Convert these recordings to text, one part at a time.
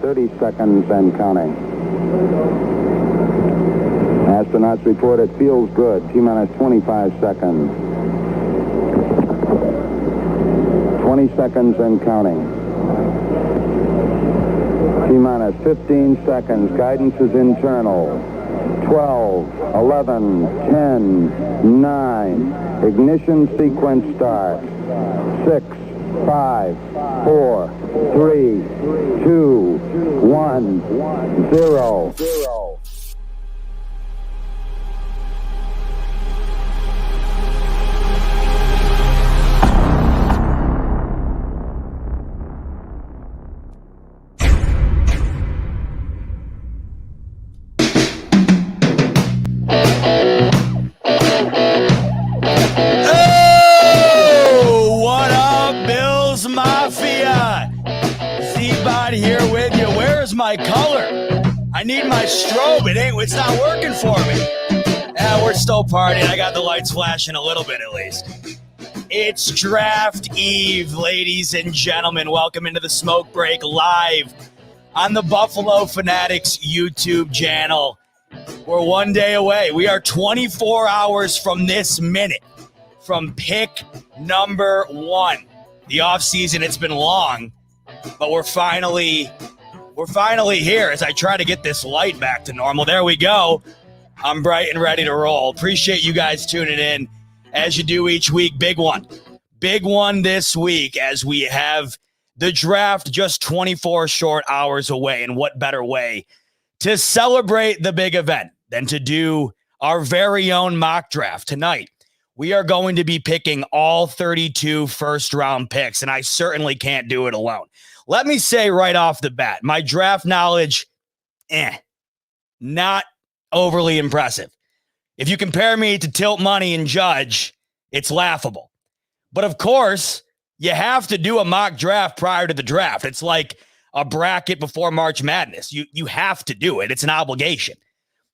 30 seconds and counting. Astronauts report it feels good. T-minus 25 seconds. 20 seconds and counting. T-minus 15 seconds. Guidance is internal. 12, 11, 10, 9. Ignition sequence starts. 6, 5, 4, 3, 2, 1, 0. My color. I need my strobe. It's not working for me. We're still partying. I got the lights flashing a little bit at least. It's Draft Eve, ladies and gentlemen. Welcome into the Smoke Break live on the Buffalo Fanatics YouTube channel. We're one day away. We are 24 hours from this minute from pick number 1. The offseason, it's been long, but we're finally here as I try to get this light back to normal. There we go. I'm bright and ready to roll. Appreciate you guys tuning in as you do each week. Big one this week as we have the draft just 24 short hours away. And what better way to celebrate the big event than to do our very own mock draft tonight. We are going to be picking all 32 first-round picks, and I certainly can't do it alone. Let me say right off the bat, my draft knowledge, not overly impressive. If you compare me to Tilt Money and Judge, it's laughable. But of course, you have to do a mock draft prior to the draft. It's like a bracket before March Madness. You have to do it. It's an obligation.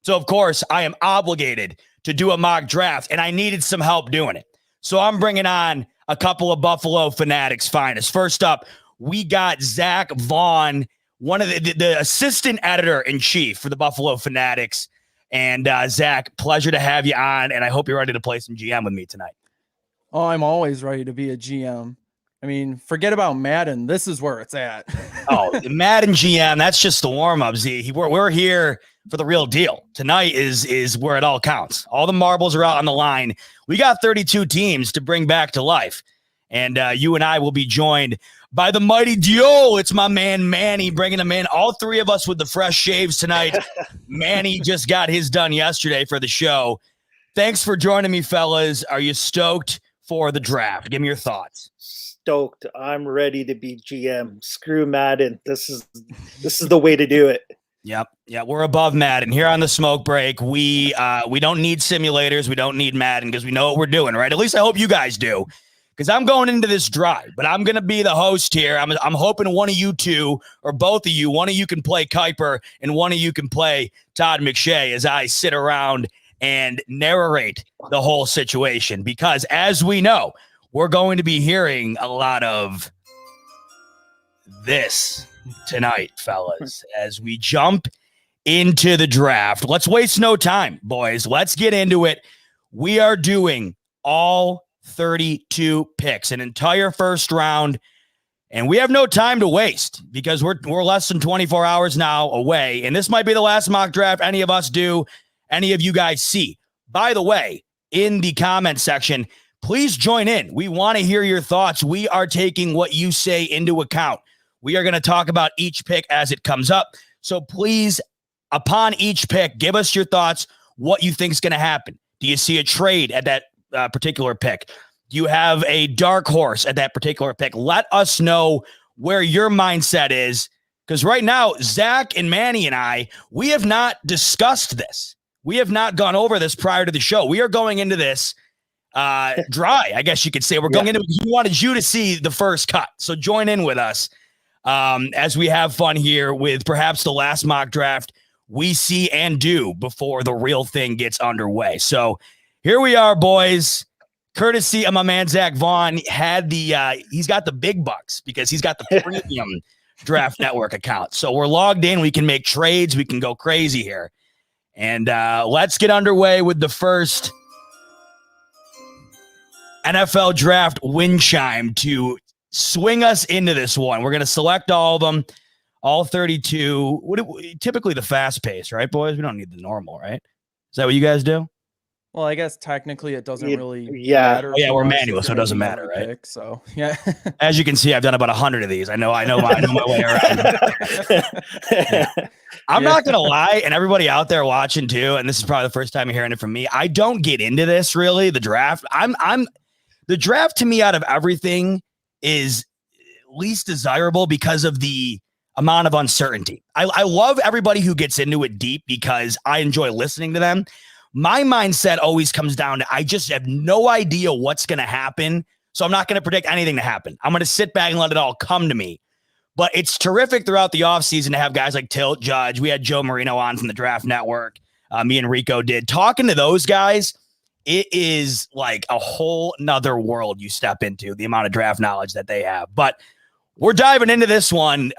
So of course, I am obligated to do a mock draft, and I needed some help doing it. So I'm bringing on a couple of Buffalo Fanatics finest. First up, we got Zach Vaughn, one of the assistant editor-in-chief for the Buffalo Fanatics. And Zach, pleasure to have you on, and I hope you're ready to play some GM with me tonight. Oh, I'm always ready to be a GM. I mean, forget about Madden. This is where it's at. Oh, Madden GM, that's just the warm-up, Z. We're here for the real deal. Tonight is where it all counts. All the marbles are out on the line. We got 32 teams to bring back to life. And you and I will be joined by the mighty Deol. It's my man Manny, bringing him in. All three of us with the fresh shaves tonight. Manny just got his done yesterday for the show. Thanks for joining me, fellas. Are you stoked for the draft? Give me your thoughts. Stoked. I'm ready to be GM. Screw Madden. This is the way to do it. Yep. Yeah, we're above Madden. Here on the Smoke Break, we don't need simulators. We don't need Madden because we know what we're doing, right? At least I hope you guys do. Because I'm going into this drive, but I'm going to be the host here. I'm hoping one of you two, or both of you, one of you can play Kuiper and one of you can play Todd McShay as I sit around and narrate the whole situation. Because as we know, we're going to be hearing a lot of this tonight, fellas, as we jump into the draft. Let's waste no time, boys. Let's get into it. We are doing all 32 picks, an entire first round, and we have no time to waste because we're less than 24 hours now away, and this might be the last mock draft any of us do, any of you guys see. By the way, in the comment section, please join in. We want to hear your thoughts. We are taking what you say into account. We are going to talk about each pick as it comes up, so please, upon each pick, give us your thoughts, what you think is going to happen. Do you see a trade at that particular pick? You have a dark horse at that particular pick. Let us know where your mindset is, because right now, Zach and Manny and I, we have not discussed this. We have not gone over this prior to the show. We are going into this dry, I guess you could say. We're going into, we wanted you to see the first cut. So join in with us as we have fun here with perhaps the last mock draft we see and do before the real thing gets underway. So here we are, boys. Courtesy of my man Zach Vaughn, had the he's got the big bucks because he's got the premium Draft Network account. So we're logged in. We can make trades. We can go crazy here. And let's get underway with the first NFL Draft wind chime to swing us into this one. We're going to select all of them, all 32. Typically the fast pace, right, boys? We don't need the normal, right? Is that what you guys do? Well, I guess technically it doesn't really Oh, matter. yeah, we're manual, so it doesn't matter, right? Pick, so yeah. As you can see, I've done about 100 of these. I know my way around. I'm not gonna lie, and everybody out there watching too, and this is probably the first time you're hearing it from me. I don't get into this really. The draft. The draft to me out of everything is least desirable because of the amount of uncertainty. I love everybody who gets into it deep because I enjoy listening to them. My mindset always comes down to I just have no idea what's going to happen. So I'm not going to predict anything to happen. I'm going to sit back and let it all come to me. But it's terrific throughout the offseason to have guys like Tilt, Judge. We had Joe Marino on from the Draft Network. Me and Rico did. Talking to those guys, it is like a whole nother world you step into, the amount of draft knowledge that they have. But we're diving into this one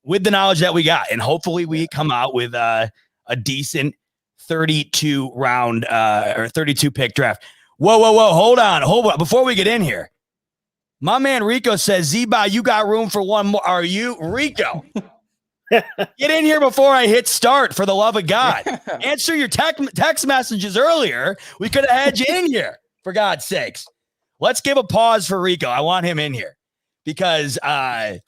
with the knowledge that we got. And hopefully we come out with a decent 32 round or 32 pick draft. Whoa. Hold on. Before we get in here, my man Rico says, Z-Bot, you got room for one more. Are you Rico? Get in here before I hit start, for the love of God. Answer your text messages earlier. We could have had you in here, for God's sakes. Let's give a pause for Rico. I want him in here because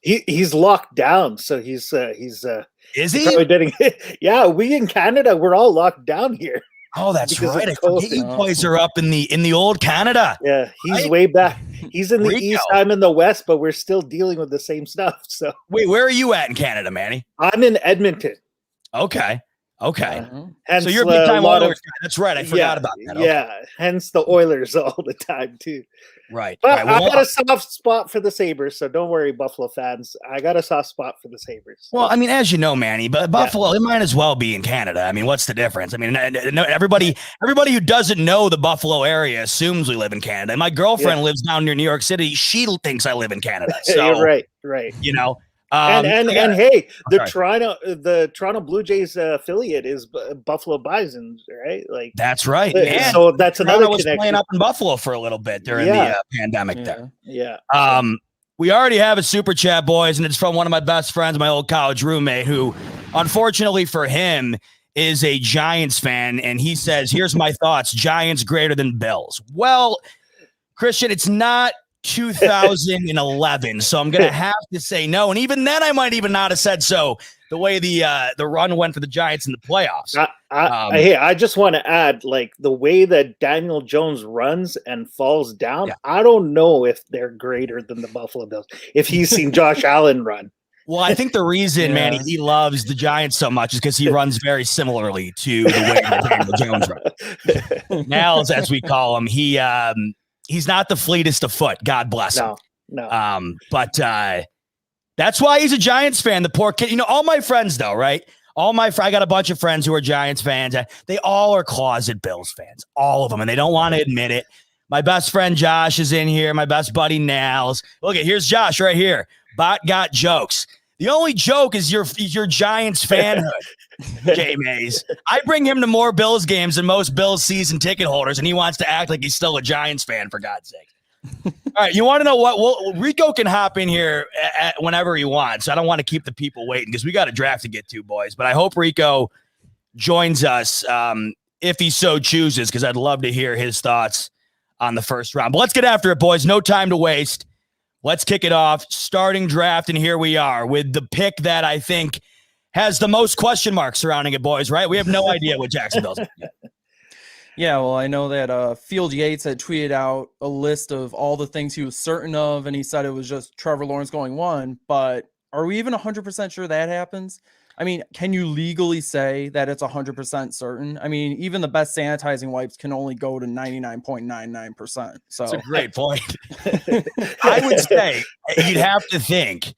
he's locked down. So he's is he? Probably getting, yeah, we in Canada, we're all locked down here. Oh, that's right. I forget you boys are up in the old Canada. Yeah, he's right? Way back. He's in the Rico. east, I'm in the west, but we're still dealing with the same stuff. So wait, where are you at in Canada, Manny? I'm in Edmonton. Okay. Hence, so you're a big time Oilers guy. That's right. I forgot about that. Okay. Yeah, hence the Oilers all the time too. Right. But right. Well, I got a soft spot for the Sabres, so don't worry, Buffalo fans. I got a soft spot for the Sabres. Well, I mean, as you know, Manny, but Buffalo, it might as well be in Canada. I mean, what's the difference? I mean, everybody who doesn't know the Buffalo area assumes we live in Canada. My girlfriend lives down near New York City. She thinks I live in Canada. So, right. You know. And hey, the Toronto Blue Jays affiliate is Buffalo Bisons, right? Like that's right. So that's another was connection. Playing up in Buffalo for a little bit during the pandemic there. Yeah. We already have a super chat, boys, and it's from one of my best friends, my old college roommate, who, unfortunately for him, is a Giants fan, and he says, "Here's my thoughts: Giants greater than Bills." Well, Christian, it's not 2011, so I'm gonna have to say no, and even then I might even not have said so, the way the run went for the Giants in the playoffs. I just want to add, like, the way that Daniel Jones runs and falls down, I don't know if they're greater than the Buffalo Bills if he's seen Josh Allen run. Well, I think the reason, Manny, he loves the Giants so much is because he runs very similarly to the way that Daniel Jones runs. Nails, as we call him, he's not the fleetest of foot. God bless him. No. But that's why he's a Giants fan. The poor kid. You know, all my friends, though, right? I got a bunch of friends who are Giants fans. They all are closet Bills fans, all of them, and they don't want to admit it. My best friend Josh is in here. My best buddy Nals. Look here's Josh right here. Bot got jokes. The only joke is your Giants fanhood, Jay Mays. I bring him to more Bills games than most Bills season ticket holders, and he wants to act like he's still a Giants fan, for God's sake. All right, you want to know what? Well, Rico can hop in here whenever he wants. I don't want to keep the people waiting because we got a draft to get to, boys. But I hope Rico joins us if he so chooses, because I'd love to hear his thoughts on the first round. But let's get after it, boys. No time to waste. Let's kick it off. Starting draft, and here we are with the pick that I think has the most question marks surrounding it, boys, right? We have no idea what Jacksonville's going to get. Yeah, well, I know that Field Yates had tweeted out a list of all the things he was certain of, and he said it was just Trevor Lawrence going 1, but are we even 100% sure that happens? I mean, can you legally say that it's 100% certain? I mean, even the best sanitizing wipes can only go to 99.99%. So that's a great point. I would say you'd have to think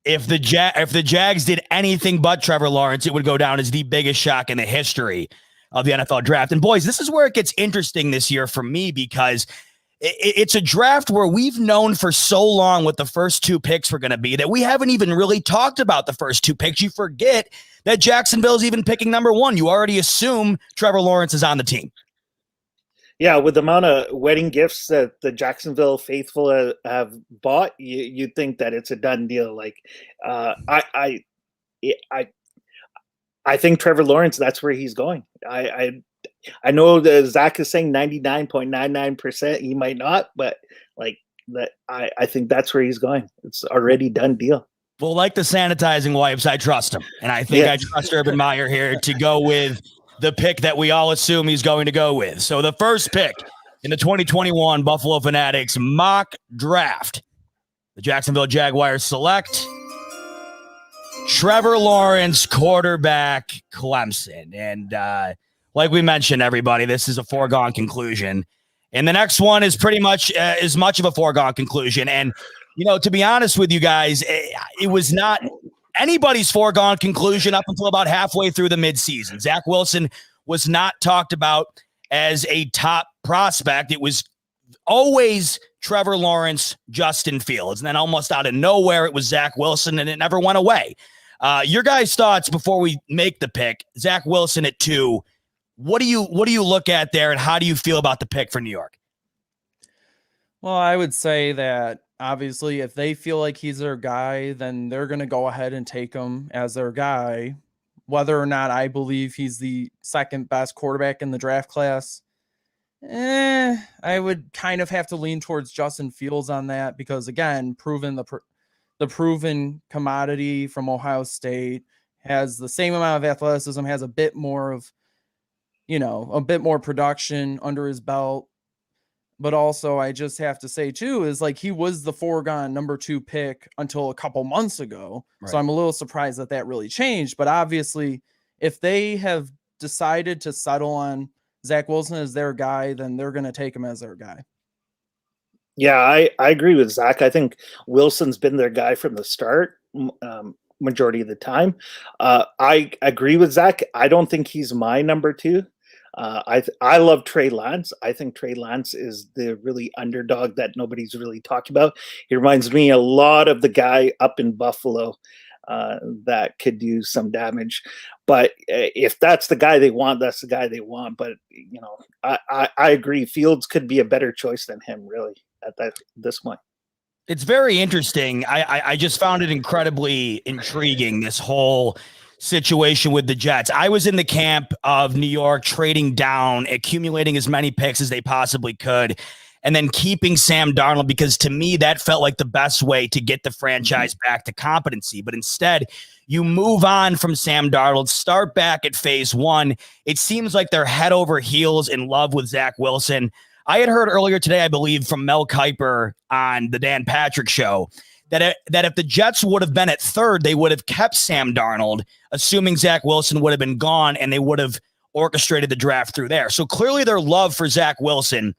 if the Jags did anything but Trevor Lawrence, it would go down as the biggest shock in the history of the NFL draft. And boys, this is where it gets interesting this year for me, because it's a draft where we've known for so long what the first two picks were going to be that we haven't even really talked about the first two picks. You forget that Jacksonville's even picking number one. You already assume Trevor Lawrence is on the team. Yeah, with the amount of wedding gifts that the Jacksonville faithful have bought, you think that it's a done deal. Like, I think Trevor Lawrence, that's where he's going. I know that Zach is saying 99.99%. He might not, but like that, I think that's where he's going. It's already done deal. Well, like the sanitizing wipes, I trust him, and I think I trust Urban Meyer here to go with the pick that we all assume he's going to go with. So the first pick in the 2021 Buffalo Fanatics mock draft, the Jacksonville Jaguars select Trevor Lawrence, quarterback, Clemson. And like we mentioned, everybody, this is a foregone conclusion. And the next one is pretty much as much of a foregone conclusion. And, you know, to be honest with you guys, it was not anybody's foregone conclusion up until about halfway through the midseason. Zach Wilson was not talked about as a top prospect. It was always Trevor Lawrence, Justin Fields. And then almost out of nowhere, it was Zach Wilson, and it never went away. Your guys' thoughts before we make the pick, Zach Wilson at 2. What do you look at there, and how do you feel about the pick for New York? Well, I would say that obviously if they feel like he's their guy, then they're going to go ahead and take him as their guy. Whether or not I believe he's the second best quarterback in the draft class, I would kind of have to lean towards Justin Fields on that because, again, the proven commodity from Ohio State, has the same amount of athleticism, has a bit more of, a bit more production under his belt. But also, I just have to say, too, is like he was the foregone number 2 pick until a couple months ago. Right. So I'm a little surprised that really changed. But obviously, if they have decided to settle on Zach Wilson as their guy, then they're going to take him as their guy. Yeah, I agree with Zach. I think Wilson's been their guy from the start, majority of the time. I agree with Zach. I don't think he's my number 2. I love Trey Lance. I think Trey Lance is the really underdog that nobody's really talking about. He reminds me a lot of the guy up in Buffalo that could do some damage. But if that's the guy they want, that's the guy they want. But, I agree. Fields could be a better choice than him, really, at this point. It's very interesting. I just found it incredibly intriguing, this whole situation with the Jets. I was in the camp of New York trading down, accumulating as many picks as they possibly could, and then keeping Sam Darnold, because to me, that felt like the best way to get the franchise back to competency. But instead, you move on from Sam Darnold, start back at phase 1. It seems like they're head over heels in love with Zach Wilson. I had heard earlier today, I believe, from Mel Kiper on the Dan Patrick Show, that if the Jets would have been at 3rd, they would have kept Sam Darnold, assuming Zach Wilson would have been gone, and they would have orchestrated the draft through there. So clearly their love for Zach Wilson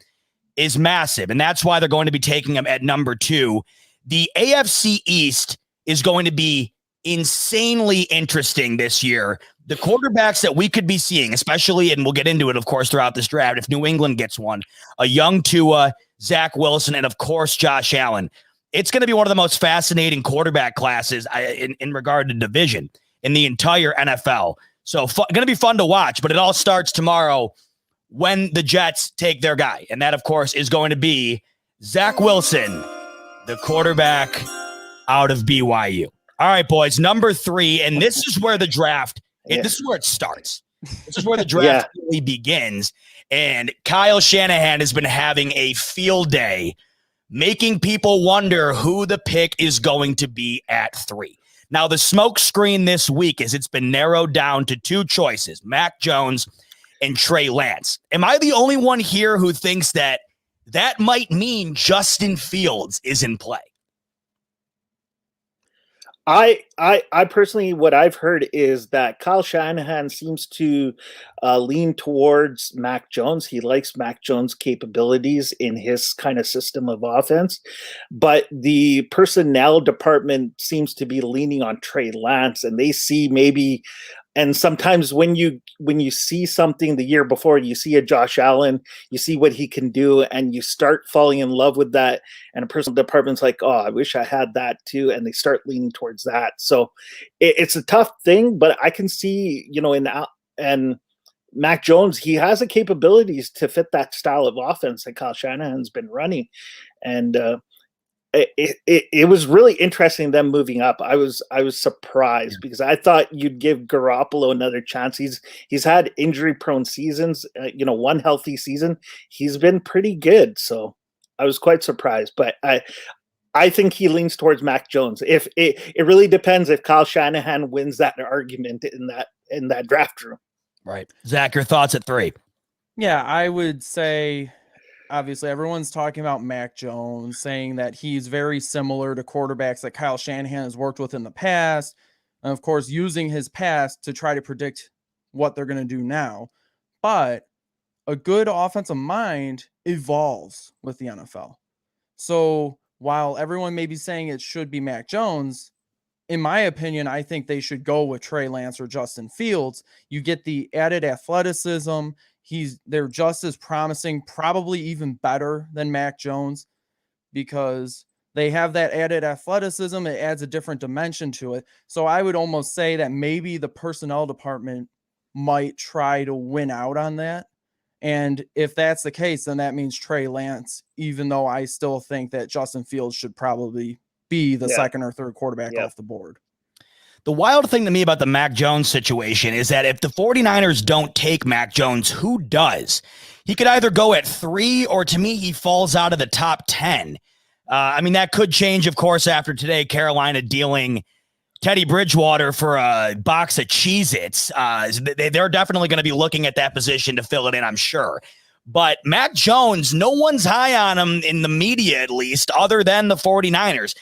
is massive, and that's why they're going to be taking him at number 2. The AFC East is going to be insanely interesting this year. The quarterbacks that we could be seeing, especially, and we'll get into it, of course, throughout this draft, if New England gets one, a young Tua, Zach Wilson, and, of course, Josh Allen. It's going to be one of the most fascinating quarterback classes in regard to division in the entire NFL. So going to be fun to watch, but it all starts tomorrow when the Jets take their guy. And that, of course, is going to be Zach Wilson, the quarterback out of BYU. All right, boys, number 3. And this is where the draft, this is where it starts. This is where the draft really begins. And Kyle Shanahan has been having a field day, making people wonder who the pick is going to be at 3. Now, the smoke screen this week is it's been narrowed down to 2 choices, Mac Jones and Trey Lance. Am I the only one here who thinks that might mean Justin Fields is in play? I personally, what I've heard is that Kyle Shanahan seems to lean towards Mac Jones. He likes Mac Jones' capabilities in his kind of system of offense, but the personnel department seems to be leaning on Trey Lance, and they see maybe And sometimes when you see something the year before, you see a Josh Allen, you see what he can do, and you start falling in love with that. And a personal department's like, oh, I wish I had that too. And they start leaning towards that. So it's a tough thing, but I can see, and Mac Jones, he has the capabilities to fit that style of offense that Kyle Shanahan's been running. And it was really interesting them moving up. I was surprised because I thought you'd give Garoppolo another chance. He's had injury prone seasons, one healthy season. He's been pretty good. So I was quite surprised, but I think he leans towards Mac Jones. If it really depends if Kyle Shanahan wins that argument in that draft room. Right. Zach, your thoughts at 3? Yeah, I would say, obviously, everyone's talking about Mac Jones, saying that he's very similar to quarterbacks that Kyle Shanahan has worked with in the past. And of course, using his past to try to predict what they're going to do now. But a good offensive mind evolves with the NFL. So while everyone may be saying it should be Mac Jones, in my opinion, I think they should go with Trey Lance or Justin Fields. You get the added athleticism. They're just as promising, probably even better than Mac Jones, because they have that added athleticism. It adds a different dimension to it. So I would almost say that maybe the personnel department might try to win out on that. And if that's the case, then that means Trey Lance, even though I still think that Justin Fields should probably be the second or third quarterback off the board. The wild thing to me about the Mac Jones situation is that if the 49ers don't take Mac Jones, who does? He could either go at 3 or, to me, he falls out of the top 10. That could change, of course, after today, Carolina dealing Teddy Bridgewater for a box of Cheez-Its. They're definitely going to be looking at that position to fill it in, I'm sure. But Mac Jones, no one's high on him in the media, at least, other than the 49ers.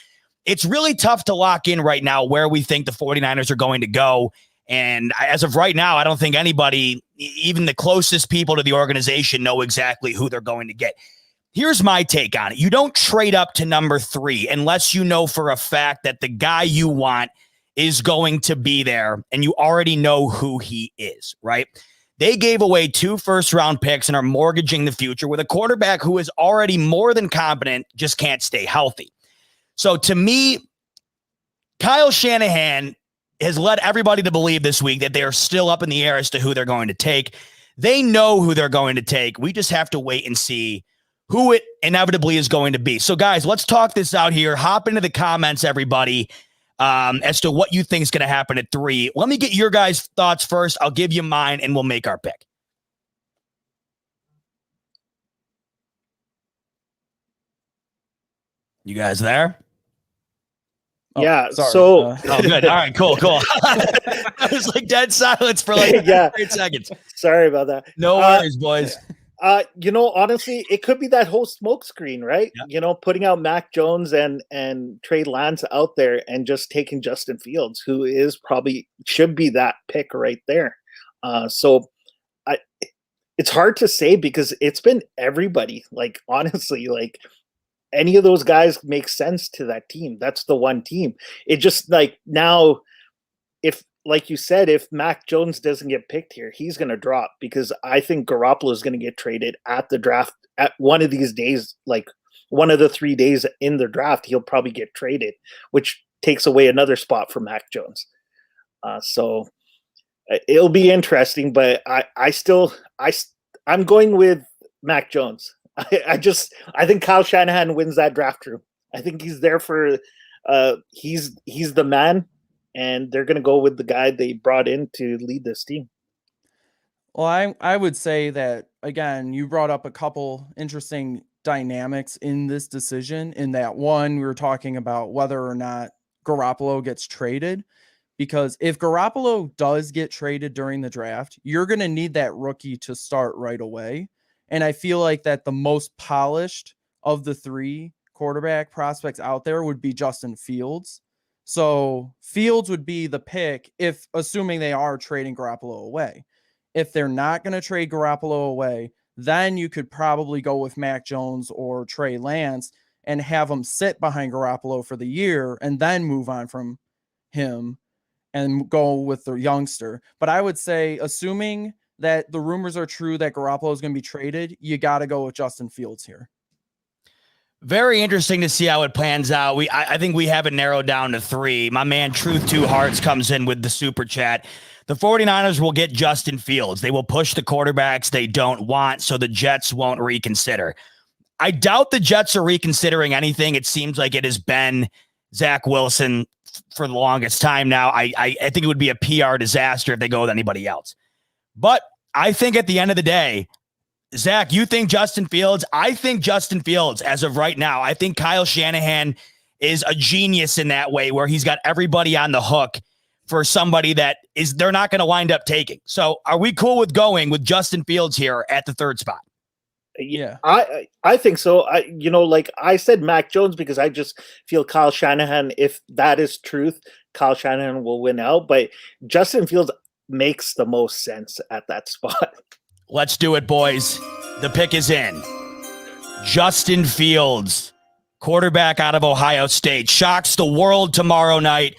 It's really tough to lock in right now where we think the 49ers are going to go. And as of right now, I don't think anybody, even the closest people to the organization, know exactly who they're going to get. Here's my take on it. You don't trade up to number 3 unless you know for a fact that the guy you want is going to be there and you already know who he is, right? They gave away 2 first-round picks and are mortgaging the future with a quarterback who is already more than competent, just can't stay healthy. So to me, Kyle Shanahan has led everybody to believe this week that they are still up in the air as to who they're going to take. They know who they're going to take. We just have to wait and see who it inevitably is going to be. So guys, let's talk this out here. Hop into the comments, everybody, as to what you think is going to happen at 3. Let me get your guys' thoughts first. I'll give you mine and we'll make our pick. You guys there? Yeah. Sorry. So good. All right, cool. I was like dead silence for like 8 seconds. Sorry about that. No worries, boys. Honestly, it could be that whole smoke screen, right? Yeah. Putting out Mac Jones and Trey Lance out there and just taking Justin Fields, who is probably should be that pick right there. It's hard to say because it's been everybody. Like, honestly, like any of those guys make sense to that team. That's the one team. It just like now, if like you said, if Mac Jones doesn't get picked here, he's going to drop because I think Garoppolo is going to get traded at the draft at one of these days, like one of the 3 days in the draft, he'll probably get traded, which takes away another spot for Mac Jones. So it'll be interesting, but I'm going with Mac Jones. I think Kyle Shanahan wins that draft room. I think he's there for he's the man, and they're going to go with the guy they brought in to lead this team. Well, I would say that, again, you brought up a couple interesting dynamics in this decision. In that one, we were talking about whether or not Garoppolo gets traded, because if Garoppolo does get traded during the draft, you're going to need that rookie to start right away. And I feel like that the most polished of the 3 quarterback prospects out there would be Justin Fields. So Fields would be the pick if, assuming they are trading Garoppolo away. If they're not going to trade Garoppolo away, then you could probably go with Mac Jones or Trey Lance and have them sit behind Garoppolo for the year and then move on from him. and go with the youngster. But I would say, assuming that the rumors are true that Garoppolo is going to be traded, you got to go with Justin Fields here. Very interesting to see how it plans out. I think we have it narrowed down to 3. My man, Truth Two Hearts, comes in with the super chat. The 49ers will get Justin Fields. They will push the quarterbacks they don't want, so the Jets won't reconsider. I doubt the Jets are reconsidering anything. It seems like it has been Zach Wilson for the longest time now. I think it would be a PR disaster if they go with anybody else. But I think at the end of the day, Zach, you think Justin Fields? I think Justin Fields, as of right now, I think Kyle Shanahan is a genius in that way, where he's got everybody on the hook for somebody that is they're not going to wind up taking. So are we cool with going with Justin Fields here at the 3rd spot? Yeah, I think so. Like I said, Mac Jones, because I just feel Kyle Shanahan, if that is truth, Kyle Shanahan will win out. But Justin Fields makes the most sense at that spot. Let's do it, boys. The pick is in. Justin Fields, quarterback out of Ohio State, shocks the world tomorrow night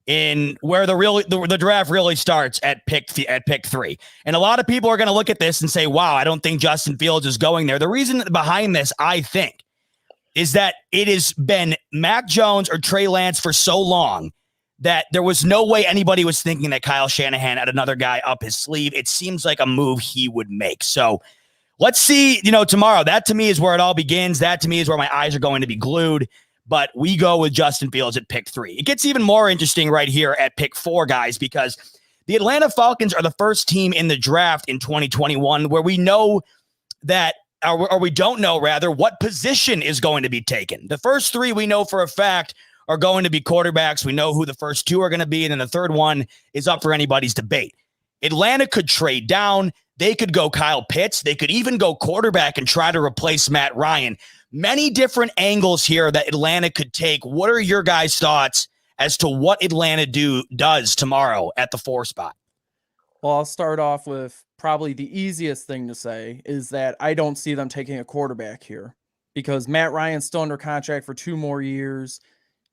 in where the draft really starts at pick 3. And a lot of people are going to look at this and say, wow, I don't think Justin Fields is going there. The reason behind this, I think, is that it has been Mac Jones or Trey Lance for so long that there was no way anybody was thinking that Kyle Shanahan had another guy up his sleeve. It seems like a move he would make. So let's see, tomorrow. That to me is where it all begins. That to me is where my eyes are going to be glued. But we go with Justin Fields at pick 3. It gets even more interesting right here at pick 4, guys, because the Atlanta Falcons are the first team in the draft in 2021 where we know that, or we don't know rather, what position is going to be taken. The first 3 we know for a fact are going to be quarterbacks. We know who the first 2 are going to be, and then the third one is up for anybody's debate. Atlanta could trade down. They could go Kyle Pitts. They could even go quarterback and try to replace Matt Ryan. Many different angles here that Atlanta could take. What are your guys' thoughts as to what Atlanta does tomorrow at the 4 spot? Well, I'll start off with probably the easiest thing to say is that I don't see them taking a quarterback here because Matt Ryan's still under contract for 2 more years.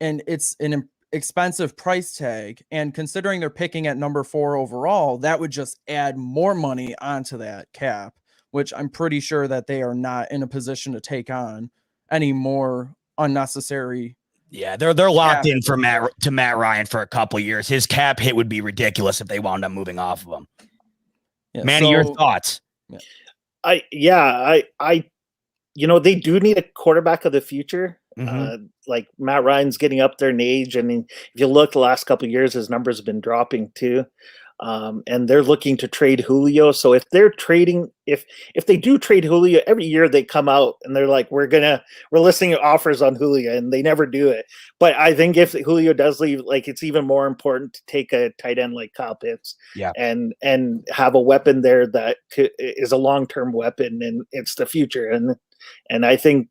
And it's an expensive price tag. And considering they're picking at number 4 overall, that would just add more money onto that cap, which I'm pretty sure that they are not in a position to take on any more unnecessary. Yeah, they're locked in for Matt Ryan for a couple of years. His cap hit would be ridiculous if they wound up moving off of him. Yeah, Manny, your thoughts? Yeah. They do need a quarterback of the future. Mm-hmm. Like Matt Ryan's getting up there in age, and if you look the last couple of years, his numbers have been dropping too. And they're looking to trade Julio. So if they're trading, if they do trade Julio, every year they come out and they're like, we're listing offers on Julio, and they never do it. But I think if Julio does leave, like it's even more important to take a tight end like Kyle Pitts, and have a weapon there that is a long-term weapon, and it's the future. And I think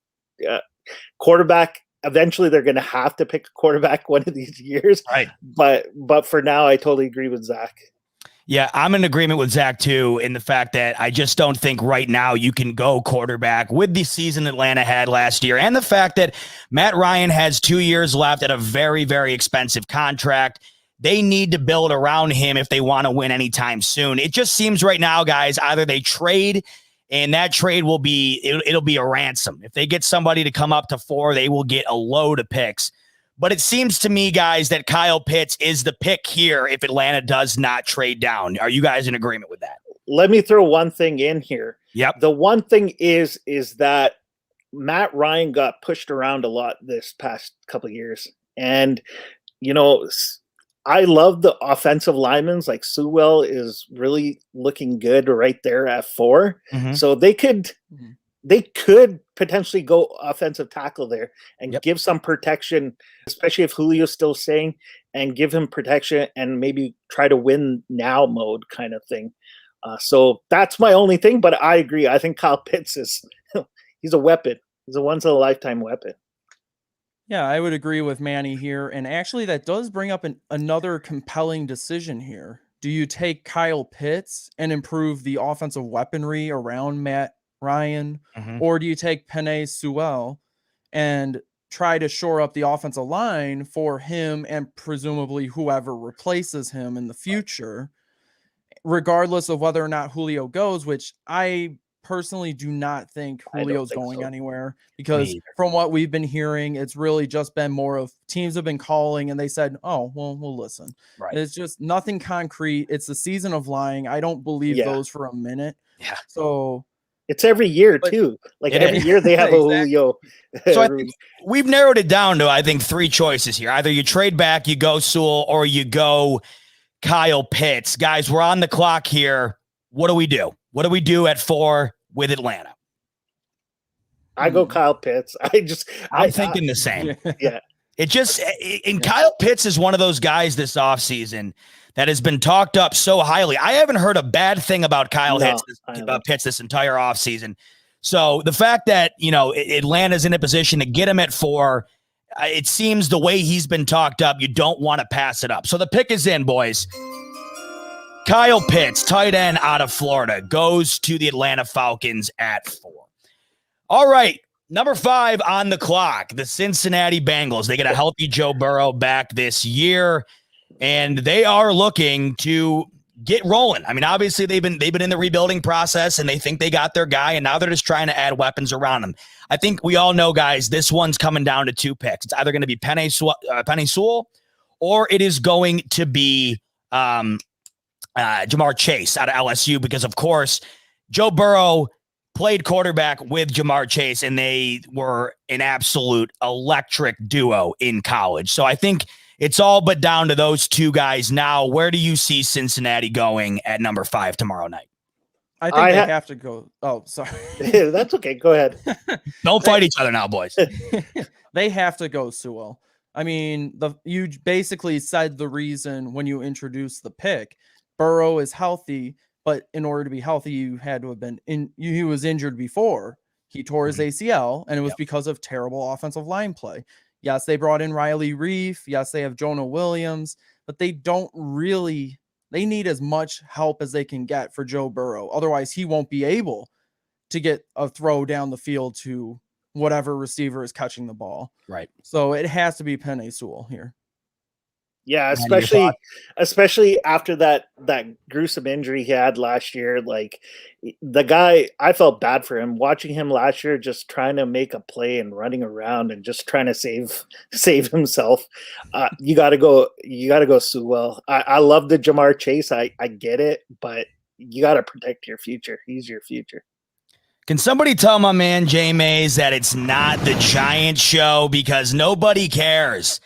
quarterback. Eventually, they're going to have to pick a quarterback one of these years. Right. But for now, I totally agree with Zach. Yeah, I'm in agreement with Zach, too, in the fact that I just don't think right now you can go quarterback with the season Atlanta had last year and the fact that Matt Ryan has 2 years left at a very, very expensive contract. They need to build around him if they want to win anytime soon. It just seems right now, guys, either they trade – and that trade will be, it'll be a ransom. If they get somebody to come up to 4, they will get a load of picks. But it seems to me, guys, that Kyle Pitts is the pick here if Atlanta does not trade down. Are you guys in agreement with that? Let me throw one thing in here. Yep. The one thing is that Matt Ryan got pushed around a lot this past couple of years. And, I love the offensive linemen. Like Sewell is really looking good right there at 4. Mm-hmm. So they could potentially go offensive tackle there and give some protection, especially if Julio's still staying, and give him protection and maybe try to win now mode kind of thing. So that's my only thing, but I agree. I think Kyle Pitts he's a weapon. He's a once-in-a-lifetime weapon. Yeah, I would agree with Manny here. And actually, that does bring up another compelling decision here. Do you take Kyle Pitts and improve the offensive weaponry around Matt Ryan? Mm-hmm. Or do you take Penei Sewell and try to shore up the offensive line for him and presumably whoever replaces him in the future, regardless of whether or not Julio goes, which I personally do not think Julio's going anywhere, because from what we've been hearing, it's really just been more of teams have been calling and they said, oh, well, we'll listen. Right. It's just nothing concrete. It's the season of lying. I don't believe those for a minute. Yeah. So it's every year too. Like every year they have a Julio. So I think we've narrowed it down to, I think, 3 choices here. Either you trade back, you go Sewell, or you go Kyle Pitts. Guys, we're on the clock here. What do we do? What do we do at 4 with Atlanta? I go Kyle Pitts. I'm thinking the same. Yeah. Kyle Pitts is one of those guys this offseason that has been talked up so highly. I haven't heard a bad thing about Pitts this entire offseason. So the fact that, Atlanta's in a position to get him at 4, it seems the way he's been talked up, you don't want to pass it up. So the pick is in, boys. Kyle Pitts, tight end out of Florida, goes to the Atlanta Falcons at 4. All right, number 5 on the clock, the Cincinnati Bengals. They get a healthy Joe Burrow back this year, and they are looking to get rolling. I mean, obviously they've been in the rebuilding process, and they think they got their guy, and now they're just trying to add weapons around him. I think we all know, guys, this one's coming down to 2 picks. It's either going to be Penei Sewell, or it is going to be Jamar Chase out of LSU, because, of course, Joe Burrow played quarterback with Jamar Chase, and they were an absolute electric duo in college. So I think it's all but down to those 2 guys now. Where do you see Cincinnati going at number 5 tomorrow night? I think they have to go. Oh, sorry. That's okay. Go ahead. Don't fight each other now, boys. They have to go Sewell. I mean, you basically said the reason when you introduced the pick. Burrow is healthy, but in order to be healthy, you had to have been he was injured before. He tore his ACL, and it was because of terrible offensive line play. Yes, they brought in Riley Reif. Yes, they have Jonah Williams, but they need as much help as they can get for Joe Burrow. Otherwise, he won't be able to get a throw down the field to whatever receiver is catching the ball. Right. So it has to be Penei Sewell here. Yeah, especially after that gruesome injury he had last year. Like, the guy, I felt bad for him watching him last year, just trying to make a play and running around and just trying to save himself. You got to go Sewell. I love the Jamar Chase. I get it, but you got to protect your future. He's your future. Can somebody tell my man Jay Mays that it's not the Giants show, because nobody cares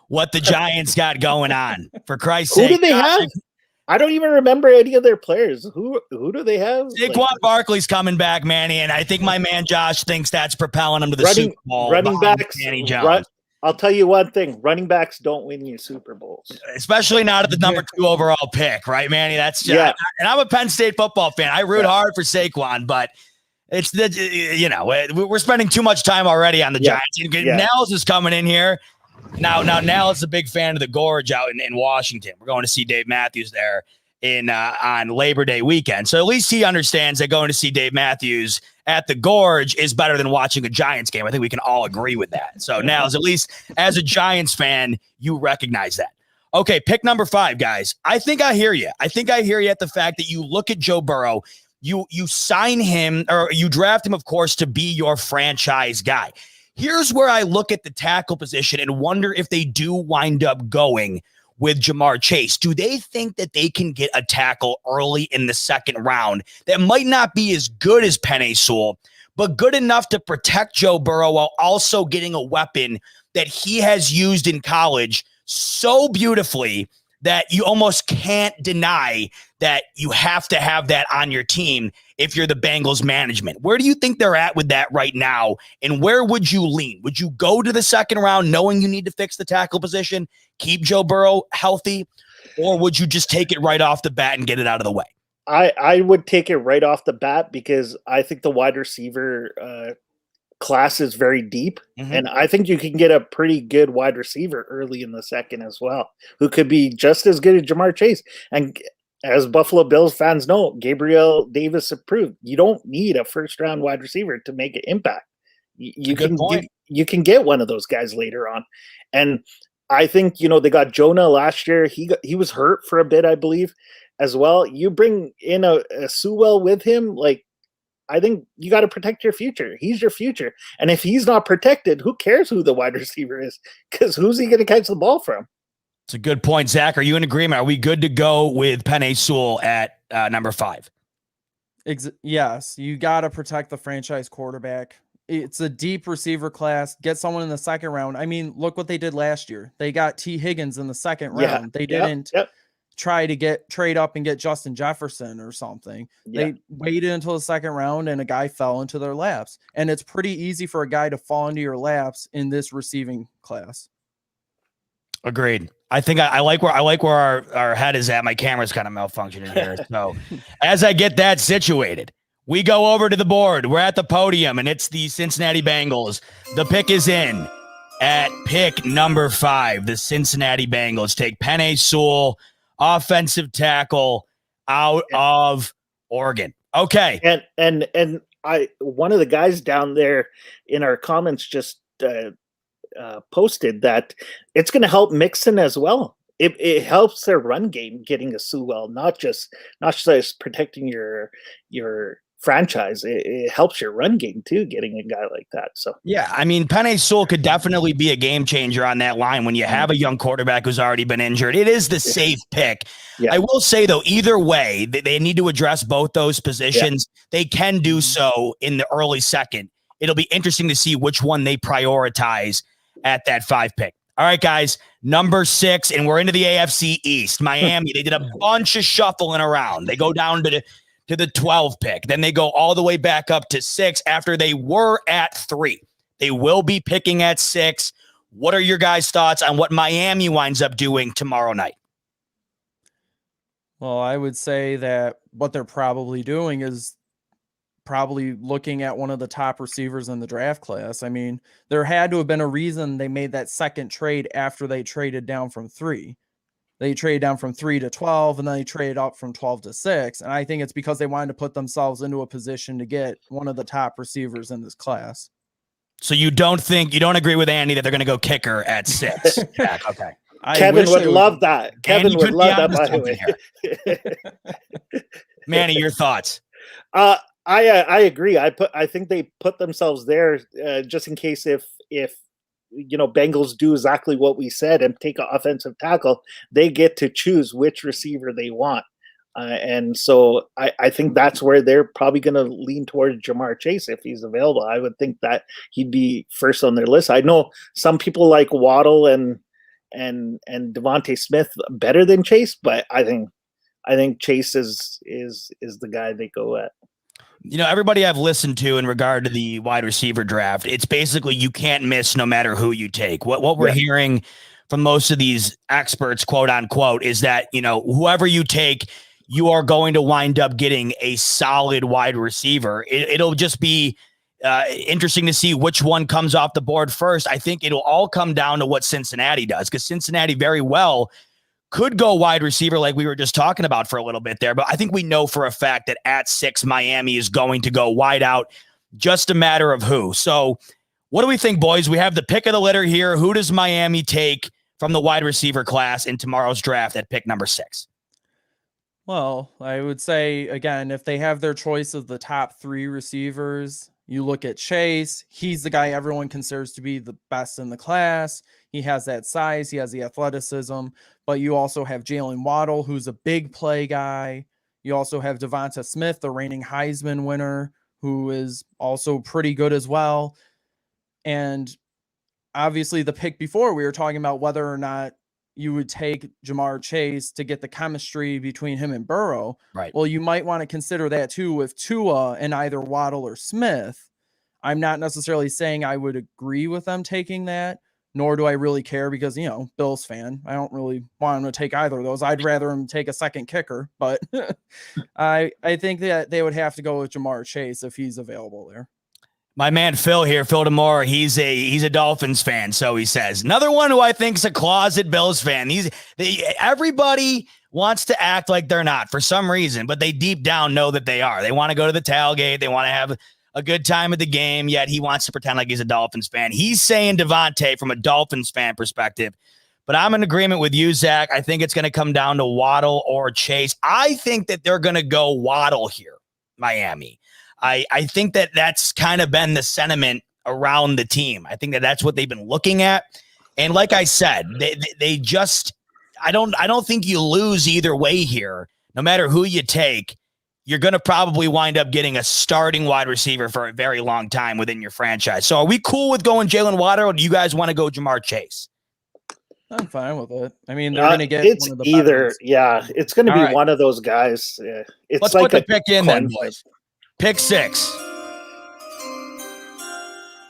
what the Giants got going on, for Christ's sake? Who do they have? I don't even remember any of their players. Who do they have? Saquon Barkley's coming back, Manny, and I think my man Josh thinks that's propelling him to the Super Bowl. Running backs, Manny Jones. I'll tell you one thing: running backs don't win you Super Bowls, especially not at the number 2 overall pick, right, Manny? That's just, and I'm a Penn State football fan. I root hard for Saquon, but it's we're spending too much time already on the Giants. Nels is coming in here. Now Nels is a big fan of the Gorge out in Washington. We're going to see Dave Matthews there on Labor Day weekend. So at least he understands that going to see Dave Matthews at the Gorge is better than watching a Giants game. I think we can all agree with that. So Nels, at least as a Giants fan, you recognize that. Okay, pick number 5, guys. I think I hear you. I think I hear you at the fact that you look at Joe Burrow, you sign him, or you draft him, of course, to be your franchise guy. Here's where I look at the tackle position and wonder if they do wind up going with Jamar Chase. Do they think that they can get a tackle early in the 2nd round that might not be as good as Penei Sewell, but good enough to protect Joe Burrow while also getting a weapon that he has used in college so beautifully that you almost can't deny that you have to have that on your team if you're the Bengals management? Where do you think they're at with that right now? And where would you lean? Would you go to the 2nd round knowing you need to fix the tackle position, keep Joe Burrow healthy, or would you just take it right off the bat and get it out of the way? I would take it right off the bat, because I think the wide receiver class is very deep, and I think you can get a pretty good wide receiver early in the 2nd as well, who could be just as good as Jamar Chase. And as Buffalo Bills fans know, Gabriel Davis approved. You don't need a 1st round wide receiver to make an impact. You can get one of those guys later on. And I think, they got Jonah last year. He was hurt for a bit, I believe, as well. You bring in a Sewell with him, like, I think you got to protect your future. He's your future. And if he's not protected, who cares who the wide receiver is? Because who's he going to catch the ball from? It's a good point, Zach. Are you in agreement? Are we good to go with Penei Sewell at number 5? Yes, you got to protect the franchise quarterback. It's a deep receiver class. Get someone in the second round. I mean, look what they did last year. They got T. Higgins in the second round. They didn't try to trade up and get Justin Jefferson or something. They waited until the second round and a guy fell into their laps. And it's pretty easy for a guy to fall into your laps in this receiving class. Agreed. I think I like where our head is at. My camera's kind of malfunctioning here. So as I get that situated, we go over to the board. We're at the podium, and it's the Cincinnati Bengals. The pick is in at pick number 5. The Cincinnati Bengals take Penei Sewell, offensive tackle, out of Oregon. Okay. And one of the guys down there in our comments just posted that it's going to help Mixon as well. It helps their run game getting a Sewell, not just protecting your franchise. It helps your run game too, getting a guy like that. So yeah, I mean, Penei Sewell could definitely be a game changer on that line when you have a young quarterback who's already been injured. It is the safe pick. Yeah. I will say though, either way, they need to address both those positions. Yeah. They can do so in the early second. It'll be interesting to see which one they prioritize at that 5 pick. All right, guys, number 6, and we're into the AFC East. Miami, they did a bunch of shuffling around. They go down to the 12 pick. Then they go all the way back up to 6 after they were at 3. They will be picking at 6. What are your guys' thoughts on what Miami winds up doing tomorrow night? Well, I would say that what they're probably doing is probably looking at one of the top receivers in the draft class. I mean, there had to have been a reason they made that second trade after they traded down from 3. They traded down from 3 to 12, and then they traded up from 12 to 6. And I think it's because they wanted to put themselves into a position to get one of the top receivers in this class. So you don't agree with Andy that they're going to go kicker at 6? Yeah, okay. Kevin would love that. Kevin would love that, by the way. Manny, your thoughts? I agree. I think they put themselves there just in case if Bengals do exactly what we said and take an offensive tackle, they get to choose which receiver they want. And so I think that's where they're probably going to lean towards Jamar Chase if he's available. I would think that he'd be first on their list. I know some people like Waddle and Devontae Smith better than Chase, but I think Chase is the guy they go at. Everybody I've listened to in regard to the wide receiver draft, it's basically you can't miss no matter who you take. What we're hearing from most of these experts, quote unquote, is that, whoever you take, you are going to wind up getting a solid wide receiver. It'll just be interesting to see which one comes off the board first. I think it'll all come down to what Cincinnati does, because Cincinnati very well could go wide receiver like we were just talking about for a little bit there. But I think we know for a fact that at 6, Miami is going to go wide out. Just a matter of who. So what do we think, boys? We have the pick of the litter here. Who does Miami take from the wide receiver class in tomorrow's draft at pick number 6? Well, I would say, again, if they have their choice of the top 3 receivers, you look at Chase. He's the guy everyone considers to be the best in the class. He has that size. He has the athleticism. But you also have Jalen Waddle, who's a big play guy. You also have Devonta Smith, the reigning Heisman winner, who is also pretty good as well. And obviously the pick before, we were talking about whether or not you would take Jamar Chase to get the chemistry between him and Burrow. Right. Well, you might want to consider that too with Tua and either Waddle or Smith. I'm not necessarily saying I would agree with them taking that, nor do I really care because, Bills fan. I don't really want him to take either of those. I'd rather him take a second kicker, but I think that they would have to go with Jamar Chase if he's available there. My man Phil here, Phil DeMore, he's a Dolphins fan, so he says. Another one who I think is a closet Bills fan. Everybody wants to act like they're not for some reason, but they deep down know that they are. They want to go to the tailgate. They want to have a good time at the game, yet he wants to pretend like he's a Dolphins fan. He's saying Devontae from a Dolphins fan perspective. But I'm in agreement with you, Zach. I think it's going to come down to Waddle or Chase. I think that they're going to go Waddle here, Miami. I think that that's kind of been the sentiment around the team. I think that that's what they've been looking at. And like I said, they just I don't think you lose either way here. No matter who you take, you're going to probably wind up getting a starting wide receiver for a very long time within your franchise. So are we cool with going Jalen Waddle, or do you guys want to go Jamar Chase? I'm fine with it. I mean, they're going to get it's one of the either. ones. Yeah, it's going to be one of those guys. It's Let's like put the pick in then, flip. boys. Pick 6.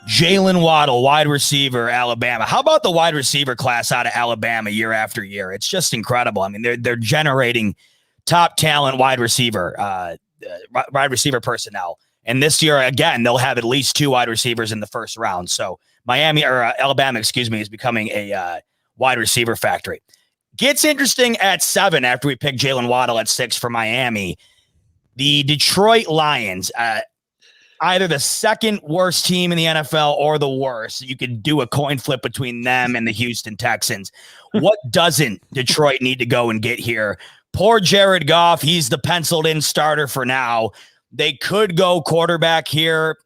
Jalen Waddle, wide receiver, Alabama. How about the wide receiver class out of Alabama year after year? It's just incredible. I mean, they're generating top talent wide receiver personnel. And this year, again, they'll have at least 2 wide receivers in the first round. So Alabama, is becoming a wide receiver factory. Gets interesting at 7 after we pick Jalen Waddle at 6 for Miami. The Detroit Lions, either the second worst team in the NFL or the worst. You could do a coin flip between them and the Houston Texans. What doesn't Detroit need to go and get here? Poor Jared Goff. He's the penciled in starter for now. They could go quarterback here,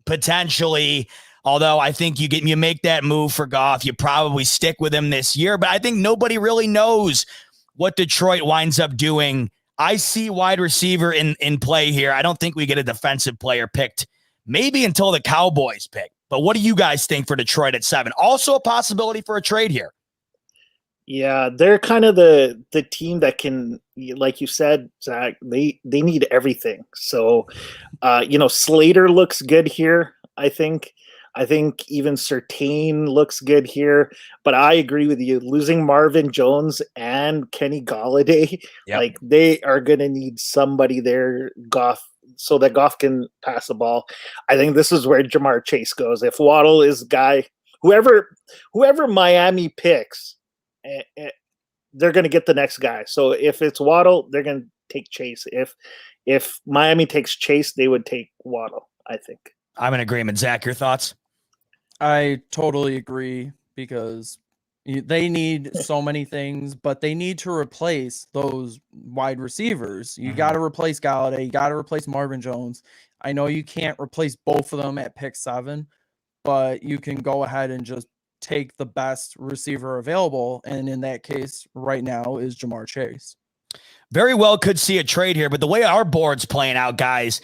potentially. Although I think you make that move for Goff, you probably stick with him this year. But I think nobody really knows what Detroit winds up doing. I see wide receiver in play here. I don't think we get a defensive player picked maybe until the Cowboys pick. But what do you guys think for Detroit at 7? Also a possibility for a trade here. Yeah, they're kind of the team that can, like you said, Zach, they need everything. So, Slater looks good here, I think. I think even Surtain looks good here, but I agree with you. Losing Marvin Jones and Kenny Golladay, like they are going to need somebody there, Goff, so that Goff can pass the ball. I think this is where Jamar Chase goes. If Waddle is guy, whoever Miami picks, they're going to get the next guy. So if it's Waddle, they're going to take Chase. If Miami takes Chase, they would take Waddle, I think. I'm in agreement. Zach, your thoughts? I totally agree because they need so many things, but they need to replace those wide receivers. You got to replace Golladay. You got to replace Marvin Jones. I know you can't replace both of them at pick 7, but you can go ahead and just take the best receiver available. And in that case, right now is Jamar Chase. Very well could see a trade here, but the way our board's playing out, guys,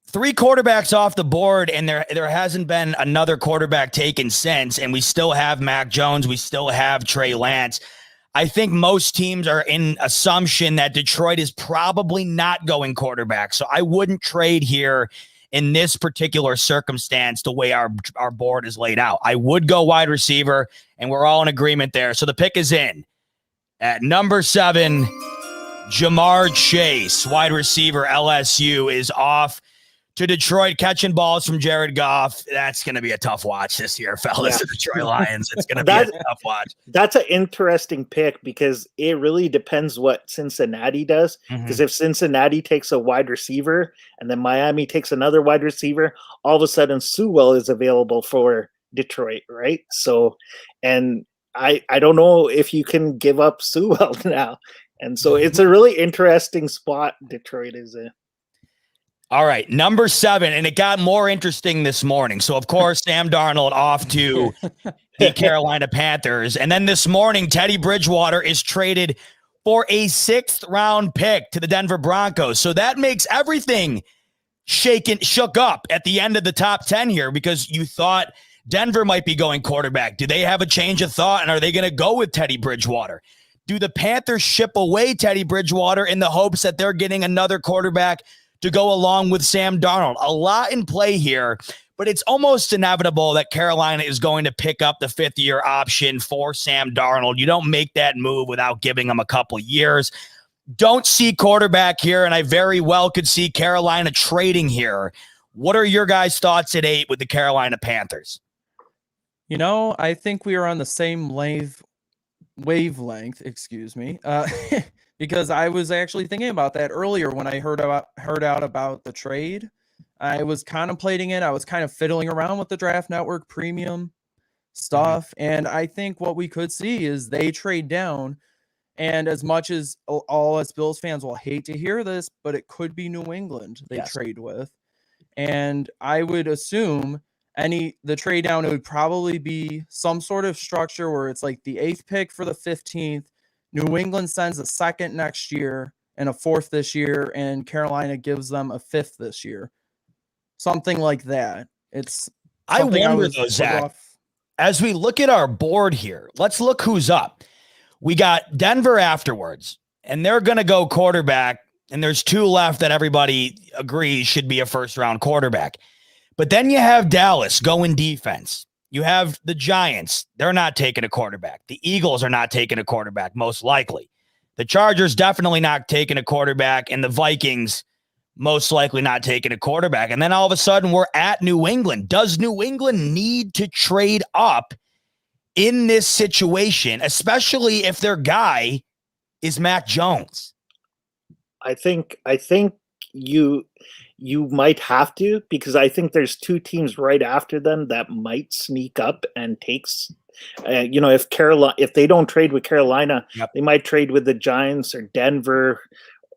3 quarterbacks off the board, and there hasn't been another quarterback taken since, and we still have Mac Jones. We still have Trey Lance. I think most teams are in assumption that Detroit is probably not going quarterback, so I wouldn't trade here in this particular circumstance the way our board is laid out. I would go wide receiver, and we're all in agreement there. So the pick is in. At number 7, Jamar Chase, wide receiver, LSU, is off to Detroit, catching balls from Jared Goff. That's going to be a tough watch this year, fellas. The Detroit Lions. It's going to be a tough watch. That's an interesting pick because it really depends what Cincinnati does. Because if Cincinnati takes a wide receiver and then Miami takes another wide receiver, all of a sudden Sewell is available for Detroit, right? So, and I don't know if you can give up Sewell now. And so it's a really interesting spot Detroit is in. All right, number 7, and it got more interesting this morning. So, of course, Sam Darnold off to the Carolina Panthers. And then this morning, Teddy Bridgewater is traded for a 6th-round pick to the Denver Broncos. So that makes everything shook up at the end of the top 10 here because you thought Denver might be going quarterback. Do they have a change of thought, and are they going to go with Teddy Bridgewater? Do the Panthers ship away Teddy Bridgewater in the hopes that they're getting another quarterback to go along with Sam Darnold? A lot in play here, but it's almost inevitable that Carolina is going to pick up the 5th-year option for Sam Darnold. You don't make that move without giving him a couple years. Don't see quarterback here, and I very well could see Carolina trading here. What are your guys' thoughts at 8 with the Carolina Panthers? I think we are on the same wavelength, because I was actually thinking about that earlier when I heard out about the trade. I was contemplating it. I was kind of fiddling around with the Draft Network premium stuff. And I think what we could see is they trade down. And as much as all us Bills fans will hate to hear this, but it could be New England they trade with. And I would assume the trade down, it would probably be some sort of structure where it's like the 8th pick for the 15th. New England sends a 2nd next year and a 4th this year, and Carolina gives them a 5th this year. Something like that. I wonder though, Zach, as we look at our board here, let's look who's up. We got Denver afterwards, and they're going to go quarterback, and there's 2 left that everybody agrees should be a first-round quarterback. But then you have Dallas going defense. You have the Giants. They're not taking a quarterback. The Eagles are not taking a quarterback, most likely. The Chargers definitely not taking a quarterback, and the Vikings most likely not taking a quarterback. And then all of a sudden, we're at New England. Does New England need to trade up in this situation, especially if their guy is Mac Jones? I think you might have to, because I think there's 2 teams right after them that might sneak up and takes. If they don't trade with Carolina, they might trade with the Giants or Denver.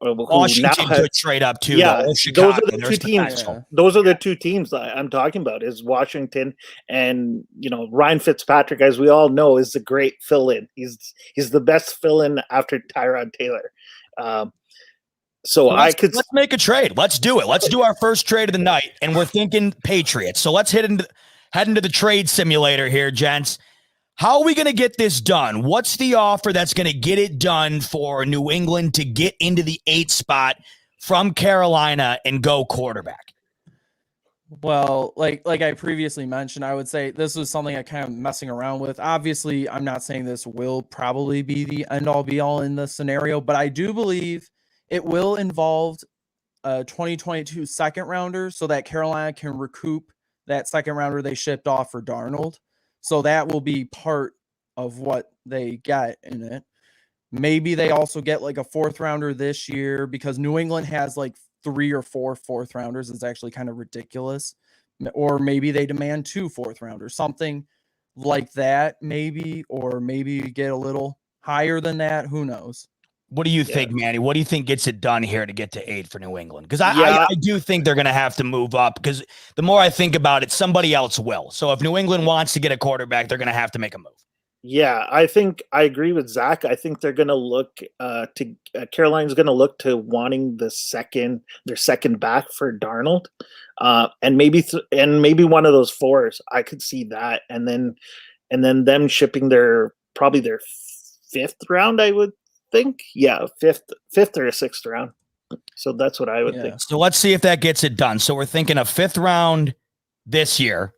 Washington could trade up too. Yeah, those are the 2 teams. Those are the 2 teams that I'm talking about. Is Washington and Ryan Fitzpatrick, as we all know, is a great fill-in. He's the best fill-in after Tyrod Taylor. Let's make a trade. Let's do it. Let's do our first trade of the night, and we're thinking Patriots. So let's head into the trade simulator here, gents. How are we going to get this done? What's the offer that's going to get it done for New England to get into the 8th spot from Carolina and go quarterback? Well, like I previously mentioned, I would say this was something I kind of messing around with. Obviously, I'm not saying this will probably be the end-all be-all in this scenario, but I do believe it will involve a 2022 second rounder so that Carolina can recoup that second rounder they shipped off for Darnold. So that will be part of what they get in it. Maybe they also get like a 4th rounder this year, because New England has like 3 or 4 4th rounders. It's actually kind of ridiculous. Or maybe they demand 2 4th rounders, something like that, maybe, or maybe you get a little higher than that. Who knows? What do you think, Manny? What do you think gets it done here to get to 8 for New England? Because I do think they're going to have to move up, because the more I think about it, somebody else will. So if New England wants to get a quarterback, they're going to have to make a move. Yeah, I agree with Zach. I think they're going to look to Carolina's going to look to wanting their second back for Darnold, and maybe one of those 4s. I could see that, and then them shipping probably their 5th round. I would think, 5th or a 6th round. So that's what I would think. So let's see if that gets it done. So we're thinking a 5th round this year,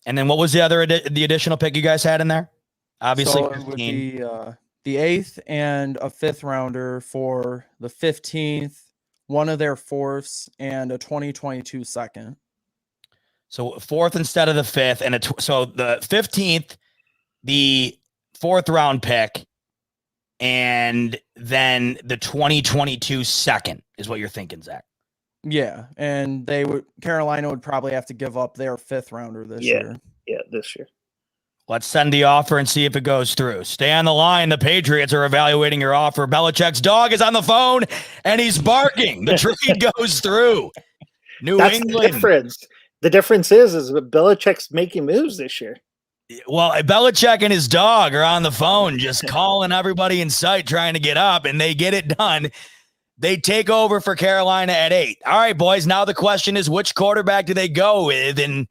and then what was the additional pick you guys had in there? Obviously, so it would be the 8th and a 5th rounder for the 15th, one of their 4ths, and a 2022 second. So 4th instead of the 5th, and so the 15th, the 4th round pick, and then the 2022 second is what you're thinking, Zach. Yeah, and Carolina would probably have to give up their 5th rounder this year. Yeah, this year. Let's send the offer and see if it goes through. Stay on the line. The Patriots are evaluating your offer. Belichick's dog is on the phone, and he's barking. The trade goes through. That's England. The difference. The difference is Belichick's making moves this year. Well, Belichick and his dog are on the phone just calling everybody in sight, trying to get up, and they get it done. They take over for Carolina at 8. All right, boys, now the question is, which quarterback do they go with? And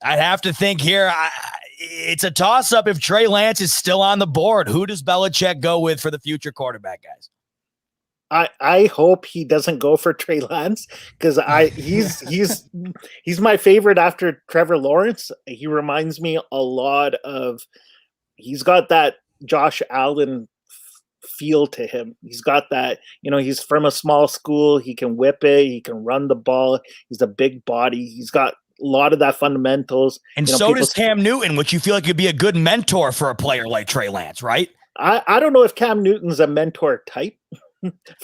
I'd have to think here, it's a toss-up if Trey Lance is still on the board. Who does Belichick go with for the future quarterback, guys? I hope he doesn't go for Trey Lance, because he's my favorite after Trevor Lawrence. He reminds me a lot of, he's got that Josh Allen feel to him. He's got that, he's from a small school. He can whip it. He can run the ball. He's a big body. He's got a lot of that fundamentals. And so does Cam Newton, which you feel like could be a good mentor for a player like Trey Lance, right? I don't know if Cam Newton's a mentor type.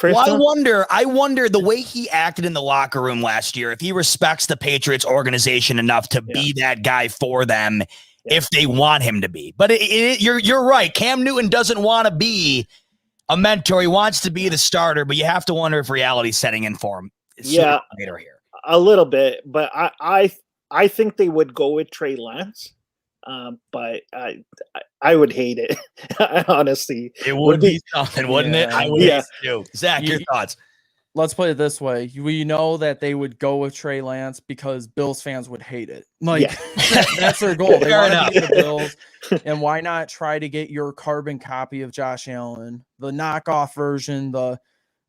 Well, I wonder the way he acted in the locker room last year, if he respects the Patriots organization enough to be that guy for them, if they want him to be. But you're right. Cam Newton doesn't want to be a mentor. He wants to be the starter, but you have to wonder if reality's setting in for him. Later here. A little bit, but I think they would go with Trey Lance. But I would hate it. Honestly, it would be something, wouldn't it? I would hate it too. Zach, your thoughts? Let's put it this way: we know that they would go with Trey Lance because Bills fans would hate it. That's their goal. They want to beat the Bills, and why not try to get your carbon copy of Josh Allen, the knockoff version, the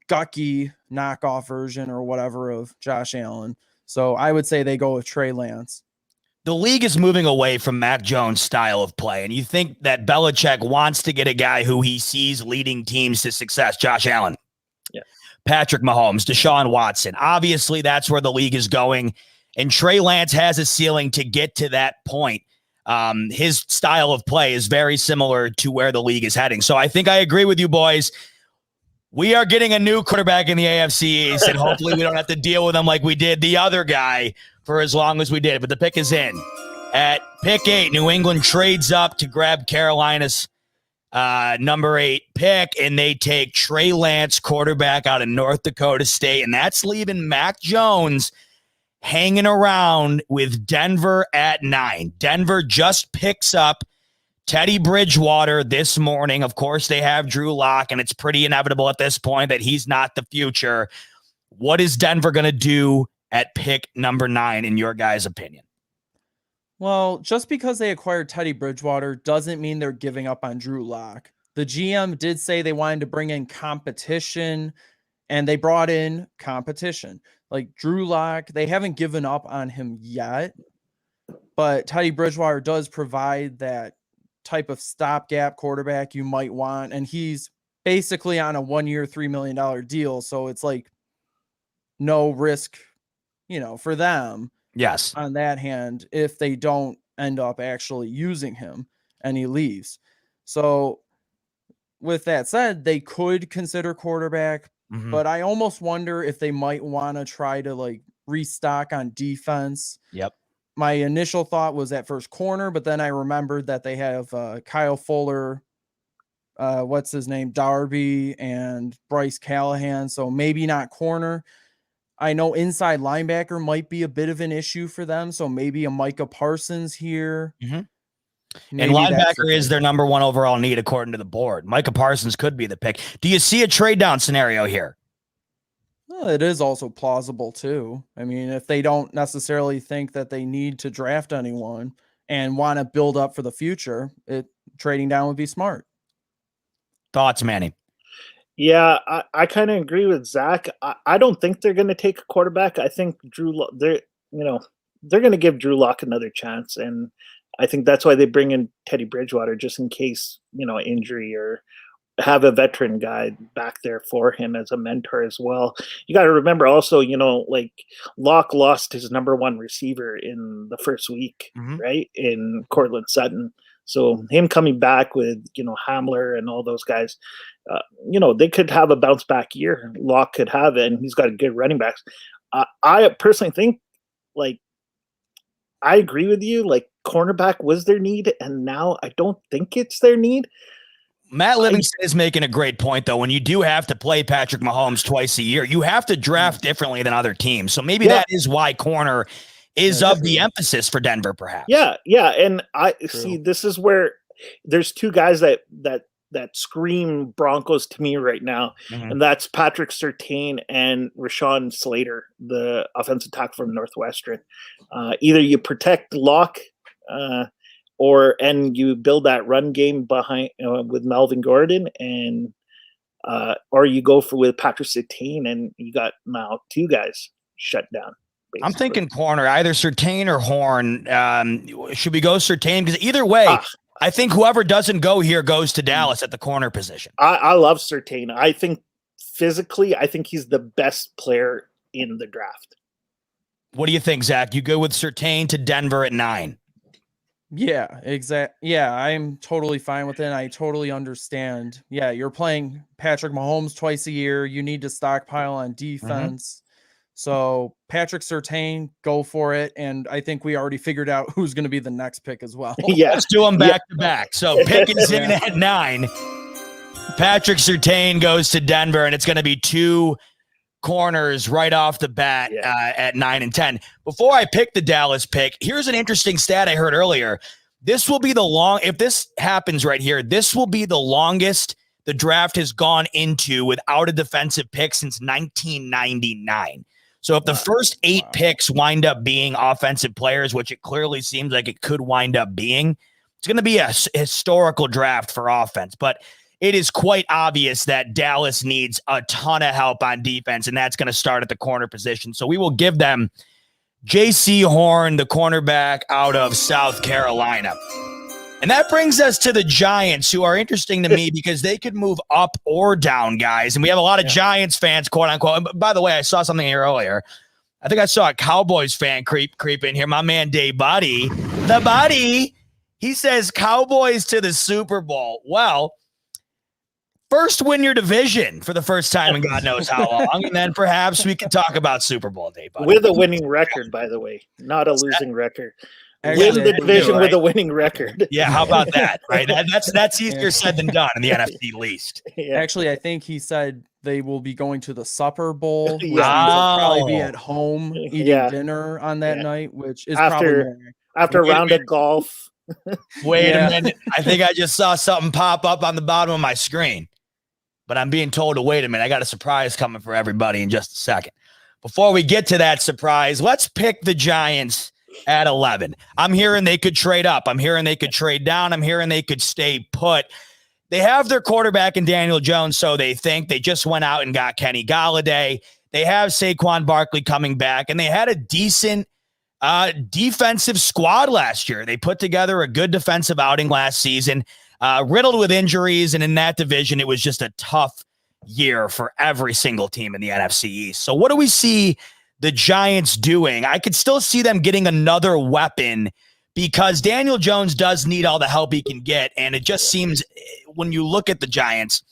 Gucky knockoff version, or whatever of Josh Allen? So I would say they go with Trey Lance. The league is moving away from Mac Jones' style of play, and you think that Belichick wants to get a guy who he sees leading teams to success, Josh Allen, Patrick Mahomes, Deshaun Watson. Obviously, that's where the league is going, and Trey Lance has a ceiling to get to that point. His style of play is very similar to where the league is heading. So I think I agree with you, boys. We are getting a new quarterback in the AFC East, and hopefully we don't have to deal with him like we did the other guy for as long as we did. But the pick is in. At pick 8, New England trades up to grab Carolina's number 8 pick, and they take Trey Lance, quarterback out of North Dakota State, and that's leaving Mac Jones hanging around with Denver at 9. Denver just picks up Teddy Bridgewater this morning. Of course, they have Drew Lock, and it's pretty inevitable at this point that he's not the future. What is Denver going to do at pick number 9, in your guys' opinion? Well, just because they acquired Teddy Bridgewater doesn't mean they're giving up on Drew Lock. The GM did say they wanted to bring in competition, and they brought in competition. Like Drew Lock, they haven't given up on him yet, but Teddy Bridgewater does provide that type of stopgap quarterback you might want, and he's basically on a 1-year, $3 million deal, so it's like no risk, for them. Yes. On that hand, if they don't end up actually using him and he leaves. So with that said, they could consider quarterback, but I almost wonder if they might want to try to restock on defense. Yep. My initial thought was at first corner, but then I remembered that they have Kyle Fuller, what's his name, Darby, and Bryce Callahan. So maybe not corner. I know inside linebacker might be a bit of an issue for them, so maybe a Micah Parsons here. And linebacker is their number 1 overall need according to the board. Micah Parsons could be the pick. Do you see a trade down scenario here? Well, it is also plausible too. I mean, if they don't necessarily think that they need to draft anyone and want to build up for the future, trading down would be smart. Thoughts, Manny? Yeah, I kind of agree with Zach. I don't think they're going to take a quarterback. I think they're going to give Drew Lock another chance, and I think that's why they bring in Teddy Bridgewater, just in case injury, or have a veteran guy back there for him as a mentor as well. You got to remember also, Lock lost his number 1 receiver in the first week, right, in Cortland Sutton. So him coming back with, Hamler and all those guys, they could have a bounce back year. Locke could have it, and he's got a good running backs. I personally think, I agree with you. Cornerback was their need, and now I don't think it's their need. Matt Livingston is making a great point, though. When you do have to play Patrick Mahomes twice a year, you have to draft differently than other teams. So maybe that is why corner is of the emphasis for Denver, perhaps. Yeah. And I see this is where there's 2 guys that scream Broncos to me right now, and that's Patrick Surtain and Rashawn Slater, the offensive tackle from Northwestern. Either you protect Locke, and you build that run game behind with Melvin Gordon, and or you go with Patrick Surtain, and you got now 2 guys shut down. Basically. I'm thinking corner, either Surtain or Horn. Should we go Surtain? Because either way, I think whoever doesn't go here goes to Dallas at the corner position. I love Surtain. I think physically, he's the best player in the draft. What do you think, Zach? You go with Surtain to Denver at 9? Yeah, exactly. Yeah, I'm totally fine with it. And I totally understand. Yeah, you're playing Patrick Mahomes twice a year. You need to stockpile on defense. So Patrick Surtain, go for it. And I think we already figured out who's going to be the next pick as well. Yeah. Let's do them back to back. So pick is in at 9. Patrick Surtain goes to Denver, and it's going to be 2 corners right off the bat at 9 and 10. Before I pick the Dallas pick, here's an interesting stat I heard earlier. This will be if this happens right here, this will be the longest the draft has gone into without a defensive pick since 1999. So if the first 8 picks wind up being offensive players, which it clearly seems like it could wind up being, it's going to be a historical draft for offense. But it is quite obvious that Dallas needs a ton of help on defense, and that's going to start at the corner position. So we will give them J.C. Horn, the cornerback out of South Carolina. And that brings us to the Giants, who are interesting to me because they could move up or down, guys. And we have a lot of Giants fans, quote unquote. And by the way, I saw something here earlier. I think I saw a Cowboys fan creep in here. My man, Dave Buddy. The Buddy. He says Cowboys to the Super Bowl. Well, first win your division for the first time in God knows how long. And then perhaps we can talk about Super Bowl day, buddy. With a winning record, by the way, not a losing record. Actually, Win the division with a winning record. Yeah, how about that? Right, that's easier said than done in the NFC least. Yeah. Actually, I think he said they will be going to the Supper Bowl. Which Yeah. means they'll probably be at home eating dinner on that night, which is after a round of golf. Wait a minute. I think I just saw something pop up on the bottom of my screen. But I'm being told to wait a minute. I got a surprise coming for everybody in just a second. Before we get to that surprise, let's pick the Giants at 11. I'm hearing they could trade up. I'm hearing they could trade down. I'm hearing they could stay put. They have their quarterback in Daniel Jones, so they think. They just went out and got Kenny Golladay. They have Saquon Barkley coming back, and they had a decent defensive squad last year. They put together a good defensive outing last season. Riddled with injuries, and in that division, it was just a tough year for every single team in the NFC East. So what do we see the Giants doing? I could still see them getting another weapon because Daniel Jones does need all the help he can get, and it just seems when you look at the Giants,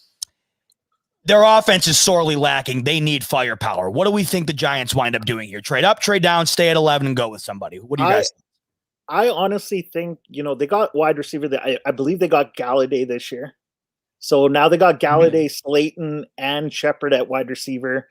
their offense is sorely lacking. They need firepower. What do we think the Giants wind up doing here? Trade up, trade down, stay at 11, and go with somebody. What do you guys think? I honestly think, they got wide receiver. I believe they got Galladay this year. So now they got Galladay, Slayton, and Shepard at wide receiver.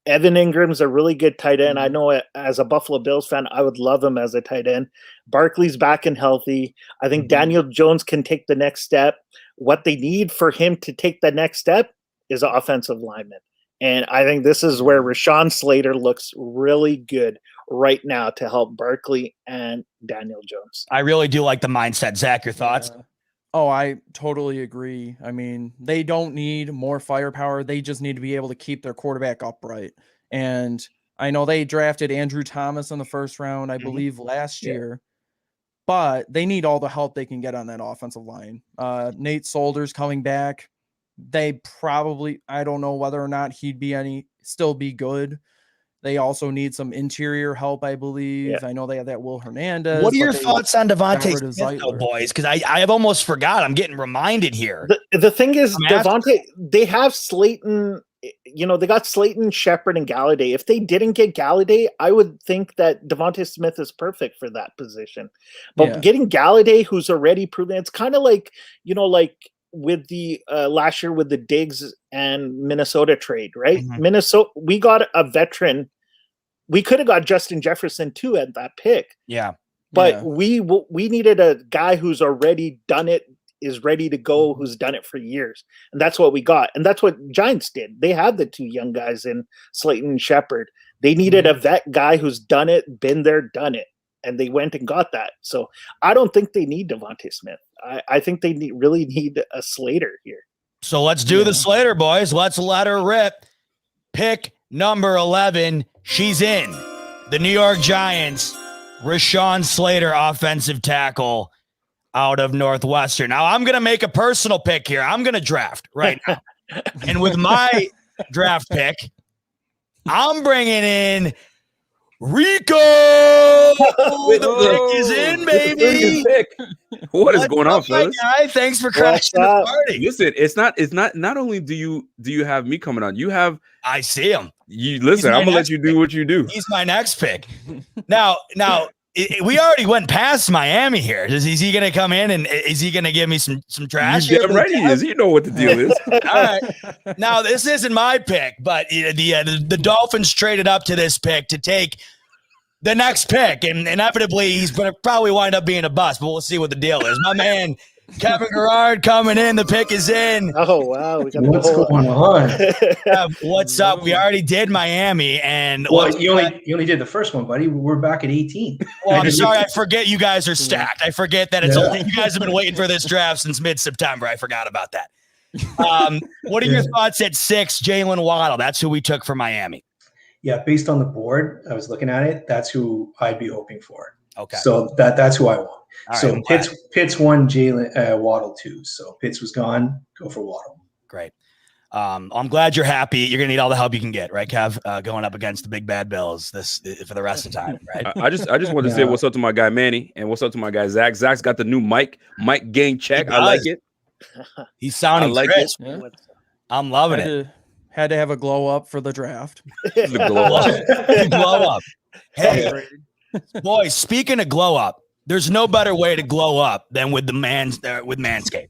Evan Ingram's a really good tight end. I know as a Buffalo Bills fan, I would love him as a tight end. Barkley's back and healthy. I think Daniel Jones can take the next step. What they need for him to take the next step is an offensive lineman. And I think this is where Rashawn Slater looks really good right now to help Barkley and Daniel Jones. I really do like the mindset. Zach, your thoughts? Oh, I totally agree. I mean, they don't need more firepower. They just need to be able to keep their quarterback upright. And I know they drafted Andrew Thomas in the first round, I believe, last year. But they need all the help they can get on that offensive line. Nate Solder's coming back. They probably, I don't know whether or not he'd still be good. They also need some interior help, I believe. I know they have that Will Hernandez. What are your thoughts on Devontae Smith, though, boys? Because I have almost forgot. I'm getting reminded here. The thing is, Devontae, they have Slayton. They got Slayton, Shepard, and Galladay. If they didn't get Galladay, I would think that Devontae Smith is perfect for that position. But getting Galladay, who's already proven, it's kind of like, with the last year with the Diggs and Minnesota trade, right? Minnesota, we got a veteran. We could have got Justin Jefferson too at that pick. But we needed a guy who's already done it, is ready to go, who's done it for years. And that's what we got. And that's what Giants did. They had the 2 young guys in Slayton and Shepard. They needed a vet guy who's done it, been there, done it. And they went and got that. So I don't think they need Devontae Smith. I think they really need a Slater here. So let's do the Slater, boys. Let's let her rip. Pick number 11. She's in. The New York Giants, Rashawn Slater, offensive tackle out of Northwestern. Now, I'm going to make a personal pick here. I'm going to draft right now. And with my draft pick, I'm bringing in Rico, the pick is in, baby. What is going on, fellas? Guy? Thanks for crashing the party. Listen, it's not only do you have me coming on, I see him. You listen, I'm gonna let you do what you do. He's my next pick. Now, we already went past Miami here. Is he going to come in and is he going to give me some trash? He's damn right he is. You know what the deal is. All right. Now, this isn't my pick, but the Dolphins traded up to this pick to take the next pick, and inevitably he's going to probably wind up being a bust, but we'll see what the deal is. My man, Kevin Gerard coming in. The pick is in. Oh, wow. What's going on? What's up? We already did Miami. And you only did the first one, buddy. We're back at 18. Well, I'm sorry. I forget you guys are stacked. I forget that it's only you guys have been waiting for this draft since mid-September. I forgot about that. What are your thoughts at 6, Jalen Waddle? That's who we took for Miami. Yeah, based on the board, I was looking at it. That's who I'd be hoping for. Okay. So that's who I want. All so right, Pitts won, Jalen Waddle 2. So Pitts was gone. Go for Waddle. Great. I'm glad you're happy. You're gonna need all the help you can get, right, Kev? Going up against the big bad Bills for the rest of the time, right? I just wanted to say what's up to my guy Manny and what's up to my guy Zach. Zach's got the new mic gang check. I like it. He's sounding crisp. Yeah. I'm loving it. Had to have a glow up for the draft. The glow up. Glow up. Hey, boys, speaking of glow up, there's no better way to glow up than with Manscaped.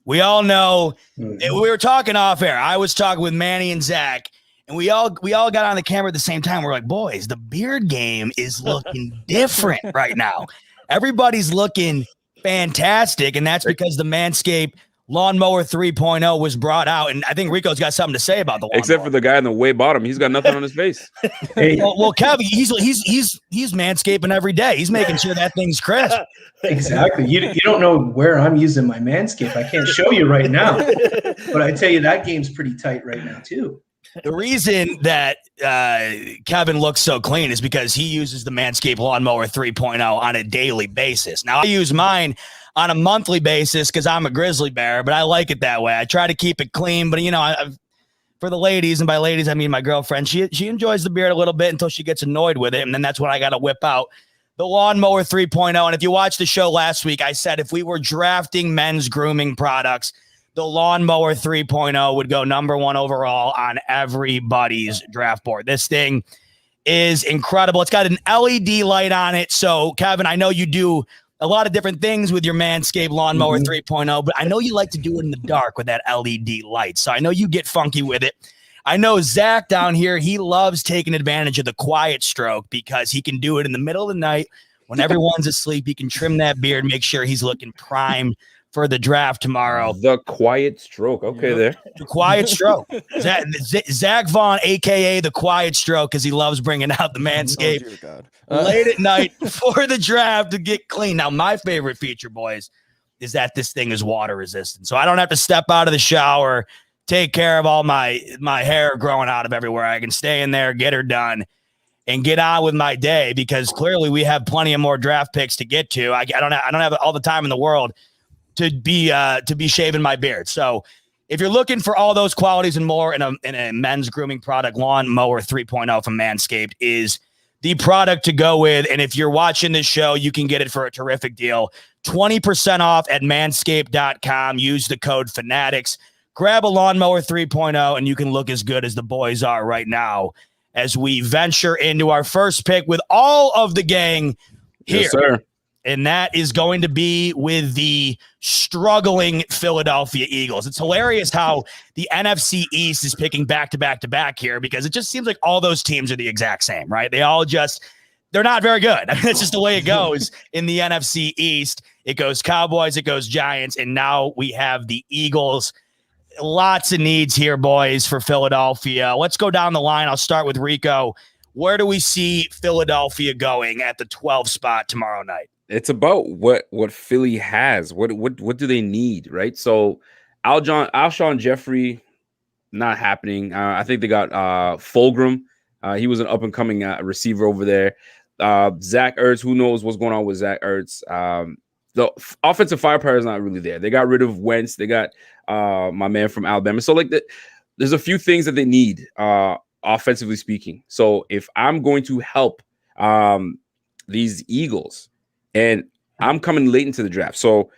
We all know. We were talking off air. I was talking with Manny and Zach, and we all got on the camera at the same time. We're like, boys, the beard game is looking different right now. Everybody's looking fantastic, and that's because the Manscaped Lawnmower 3.0 was brought out, and I think Rico's got something to say about the lawnmower. Except for the guy in the way bottom, he's got nothing on his face. Well, Kevin, he's manscaping every day. He's making sure that thing's crisp. Exactly. You don't know where I'm using my Manscaped. I can't show you right now, but I tell you that game's pretty tight right now too. The reason that Kevin looks so clean is because he uses the Manscaped Lawnmower 3.0 on a daily basis. Now, I use mine on a monthly basis because I'm a grizzly bear, but I like it that way. I try to keep it clean, but for the ladies, and by ladies I mean my girlfriend, she enjoys the beard a little bit until she gets annoyed with it, and then that's when I got to whip out the Lawnmower 3.0. And if you watched the show last week, I said if we were drafting men's grooming products, the Lawnmower 3.0 would go number 1 overall on everybody's draft board. This thing is incredible. It's got an LED light on it. So, Kevin, I know you do a lot of different things with your Manscaped Lawnmower 3.0, but I know you like to do it in the dark with that LED light. So I know you get funky with it. I know Zach down here, he loves taking advantage of the quiet stroke because he can do it in the middle of the night when everyone's asleep. He can trim that beard, make sure he's looking primed for the draft tomorrow. The quiet stroke. Okay, there. The quiet stroke. Zach Vaughn, a.k.a. the quiet stroke, because he loves bringing out the Manscaped late at night for the draft to get clean. Now, my favorite feature, boys, is that this thing is water resistant. So I don't have to step out of the shower, take care of all my hair growing out of everywhere. I can stay in there, get her done, and get on with my day because clearly we have plenty of more draft picks to get to. I don't have all the time in the world to be shaving my beard. So if you're looking for all those qualities and more in a men's grooming product, Lawnmower 3.0 from Manscaped is the product to go with. And if you're watching this show, you can get it for a terrific deal. 20% off at manscaped.com. Use the code Fanatics. Grab a Lawnmower 3.0 and you can look as good as the boys are right now as we venture into our first pick with all of the gang here. Yes, sir. And that is going to be with the struggling Philadelphia Eagles. It's hilarious how the NFC East is picking back to back to back here because it just seems like all those teams are the exact same, right? They're not very good. I mean, that's just the way it goes in the NFC East. It goes Cowboys, it goes Giants, and now we have the Eagles. Lots of needs here, boys, for Philadelphia. Let's go down the line. I'll start with Rico. Where do we see Philadelphia going at the 12th spot tomorrow night? It's about what Philly has. What do they need, right? So Alshon Jeffrey, not happening. I think they got Fulgham. He was an up and coming receiver over there. Zach Ertz. Who knows what's going on with Zach Ertz? The offensive firepower is not really there. They got rid of Wentz. They got my man from Alabama. So there's a few things that they need offensively speaking. So if I'm going to help these Eagles, and I'm coming late into the draft. So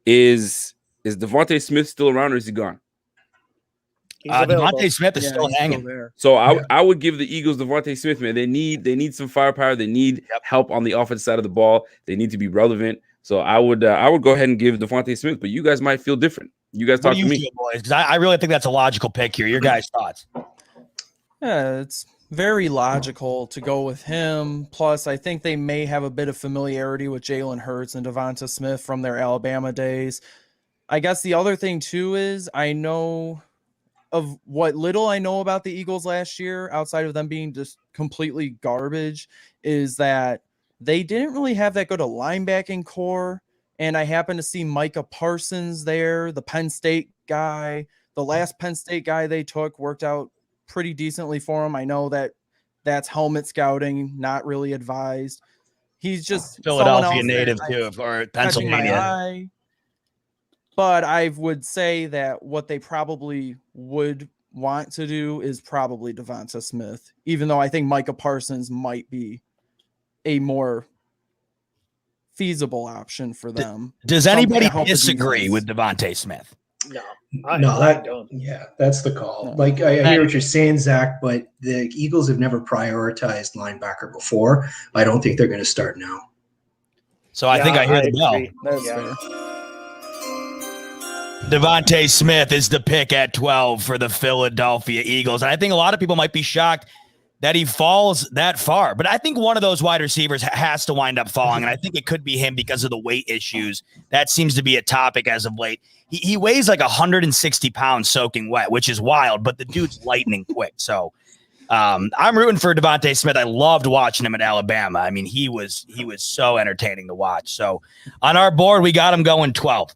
is Devontae Smith still around or is he gone? Devontae Smith is still hanging. there. So I would give the Eagles Devontae Smith, man. They need some firepower. They need help on the offensive side of the ball. They need to be relevant. So I would go ahead and give Devontae Smith, but you guys might feel different. You guys talk to me, feel, boys, because I really think that's a logical pick here. Your guys' thoughts? Yeah, it's very logical to go with him. Plus, I think they may have a bit of familiarity with Jalen Hurts and Devonta Smith from their Alabama days. I guess the other thing, too, is I know of what little I know about the Eagles last year, outside of them being just completely garbage, is that they didn't really have that good a linebacking core. And I happened to see Micah Parsons there, the Penn State guy. The last Penn State guy they took worked out pretty decently for him. I know that's helmet scouting, not really advised. He's just Philadelphia native too, or Pennsylvania. But I would say that what they probably would want to do is probably Devonta Smith, even though I think Micah Parsons might be a more feasible option for them. Does anybody disagree with Devontae Smith? No. I don't. Yeah, that's the call. No. Like I hear what you're saying, Zach, but the Eagles have never prioritized linebacker before. I don't think they're going to start now. So I think I hear the bell. That's fair. Devontae Smith is the pick at 12 for the Philadelphia Eagles. And I think a lot of people might be shocked that he falls that far. But I think one of those wide receivers has to wind up falling. And I think it could be him because of the weight issues. That seems to be a topic as of late. He weighs like 160 pounds soaking wet, which is wild, but the dude's lightning quick. So I'm rooting for Devontae Smith. I loved watching him at Alabama. I mean, he was so entertaining to watch. So on our board, we got him going 12.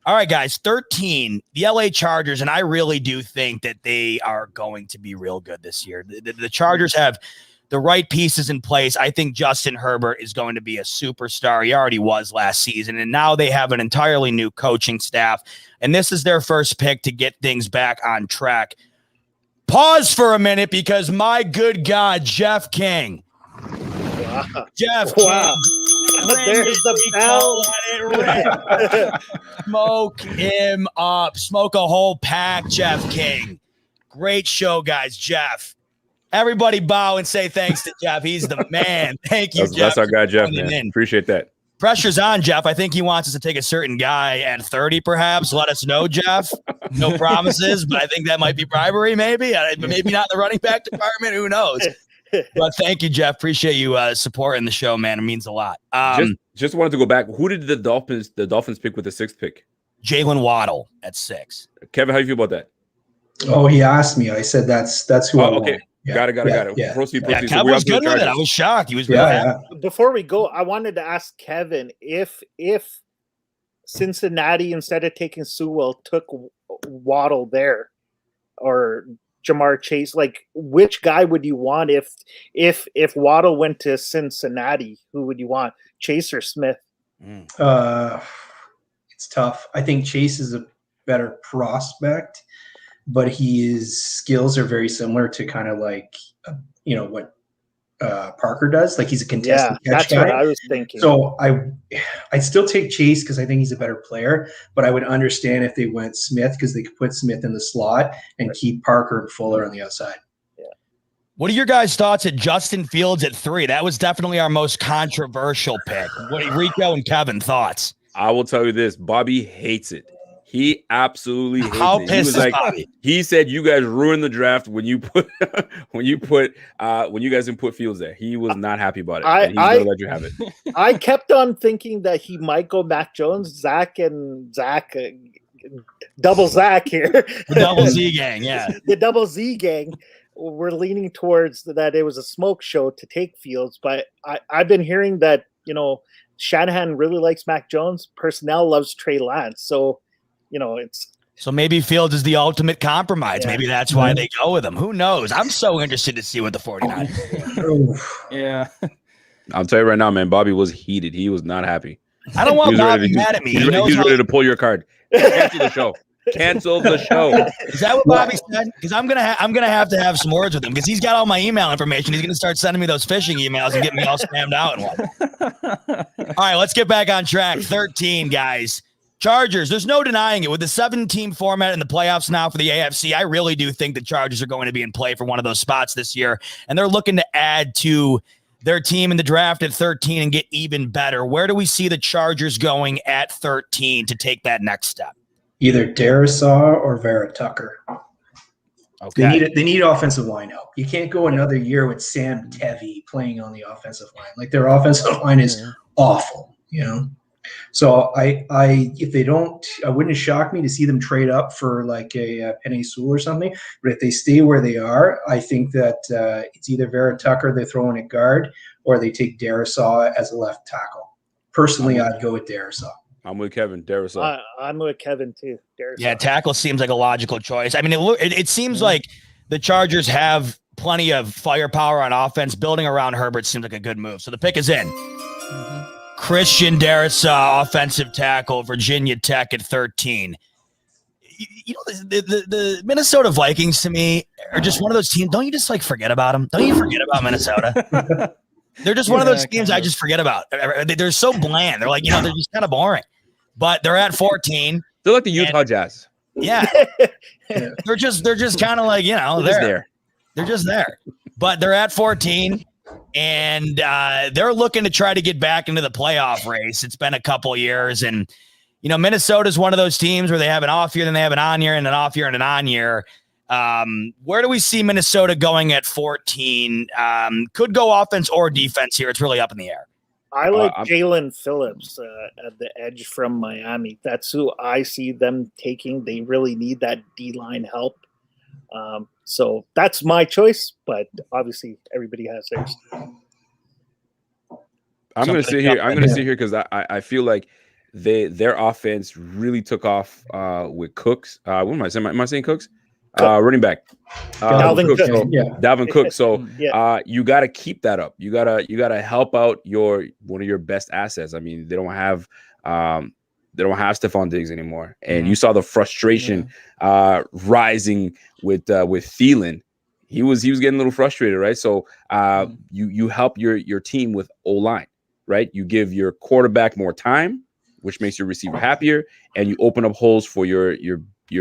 All right, guys, 13, the LA Chargers, and I really do think that they are going to be real good this year. The Chargers have the right pieces in place. I think Justin Herbert is going to be a superstar. He already was last season, and now they have an entirely new coaching staff, and this is their first pick to get things back on track. Pause for a minute because, my good God, Jeff King. Wow. Jeff Wow. King. There's the bell. Smoke him up. Smoke a whole pack, Jeff King. Great show, guys. Jeff. Everybody bow and say thanks to Jeff. He's the man. Thank you, Jeff. That's our guy, Jeff, man. Appreciate that. Pressure's on, Jeff. I think he wants us to take a certain guy at 30, perhaps. Let us know, Jeff. No promises, but I think that might be bribery, maybe. Maybe not in the running back department. Who knows? But thank you, Jeff. Appreciate you supporting the show, man. It means a lot. Just wanted to go back. Who did the Dolphins pick with the 6th pick? Jalen Waddle at 6. Kevin, how do you feel about that? Oh, he asked me. I said that's who I want. Okay. Yeah. Got it. Yeah. Proceed. Yeah, Kevin was good with it. I was shocked. He was really happy. Before we go, I wanted to ask Kevin if Cincinnati, instead of taking Sewell, took Waddle there, or Jamar Chase, like which guy would you want if Waddle went to Cincinnati? Who would you want, Chase or Smith? It's tough. I think Chase is a better prospect, but his skills are very similar to kind of like what Parker does. Like he's a contested catch that's guy. What I was thinking. So I'd still take Chase because I think he's a better player, but I would understand if they went Smith because they could put Smith in the slot and keep Parker and Fuller on the outside. Yeah. What are your guys' thoughts at Justin Fields at 3? That was definitely our most controversial pick. What are Rico and Kevin thoughts? I will tell you this. Bobby hates it. He absolutely hates How it. pissed is Bobby? He said you guys ruined the draft when you guys didn't put Fields there. He was not happy about it. And he's gonna let you have it. I kept on thinking that he might go Mac Jones, Zach, double Zach here. The double Z gang, yeah. The double Z gang. We're leaning towards that it was a smoke show to take Fields, but I've been hearing that Shanahan really likes Mac Jones. Personnel loves Trey Lance, so. So maybe Fields is the ultimate compromise. Yeah. Maybe that's why they go with him. Who knows? I'm so interested to see what the 49ers do. Yeah. I'll tell you right now, man, Bobby was heated. He was not happy. I don't want Bobby mad at me. He's ready to pull your card. Cancel the show. Cancel the show. Is that what Bobby said? Because I'm gonna have to have some words with him because he's got all my email information. He's gonna start sending me those phishing emails and get me all spammed out and what. All right, let's get back on track. 13 guys. Chargers. There's no denying it. With the 7-team format in the playoffs now for the AFC, I really do think the Chargers are going to be in play for one of those spots this year, and they're looking to add to their team in the draft at 13 and get even better. Where do we see the Chargers going at 13 to take that next step? Either Darisaw or Vera Tucker. Okay. They need offensive line help. You can't go another year with Sam Tevi playing on the offensive line. Like, their offensive line is awful, you know? So if they don't, I wouldn't shock me to see them trade up for like a Penny Sewell or something. But if they stay where they are, I think that it's either Vera Tucker they're throwing at guard, or they take Darisaw as a left tackle. Personally, I'd go with Darisaw. I'm with Kevin. Darisaw. I'm with Kevin too. Darisaw. Yeah, tackle seems like a logical choice. I mean, it seems like the Chargers have plenty of firepower on offense. Building around Herbert seems like a good move. So the pick is in. Christian Darisaw, offensive tackle, Virginia Tech at 13. You know, the Minnesota Vikings to me are just one of those teams. Don't you just like forget about them? Don't you forget about Minnesota? They're just one of those teams I just forget about. They're so bland. They're like, you know, they're just kind of boring. But they're at 14. They're like the Utah Jazz. Yeah. They're just kind of like, you know, They're just there. They're just there. But they're at 14. And they're looking to try to get back into the playoff race. It's been a couple years. And, you know, Minnesota is one of those teams where they have an off year, then they have an on year, and an off year and an on year. Where do we see Minnesota going at 14? Could go offense or defense here. It's really up in the air. I like Jalen Phillips at the edge from Miami. That's who I see them taking. They really need that D-line help. So that's my choice, but obviously everybody has theirs. I'm going to sit here because I feel like their offense really took off with Cooks. What am I saying? Am I saying Cooks? Running back. Dalvin Cook. So, Dalvin Cook. So you got to keep that up. You gotta help out one of your best assets. I mean, they don't have Stephon Diggs anymore, and you saw the frustration rising with Thielen. He was getting a little frustrated, right? So you help your team with O-line, right? You give your quarterback more time, which makes your receiver happier, and you open up holes for your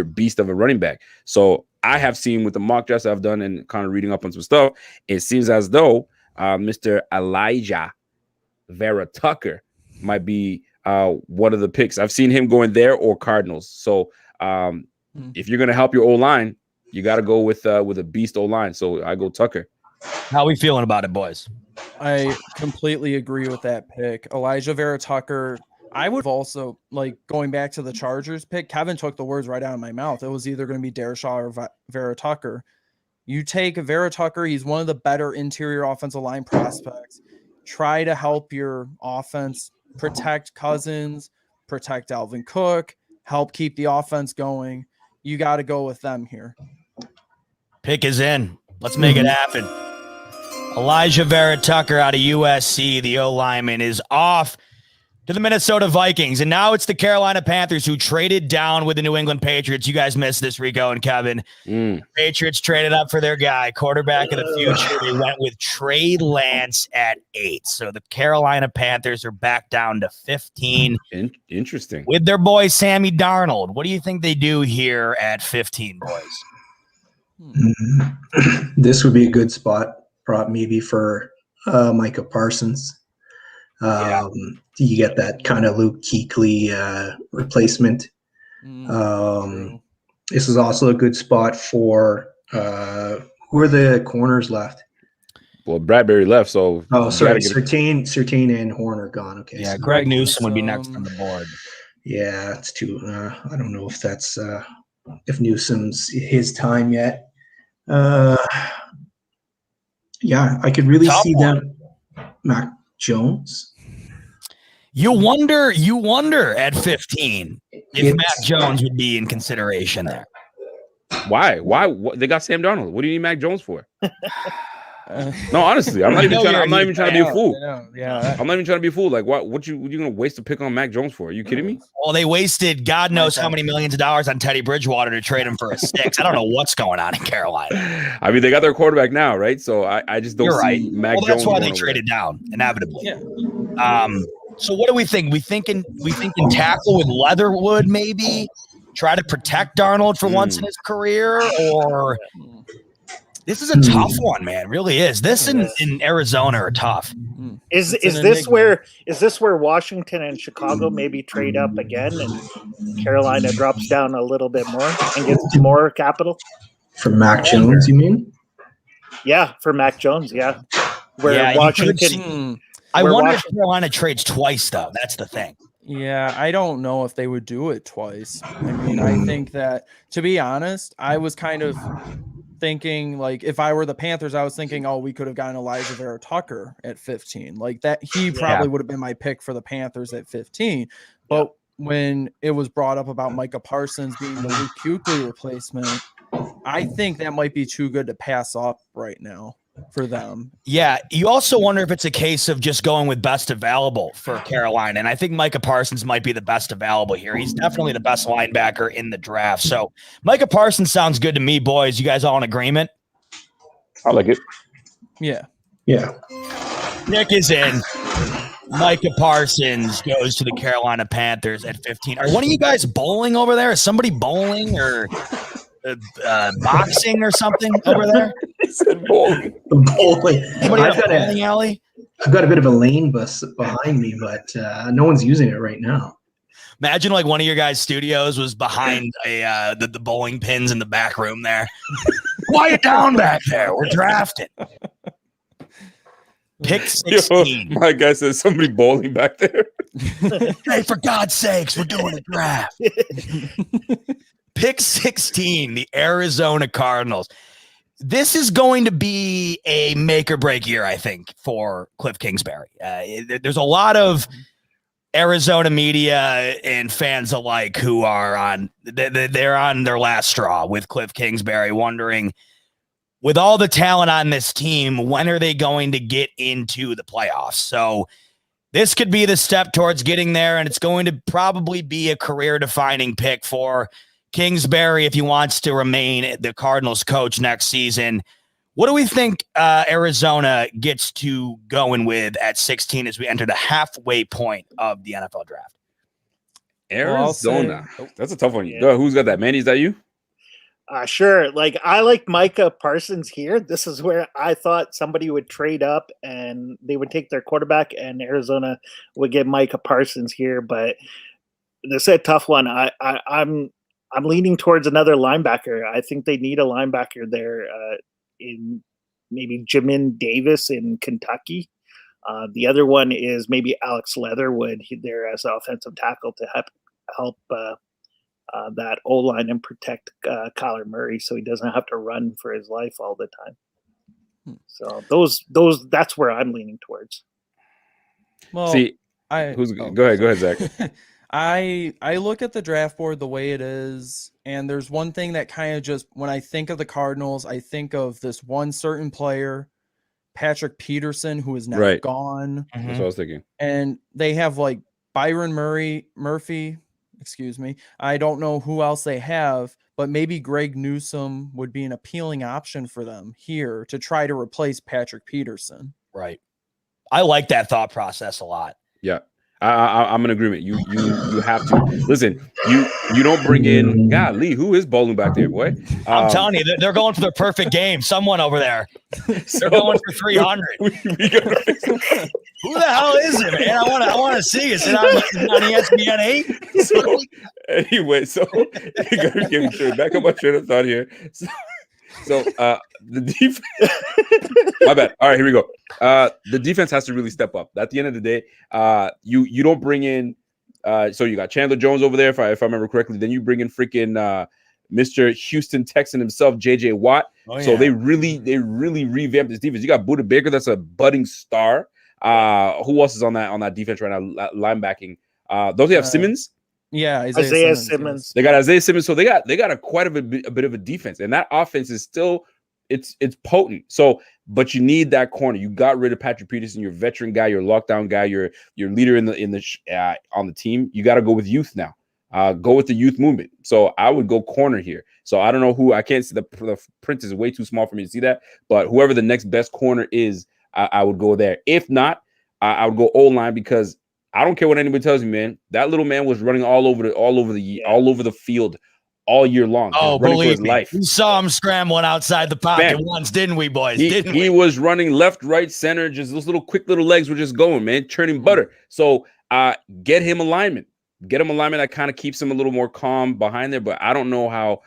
beast of a running back. So I have seen with the mock drafts I've done and kind of reading up on some stuff, it seems as though Mr. Elijah Vera Tucker might be one of the picks. I've seen him going there or Cardinals. So if you're going to help your O-line, you got to go with a beast O-line. So I go Tucker. How are we feeling about it, boys? I completely agree with that pick. Elijah Vera Tucker. I would also, like, going back to the Chargers pick, Kevin took the words right out of my mouth. It was either going to be Darisaw or Vera Tucker. You take Vera Tucker. He's one of the better interior offensive line prospects. Try to help your offense protect Cousins, protect Dalvin Cook, help keep the offense going. You got to go with them here. Pick is in. Let's make it happen. Elijah Vera Tucker out of USC, the O-lineman, is off to the Minnesota Vikings. And now it's the Carolina Panthers who traded down with the New England Patriots. You guys missed this, Rico and Kevin. Patriots traded up for their guy, quarterback of the future. They went with Trey Lance at 8. So the Carolina Panthers are back down to 15. Interesting. With their boy, Sammy Darnold. What do you think they do here at 15, boys? This would be a good spot, maybe for Micah Parsons. You get that kind of Luke Kuechly replacement. This is also a good spot for who are the corners left? Well, Bradbury left, so sorry, Surtain and Horn are gone. Okay, yeah, so Greg Newsome would be next on the board. Yeah, it's too. I don't know if that's if Newsome's his time yet. Yeah, I could really see them. Mac Jones. You wonder at 15 if Mac Jones would be in consideration there. Why? They got Sam Darnold. What do you need Mac Jones for? No, honestly, I'm not even trying to be a fool. Yeah. I'm not even trying to be a fool. Like, what you gonna waste a pick on Mac Jones for? Are you kidding me? Well, they wasted God knows how many millions of dollars on Teddy Bridgewater to trade him for a six. I don't know what's going on in Carolina. I mean, they got their quarterback now, right? So I just don't see Mac Jones. That's why they traded down inevitably. Yeah. So what do we think? We thinking tackle with Leatherwood, maybe try to protect Darnold for once in his career, or this is a tough one, man. It really is. This in Arizona are tough. Is this where Washington and Chicago maybe trade up again, and Carolina drops down a little bit more and gets more capital for Mac Jones? You mean? Yeah, for Mac Jones. Yeah, where Washington. I wonder if Carolina trades twice, though. That's the thing. Yeah, I don't know if they would do it twice. I mean, I think that, to be honest, I was kind of thinking, like, if I were the Panthers, I was thinking, oh, we could have gotten Elijah Vera Tucker at 15. Like, that he probably would have been my pick for the Panthers at 15. But when it was brought up about Micah Parsons being the Luke Kuechly replacement, I think that might be too good to pass up right now for them. Yeah, you also wonder if it's a case of just going with best available for Carolina, and I think Micah Parsons might be the best available here. He's definitely the best linebacker in the draft. So Micah Parsons sounds good to me, boys. You guys all in agreement? I like it. Yeah. Nick is in. Micah Parsons goes to the Carolina Panthers at 15. Are one of you guys bowling over there? Is somebody bowling or boxing or something over there? Bowling. Alley? I've got a bit of a lane bus behind me, but no one's using it right now. Imagine like one of your guys' studios was behind the bowling pins in the back room there. Quiet down back there. We're drafting. Pick 16. Yo, my guy says somebody bowling back there. Hey, for God's sakes, we're doing a draft. Pick 16, the Arizona Cardinals. This is going to be a make or break year, I think, for Cliff Kingsbury. There's a lot of Arizona media and fans alike who are they're on their last straw with Cliff Kingsbury, wondering, with all the talent on this team, when are they going to get into the playoffs? So this could be the step towards getting there, and it's going to probably be a career-defining pick for Kingsbury if he wants to remain the Cardinals coach next season. What do we think Arizona gets to going with at 16 as we enter the halfway point of the NFL draft? Arizona. That's a tough one. Yeah. Who's got that? Manny, is that you? Sure. Like, I like Micah Parsons here. This is where I thought somebody would trade up and they would take their quarterback, and Arizona would get Micah Parsons here. But this is a tough one. I'm leaning towards another linebacker. I think they need a linebacker there in maybe Jamin Davis in Kentucky. The other one is maybe Alex Leatherwood there as an offensive tackle to help that O-line and protect Kyler Murray so he doesn't have to run for his life all the time. So those that's where I'm leaning towards. Well, go ahead, Zach. I look at the draft board the way it is, and there's one thing that kind of just, when I think of the Cardinals, I think of this one certain player, Patrick Peterson, who is now gone. That's what I was thinking. And they have like Byron Murphy. Excuse me. I don't know who else they have, but maybe Greg Newsome would be an appealing option for them here to try to replace Patrick Peterson. Right. I like that thought process a lot. Yeah. I'm in agreement. You have to listen. You don't bring in Lee. Who is bowling back there, boy? I'm telling you, they're going for their perfect game. Someone over there, they're going for 300. We gotta fix them. Who the hell is it, man? I want to see. Is it on ESPN 8? Anyway, so you gotta give me sure. Back up my train of thought here. So the defense. My bad. All right, here we go. The defense has to really step up. At the end of the day, you don't bring in. So you got Chandler Jones over there, if I remember correctly. Then you bring in freaking Mr. Houston Texan himself, J.J. Watt. Oh, yeah. So they really revamped this defense. You got Budda Baker, that's a budding star. Who else is on that defense right now? Linebacking. Don't they have Simmons? Yeah, Isaiah Simmons. They got Isaiah Simmons, so they got quite a bit of a defense, and that offense is still it's potent. So but you need that corner. You got rid of Patrick Peterson, your veteran guy, your lockdown guy, your leader on the team. You got to go with youth now. Go with the youth movement. So I would go corner here. So I don't know who. I can't see the print is way too small for me to see that. But whoever the next best corner is, I would go there. If not, I would go O-line because I don't care what anybody tells me, man. That little man was running all over the field all year long. Oh, believe me, life. we saw him scrambling outside the pocket once, didn't we, boys? He was running left, right, center. Just those little quick little legs were just going, man, churning butter. So get him alignment. Get him alignment that kind of keeps him a little more calm behind there. But I don't know how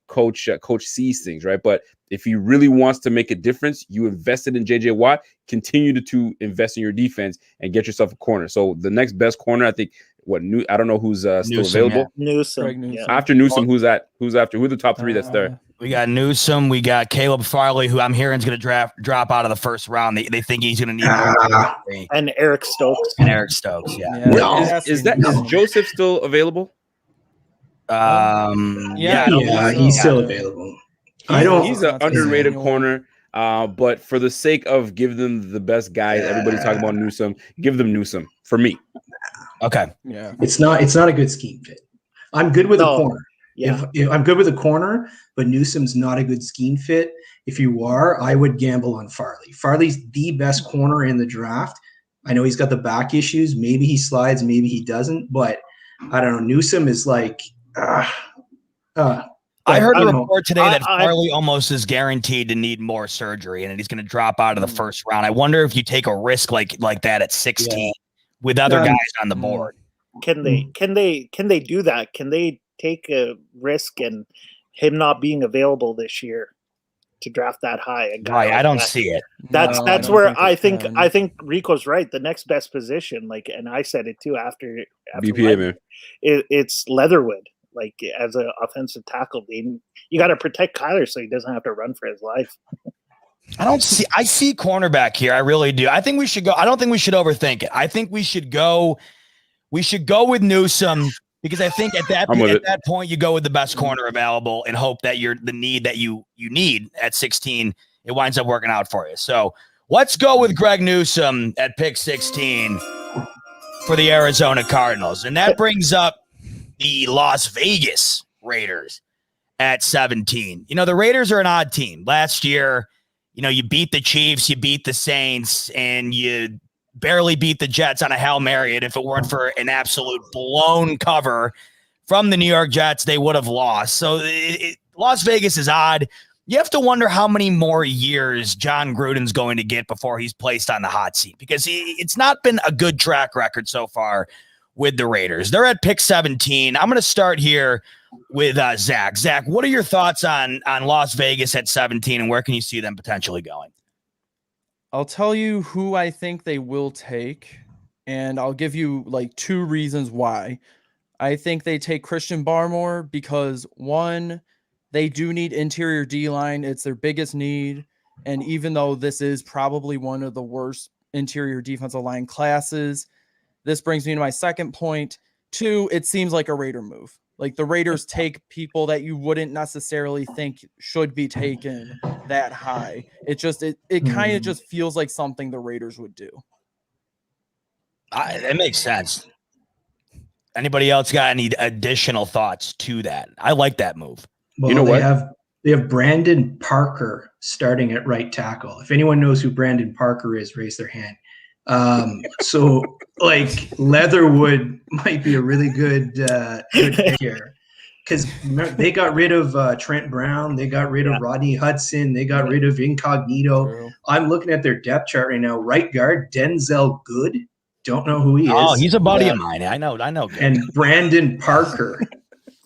coach sees things, right? But if he really wants to make a difference, you invested in JJ Watt. Continue to invest in your defense and get yourself a corner. So the next best corner, I think. I don't know who's still available. Yeah. Newsome. Yeah. After Newsome, who's after? Who's the top three that's there? We got Newsome. We got Caleb Farley, who I'm hearing is going to drop out of the first round. They think he's going to need and Eric Stokes. Yeah. Is Joseph still available? He's still available. He's an underrated corner. But for the sake of give them the best guys, everybody's talking about Newsome. Give them Newsome for me. Okay. Yeah. It's not a good scheme fit. I'm good with a corner. Yeah. If I'm good with a corner, but Newsome's not a good scheme fit. If you are, I would gamble on Farley. Farley's the best corner in the draft. I know he's got the back issues. Maybe he slides, maybe he doesn't. But I don't know. Newsome is like. I heard a report today that Farley almost is guaranteed to need more surgery, and he's going to drop out of the first round. I wonder if you take a risk like that at 16 with other guys on the board. Can they do that? Can they take a risk and him not being available this year to draft that high? Right, I don't see it. That's where I think Rico's right. The next best position, and I said it too after BPA, man. It's Leatherwood. Like as an offensive tackle, you got to protect Kyler so he doesn't have to run for his life. I see cornerback here. I really do. I think we should go. I don't think we should overthink it. I think we should go with Newsome because I think at that point you go with the best corner available and hope that the need that you need at 16, it winds up working out for you. So let's go with Greg Newsome at pick 16 for the Arizona Cardinals. And that brings up the Las Vegas Raiders at 17. The Raiders are an odd team. Last year, you beat the Chiefs, you beat the Saints, and you barely beat the Jets on a Hail Mary. And if it weren't for an absolute blown cover from the New York Jets, they would have lost. So Las Vegas is odd. You have to wonder how many more years John Gruden's going to get before he's placed on the hot seat because it's not been a good track record so far with the Raiders. They're at pick 17. I'm going to start here with Zach. Zach, what are your thoughts on Las Vegas at 17 and where can you see them potentially going? I'll tell you who I think they will take, and I'll give you two reasons why. I think they take Christian Barmore because, one, they do need interior D-line. It's their biggest need, and even though this is probably one of the worst interior defensive line classes, this brings me to my second point. 2, it seems like a Raider move. Like the Raiders take people that you wouldn't necessarily think should be taken that high. It kind of just feels like something the Raiders would do. It makes sense. Anybody else got any additional thoughts to that? I like that move. Well, they have Brandon Parker starting at right tackle. If anyone knows who Brandon Parker is, raise their hand. So Leatherwood might be a really good pick here because they got rid of Trent Brown, they got rid of Rodney Hudson, they got rid of Incognito. True. I'm looking at their depth chart right now. Right guard Denzel Good, don't know who he is. Oh, he's a buddy of mine. I know. And Brandon Parker,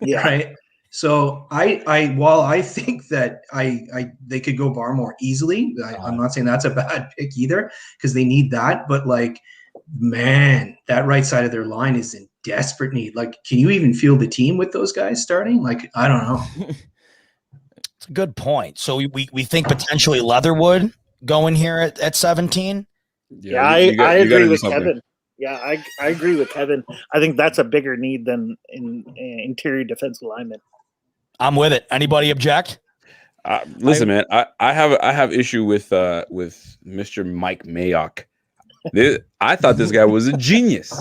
right? So while I think that they could go Barmore easily, I'm not saying that's a bad pick either because they need that. But man, that right side of their line is in desperate need. Can you even field the team with those guys starting? I don't know. It's a good point. So we think potentially Leatherwood going here at 17. Yeah, I agree with Kevin. Yeah, I agree with Kevin. I think that's a bigger need than in interior defensive lineman. I'm with it. Anybody object? Listen, man, I have issue with Mr. Mike Mayock. I thought this guy was a genius.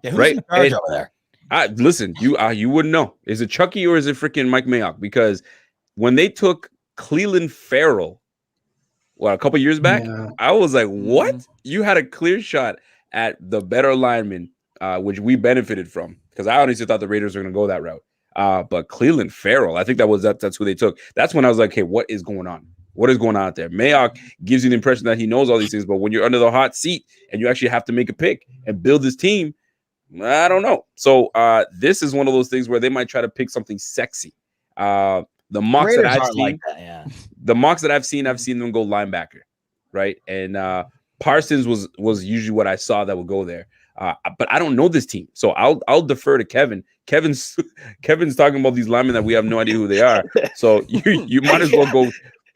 Yeah, who's right? in charge over there? Listen, you wouldn't know. Is it Chucky or is it freaking Mike Mayock? Because when they took Cleveland Farrell, a couple years back, I was like, what? You had a clear shot at the better lineman, which we benefited from. Because I honestly thought the Raiders were going to go that route. But Cleveland Farrell, I think that's who they took. That's when I was like, hey, what is going on? What is going on out there? Mayock gives you the impression that he knows all these things, but when you're under the hot seat and you actually have to make a pick and build this team, I don't know. So this is one of those things where they might try to pick something sexy. The mocks that I've seen, the mocks that I've seen them go linebacker, right? And Parsons was usually what I saw that would go there. But I don't know this team, so I'll defer to Kevin. Kevin's talking about these linemen that we have no idea who they are. So you might as well go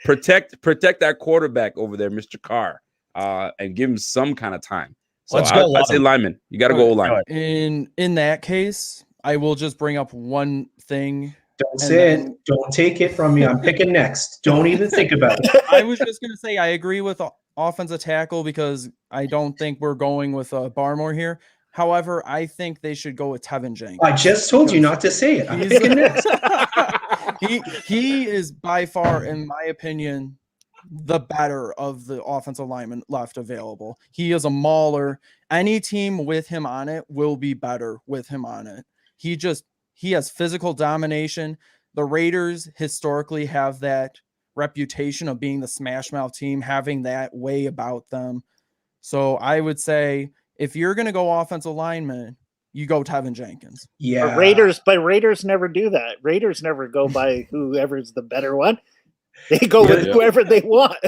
protect that quarterback over there, Mr. Carr, and give him some kind of time. So Let's go. I say lineman. You got to go lineman. In that case, I will just bring up one thing. Don't say it. Don't take it from me. I'm picking next. Don't even think about it. I was just going to say I agree with offensive tackle because I don't think we're going with Barmore here. However, I think they should go with Tevin Jenkins. I just told you not to say it. I'm picking next. He is by far, in my opinion, the better of the offensive linemen left available. He is a mauler. Any team with him on it will be better with him on it. He has physical domination. The Raiders historically have that reputation of being the smash mouth team, having that way about them. So I would say if you're going to go offensive lineman, you go Tevin Jenkins. Yeah. But Raiders never do that. Raiders never go by whoever's the better one. They go with whoever they want.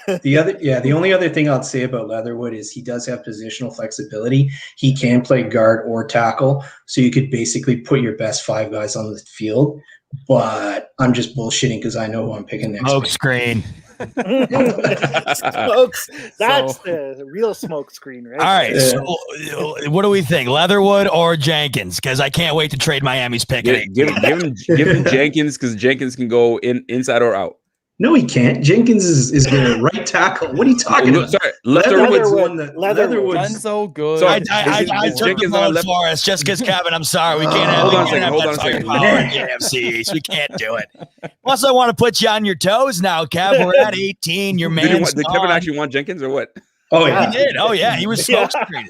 The only other thing I'll say about Leatherwood is he does have positional flexibility. He can play guard or tackle, so you could basically put your best 5 guys on the field. But I'm just bullshitting because I know who I'm picking next. Smoke screen. Smokes. That's the real smoke screen, right? All right. So what do we think? Leatherwood or Jenkins? Because I can't wait to trade Miami's pick. Give him Jenkins because Jenkins can go inside or out. No, he can't. Jenkins is going to right tackle. What are you talking about? Sorry, Leatherwood's so good. So I took the vote for us just because, Kevin, I'm sorry. We can't have that fucking power in the AFC East. We can't do it. Plus, I want to put you on your toes now, Kev. We're at 18. Your man. Did Kevin actually want Jenkins or what? Oh, yeah. He did. Oh, yeah. He was smoke screening.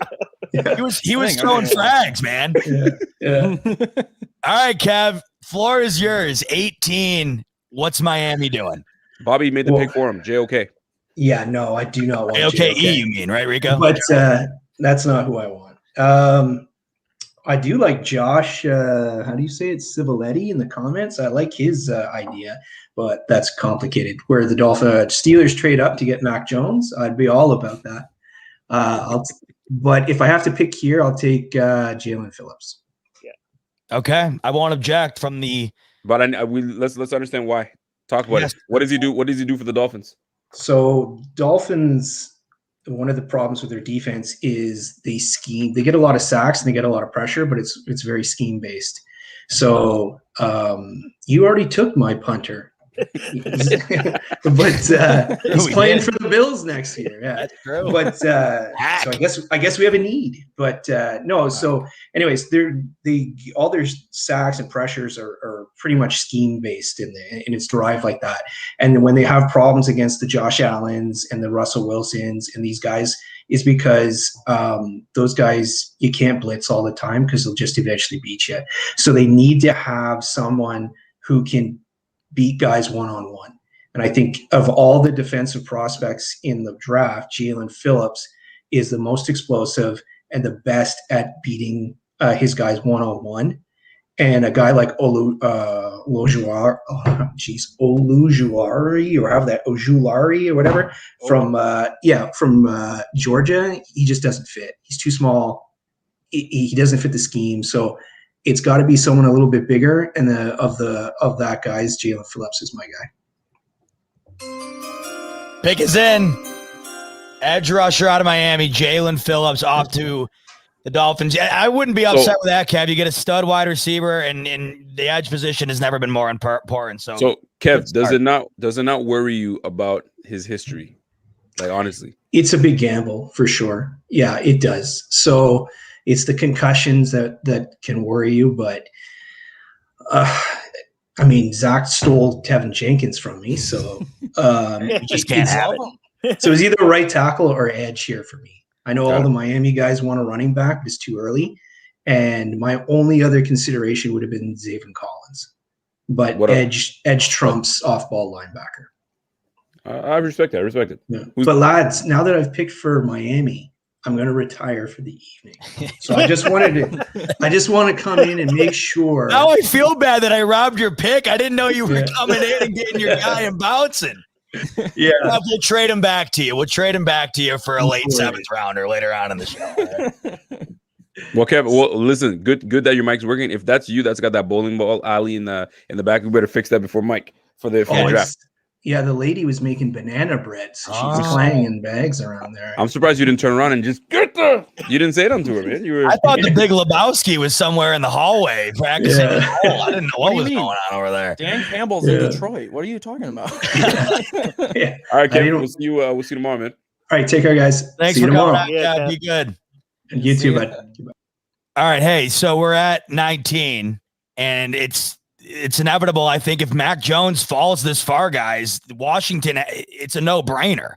He was throwing frags, man. Yeah. All right, Kev. Floor is yours. 18. What's Miami doing? Bobby made the pick for him. JOK. Yeah, no, I do not want JOKE, you mean, right, Rico? But that's not who I want. I do like Josh, how do you say it, Civiletti in the comments. I like his idea, but that's complicated. Where the Steelers trade up to get Mac Jones, I'd be all about that. But if I have to pick here, I'll take Jalen Phillips. Yeah. Okay, I won't object from the. But let's understand why. Talk about it. What does he do? What does he do for the Dolphins? So Dolphins, one of the problems with their defense is they scheme. They get a lot of sacks and they get a lot of pressure, but it's very scheme based. So you already took my punter, but he's playing for the Bills next year. Yeah, that's true. But so I guess we have a need. But no. So anyways, all their sacks and pressures are pretty much scheme based and it's derived like that. And when they have problems against the Josh Allens and the Russell Wilsons and these guys, is because those guys you can't blitz all the time because they'll just eventually beat you. So they need to have someone who can beat guys one-on-one. And I think of all the defensive prospects in the draft, Jalen Phillips is the most explosive and the best at beating his guys one-on-one. And a guy like Ojulari, or have that Ojulari or whatever from Georgia, he just doesn't fit. He's too small. He doesn't fit the scheme. So it's got to be someone a little bit bigger. And of that guys, Jalen Phillips is my guy. Pick is in. Edge rusher out of Miami, Jalen Phillips off to The Dolphins. Yeah, I wouldn't be upset with that, Kev. You get a stud wide receiver, and the edge position has never been more important. So Kev, does it not worry you about his history? Like, honestly, it's a big gamble for sure. Yeah, it does. So it's the concussions that can worry you, but I mean, Zach stole Tevin Jenkins from me, so you just can't have it. So it's either right tackle or edge here for me. I know all the Miami guys want a running back, but it's too early. And my only other consideration would have been Zaven Collins. But edge trumps off-ball linebacker. I respect that. I respect it. Yeah. But lads, now that I've picked for Miami, I'm going to retire for the evening. So I just want to come in and make sure. Now I feel bad that I robbed your pick. I didn't know you were coming in and getting your guy and bouncing. Yeah, we'll trade him back to you. We'll trade him back to you for a late 7th rounder later on in the show. Right? Well, Kevin, listen, good that your mic's working. If that's you, that's got that bowling ball alley in the back. We better fix that before Mike for the draft. Yeah, the lady was making banana bread, so she was clanging bags around there. I'm surprised you didn't turn around and just get the. You didn't say it to her, man. I thought the Big Lebowski was somewhere in the hallway practicing. I didn't know what was going on over there. Dan Campbell's in Detroit. What are you talking about? All right, Kevin. We'll see you. We'll see you tomorrow, man. All right, take care, guys. Thanks for coming out. Yeah, be good. And you too, bud. All right, hey. So we're at 19, and it's inevitable. I think if Mac Jones falls this far, guys, Washington, it's a no-brainer.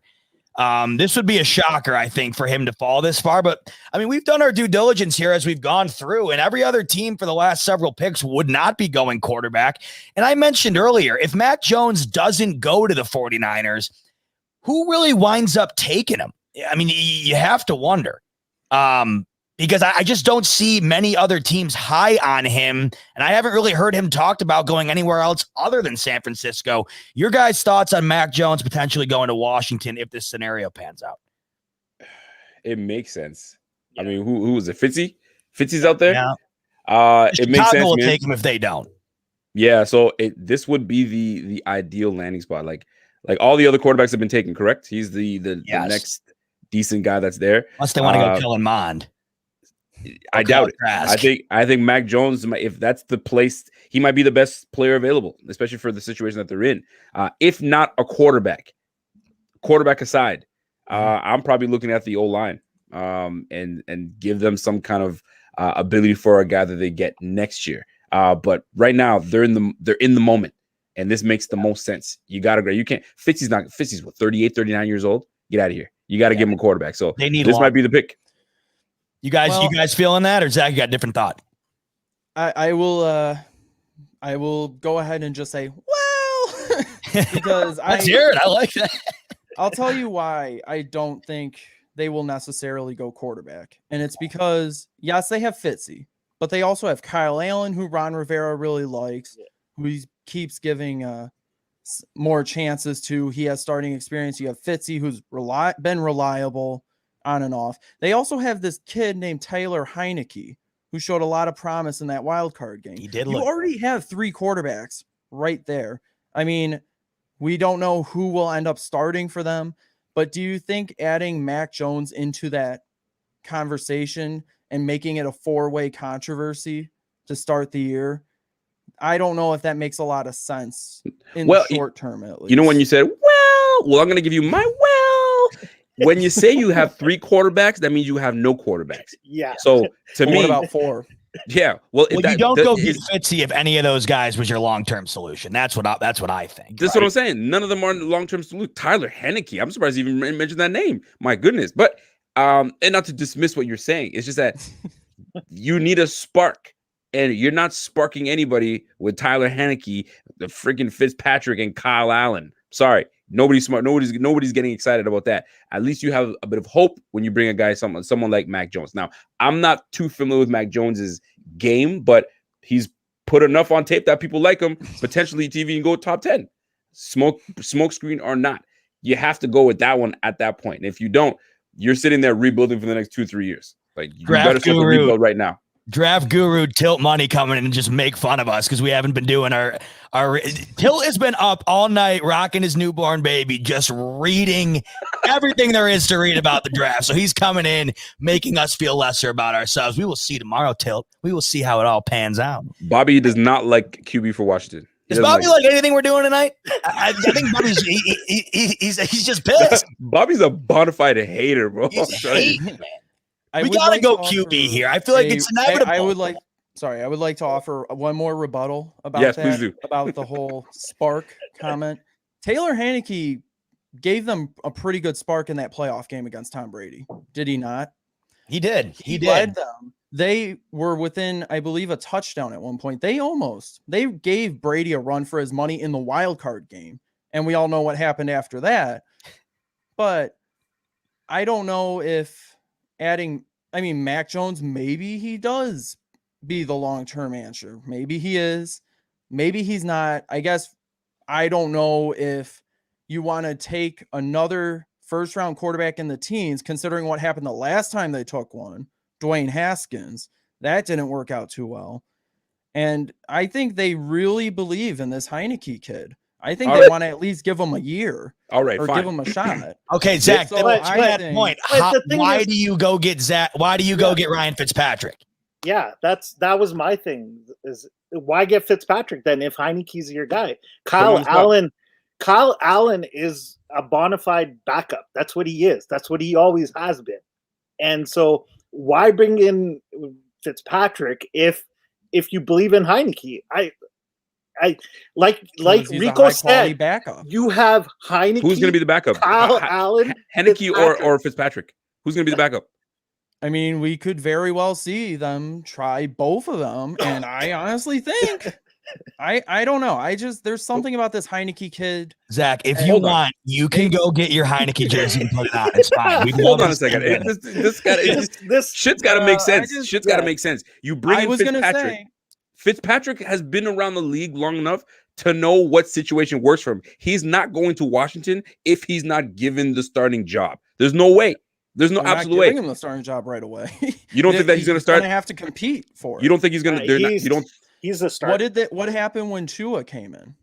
This would be a shocker, I think, for him to fall this far. But, I mean, we've done our due diligence here as we've gone through, and every other team for the last several picks would not be going quarterback. And I mentioned earlier, if Mac Jones doesn't go to the 49ers, who really winds up taking him? I mean, you have to wonder. Because I just don't see many other teams high on him, and I haven't really heard him talked about going anywhere else other than San Francisco. Your guys' thoughts on Mac Jones potentially going to Washington if this scenario pans out? It makes sense. Yeah. I mean, who is it? Fitzy? Fitzy's out there? Yeah. It makes sense. Will take him if they don't. Yeah, so this would be the ideal landing spot. Like all the other quarterbacks have been taken, correct? He's the next decent guy that's there. Unless they want to go Kellen Mond. I doubt it. I think Mac Jones, if that's the place, he might be the best player available, especially for the situation that they're in. If not a quarterback aside, I'm probably looking at the O-line and give them some kind of ability for a guy that they get next year. But right now they're in the moment, and this makes the most sense. You got to go. You can't. Fitzy's what, 38, 39 years old. Get out of here. You got to give him a quarterback. So this might be the pick. You guys feeling that, or Zach, you got a different thought? I will go ahead and just say, well, because let's hear it. I like that. I'll tell you why I don't think they will necessarily go quarterback. And it's because, yes, they have Fitzy, but they also have Kyle Allen, who Ron Rivera really likes, who he keeps giving more chances to. He has starting experience. You have Fitzy, who's been reliable on and off. They also have this kid named Tyler Heineke, who showed a lot of promise in that wild card game. He did. You already have 3 quarterbacks right there. I mean, we don't know who will end up starting for them, but do you think adding Mac Jones into that conversation and making it a 4-way controversy to start the year, I don't know if that makes a lot of sense in the short term, at least. You know, when you said, well, I'm going to give you my when you say you have 3 quarterbacks, that means you have no quarterbacks. Yeah. So to me, what about 4? Yeah. Well, you don't go get Fitzy if any of those guys was your long-term solution. That's what I think. That's what I'm saying. None of them are long-term solution. Tyler Heineke. I'm surprised you even mentioned that name. My goodness. But and not to dismiss what you're saying, it's just that you need a spark, and you're not sparking anybody with Tyler Heineke, the freaking Fitzpatrick, and Kyle Allen. Sorry. Nobody's smart. Nobody's getting excited about that. At least you have a bit of hope when you bring a guy, someone like Mac Jones. Now, I'm not too familiar with Mac Jones's game, but he's put enough on tape that people like him. Potentially, TV can go top 10. Smoke screen or not, you have to go with that one at that point. And if you don't, you're sitting there rebuilding for the next 2-3 years. Like, you better start the rebuild right now. Draft guru Tilt Money coming in and just make fun of us because we haven't been doing our Tilt has been up all night rocking his newborn baby, just reading everything there is to read about the draft. So he's coming in, making us feel lesser about ourselves. We will see tomorrow, Tilt. We will see how it all pans out. Bobby does not like QB for Washington. Does Bobby like anything we're doing tonight? I think Bobby's he's just pissed. Bobby's a bona fide hater, bro. He's hating, man. We gotta go QB here. I feel like it's inevitable. I would like to offer one more rebuttal about Yes, that. please do. About the whole spark comment. Taylor Heineke gave them a pretty good spark in that playoff game against Tom Brady. Did he not? He did. He did. Led them. They were within, I believe, a touchdown at one point. They gave Brady a run for his money in the wild card game. And we all know what happened after that. But I don't know if Mac Jones, maybe he does be the long-term answer. Maybe he is. Maybe he's not. I guess I don't know if you want to take another first-round quarterback in the teens, considering what happened the last time they took one, Dwayne Haskins. That didn't work out too well. And I think they really believe in this Heineke kid. I think they want to at least give him a year. All right, or fine. give him a shot. Okay, Zach, So at that think- point, why do you go get Zach? Why do you go get Ryan Fitzpatrick? Yeah, that was my thing. Is why get Fitzpatrick then if Heineke's your guy? Kyle Allen is a bona fide backup. That's what he is. That's what he always has been. And so why bring in Fitzpatrick if you believe in Heineke? I like Rico said, backup. You have Heineke. Who's going to be the backup? Kyle Allen, Heineke or Fitzpatrick? Who's going to be the backup? I mean, we could very well see them try both of them, and I honestly think I don't know. There's something about this Heineke kid. Zach, if you want, you can go get your Heineke jersey and put it on. It's fine. Hold on a second. This shit's got to make sense. Shit's got to make sense. You bring in Fitzpatrick. Fitzpatrick has been around the league long enough to know what situation works for him. He's not going to Washington if he's not given the starting job. There's no way. There's no absolute way. Giving him the starting job right away. You don't think that he's going to start? Going to have to compete for it. You don't think he's going to? You don't. He's a starter. What happened when Tua came in?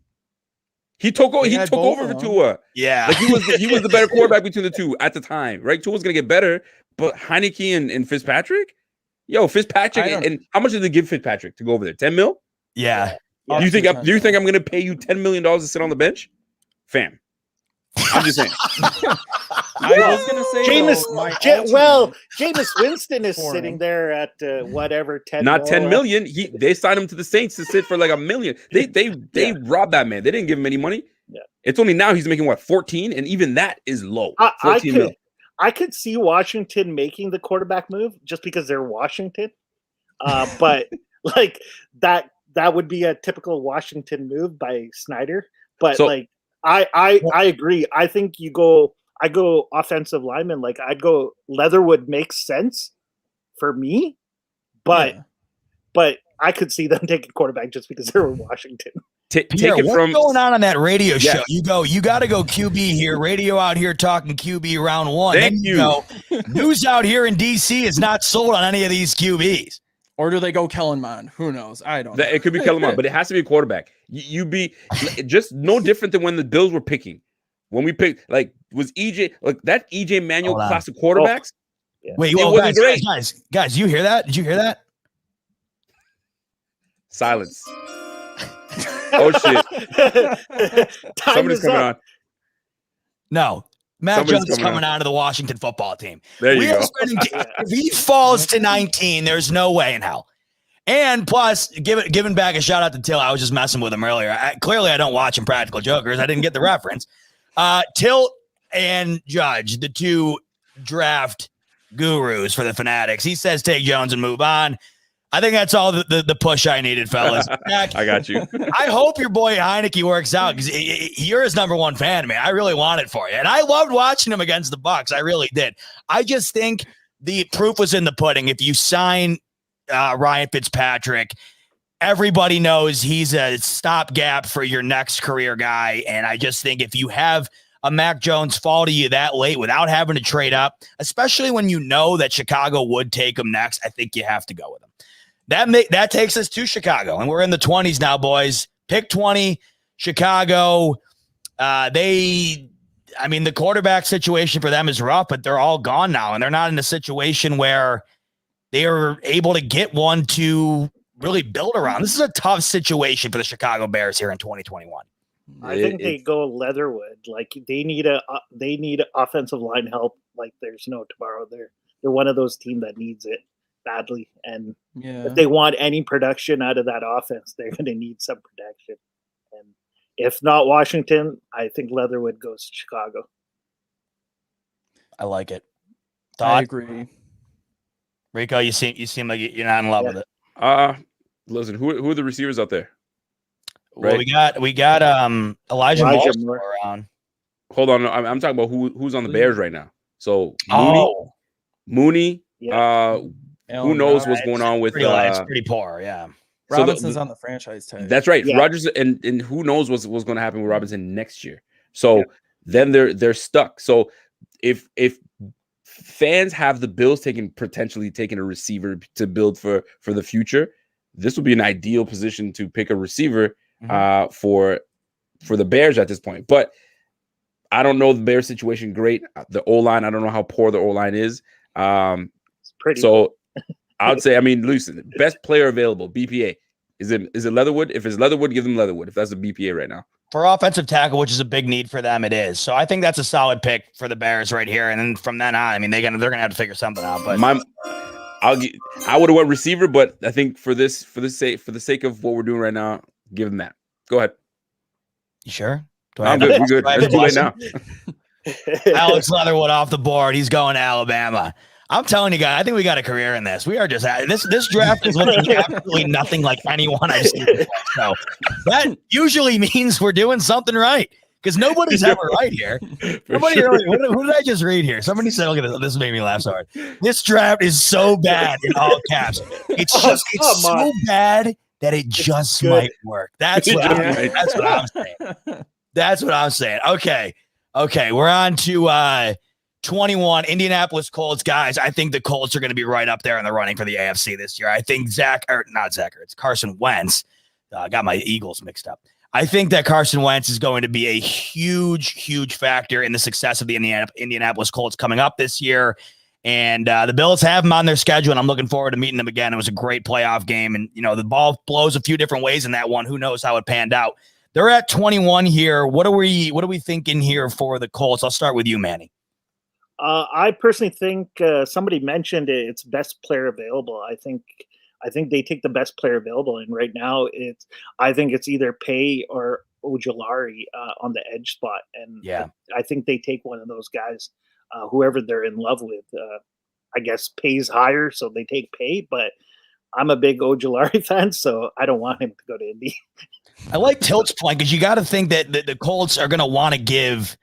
He took over for Tua. Yeah, like he was the better quarterback between the two at the time, right? Tua's going to get better, but Heineke and Fitzpatrick. Yo, Fitzpatrick, and how much did they give Fitzpatrick to go over there? 10 mil? Yeah. Do you think I'm going to pay you $10 million to sit on the bench, fam? I'm just saying. I was going to say, Jameis Winston is sitting there at whatever 10. Not 10 million. They signed him to the Saints to sit for like $1 million. They robbed that man. They didn't give him any money. Yeah. It's only now he's making what, 14, and even that is low. 14 million. I could see Washington making the quarterback move just because they're Washington. But like that would be a typical Washington move by Snyder. But I agree. I think I go offensive lineman. Like I'd go Leatherwood makes sense for me, but I could see them taking quarterback just because they're in Washington. Pierre, what's going on that radio show? You got to go QB here. Radio out here talking QB round one. Thank you. News out here in DC is not sold on any of these QBs. Or do they go Kellen Mond? Who knows? I don't know. It could be Kellen Mond, but it has to be a quarterback. You be just no different than when the Bills were picking. When we picked, was EJ, that EJ Manuel class of quarterbacks? Yeah. Wait, guys, you hear that? Did you hear that? Silence. Oh shit! Somebody's coming on. No, Matt Jones is coming on to the Washington football team. There you go. If he falls to 19, there's no way in hell. And plus, giving back a shout out to Till. I was just messing with him earlier. Clearly, I don't watch Impractical Jokers. I didn't get the reference. Till and Judge, the two draft gurus for the Fanatics. He says take Jones and move on. I think that's all the push I needed, fellas. Jack, I got you. I hope your boy Heineke works out because you're his number one fan, man. I really want it for you. And I loved watching him against the Bucs. I really did. I just think the proof was in the pudding. If you sign Ryan Fitzpatrick, everybody knows he's a stopgap for your next career guy. And I just think if you have a Mac Jones fall to you that late without having to trade up, especially when you know that Chicago would take him next, I think you have to go with him. That takes us to Chicago, and we're in the 20s now, boys. Pick 20, Chicago. The quarterback situation for them is rough, but they're all gone now, and they're not in a situation where they are able to get one to really build around. This is a tough situation for the Chicago Bears here in 2021. I think they go Leatherwood. Like they need offensive line help. Like there's no tomorrow. They're one of those teams that needs it badly. And if they want any production out of that offense, they're going to need some protection. And if not Washington, I think Leatherwood goes to Chicago. I like it. I agree. Rico, you seem like you're not in love with it. Listen, who are the receivers out there? Well, we got Elijah Moore around. Hold on, I'm talking about who's on the Bears right now. So Mooney. Who knows what's going on with? It's pretty poor. Yeah, Robinson's on the franchise tag. That's right. Yeah. Rodgers and who knows what's going to happen with Robinson next year. So then they're stuck. So if fans have the Bills potentially taking a receiver to build for the future, this would be an ideal position to pick a receiver for the Bears at this point. But I don't know the Bears situation great. The O-line, I don't know how poor the O-line is. It's pretty. So I would say, listen, best player available, BPA. Is it Leatherwood? If it's Leatherwood, give them Leatherwood. If that's a BPA right now. For offensive tackle, which is a big need for them, it is. So I think that's a solid pick for the Bears right here. And then from then on, they're gonna have to figure something out. But I would have went receiver, but I think for the sake of what we're doing right now, give them that. Go ahead. You sure? I'm good. We're good. Let's do it now. Alex Leatherwood off the board. He's going to Alabama. I'm telling you guys, I think we got a career in this. We are just this draft is looking absolutely nothing like anyone I've seen before. So that usually means we're doing something right because nobody's ever right here. Nobody really. Who did I just read here? Somebody said, "Look at this. This made me laugh so hard." This draft is so bad in all caps. It's so bad that it just might work. That's what I'm saying. That's what I'm saying. Okay, we're on to 21 Indianapolis Colts, guys. I think the Colts are going to be right up there in the running for the AFC this year. I think it's Carson Wentz. Got my Eagles mixed up. I think that Carson Wentz is going to be a huge factor in the success of the Indianapolis Colts coming up this year. And the Bills have him on their schedule, and I'm looking forward to meeting them again. It was a great playoff game, and the ball blows a few different ways in that one. Who knows how it panned out? They're at 21 here. What are we thinking here for the Colts? I'll start with you, Manny. I personally think somebody mentioned it's best player available. I think they take the best player available, and right now I think it's either Pay or Ojulari on the edge spot, and I think they take one of those guys, whoever they're in love with. I guess Pay's higher, so they take Pay, but I'm a big Ojulari fan, so I don't want him to go to Indy. I like Tilt's point because you got to think that the Colts are going to want to give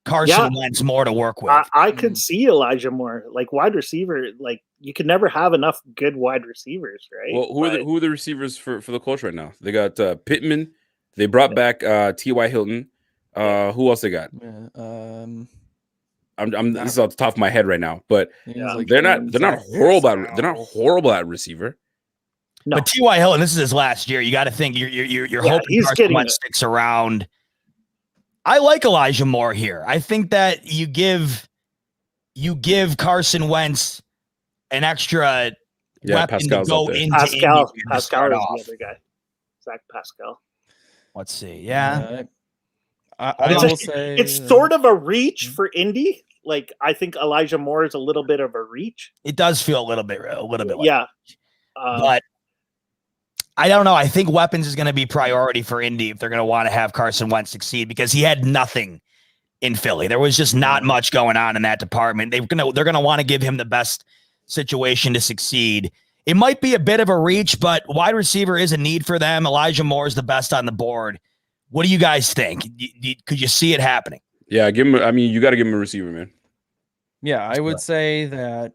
Carson Wentz more to work with. I could see Elijah Moore, like wide receiver. Like you can never have enough good wide receivers, right? Well, who are the receivers for the Colts right now? They got Pittman. They brought back T.Y. Hilton. Who else they got? I'm this is off the top of my head right now, but they're not horrible at receiver. No. But T.Y. Hilton, this is his last year. You got to think you're hoping Carson Wentz sticks around. I like Elijah Moore here. I think that you give Carson Wentz an extra weapon Pascal's to go into Pascal. Indy Pascal is the other guy. Zach Pascal. Let's see. Yeah. I will say it's sort of a reach for Indy. Like I think Elijah Moore is a little bit of a reach. It does feel a little bit like but I don't know. I think weapons is going to be priority for Indy if they're going to want to have Carson Wentz succeed because he had nothing in Philly. There was just not much going on in that department. They're going to want to give him the best situation to succeed. It might be a bit of a reach, but wide receiver is a need for them. Elijah Moore is the best on the board. What do you guys think? Could you see it happening? Yeah, give him. I mean, you got to give him a receiver, man. Yeah, I would say that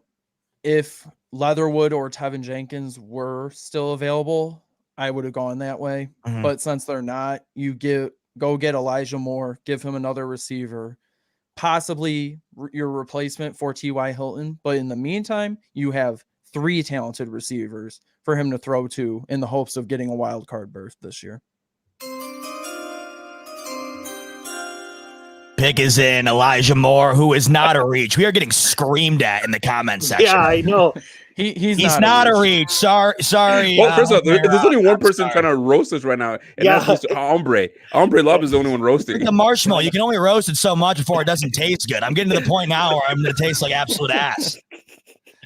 if Leatherwood or Tevin Jenkins were still available, I would have gone that way. Mm-hmm. But since they're not, you go get Elijah Moore, give him another receiver, possibly your replacement for T.Y. Hilton. But in the meantime, you have 3 talented receivers for him to throw to in the hopes of getting a wild card berth this year. Pick is in Elijah Moore, who is not a reach. We are getting screamed at in the comment section. Yeah, I know. He's not a reach. Sorry. Well, first of all, there's only one person trying to roast us right now, and that's Mr. Hombre. Hombre Love is the only one roasting. The marshmallow, you can only roast it so much before it doesn't taste good. I'm getting to the point now where I'm going to taste like absolute ass.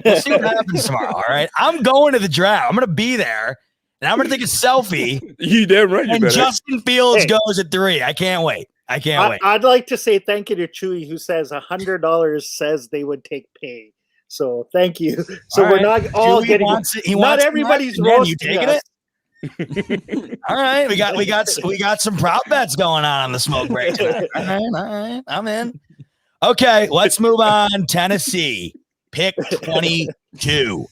We'll see what happens tomorrow, all right? I'm going to the draft. I'm going to be there, and I'm going to take a selfie. You damn right. And Justin Fields goes at 3. I can't wait. wait. I'd like to say thank you to Chewy, who says $100 says they would take pay. So thank you. So all we're not all Chewy getting wants it. Not everybody's roasting you taking us. it? All right, we got some prop bets going on the smoke break tonight. All right, I'm in. Okay, let's move on. Tennessee, pick 22.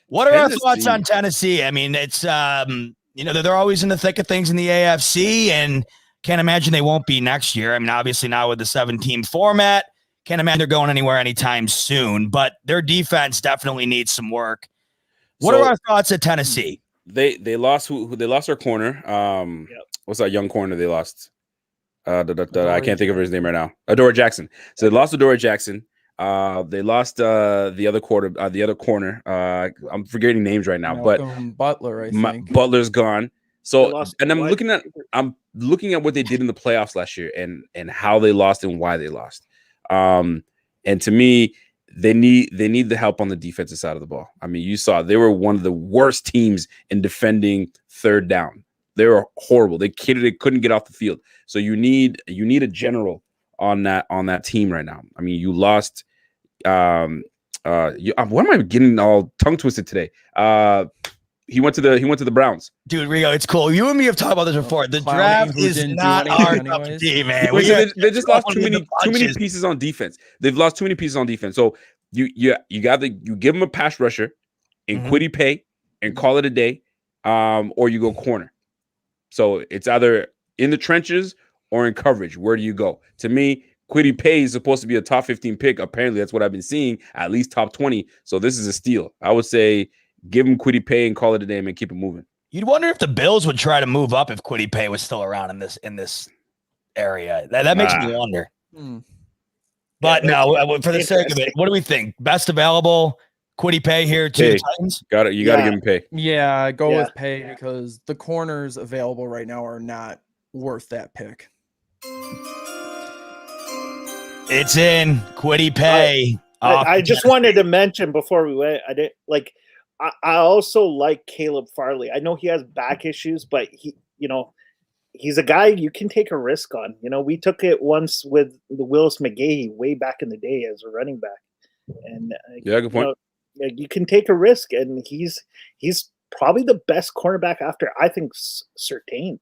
What are our thoughts on Tennessee? I mean, it's they're always in the thick of things in the AFC, and can't imagine they won't be next year. I mean, obviously now with the 7-team format, can't imagine they're going anywhere anytime soon, but their defense definitely needs some work. What are our thoughts at Tennessee? They lost they lost their corner. What's that young corner they lost? I can't think of his name right now. Adoree Jackson. So they lost Adoree Jackson. They lost the other corner. I'm forgetting names right now, but Butler, I think. Butler's gone. So, and I'm looking at what they did in the playoffs last year and how they lost and why they lost. And to me, they need the help on the defensive side of the ball. I mean, you saw they were one of the worst teams in defending third down. They were horrible. They couldn't get off the field. So you need a general on that team right now. I mean, you lost. Why am I getting all tongue twisted today? He went to the Browns. Dude, Rico, it's cool. You and me have talked about this before. The draft is not our cup of tea, man. They just lost too many pieces on defense. They've lost too many pieces on defense. So you give them a pass rusher and Kwity Paye and call it a day, or you go corner. So it's either in the trenches or in coverage. Where do you go? To me, Kwity Paye is supposed to be a top 15 pick. Apparently, that's what I've been seeing, at least top 20. So this is a steal. I would say give him Kwity Paye and call it a day and keep it moving. You'd wonder if the Bills would try to move up if Kwity Paye was still around in this area. That makes me wonder. But no, for the sake of it, what do we think? Best available, Kwity Paye here to the Titans? Got it. You got to give him Paye. Yeah, go with Paye because the corners available right now are not worth that pick. It's in Kwity Paye. I just wanted to mention before we went, I also like Caleb Farley. I know he has back issues, but he's a guy you can take a risk on. We took it once with the Willis McGahee way back in the day as a running back, and good point. You can take a risk, and he's probably the best cornerback after I think Surtain.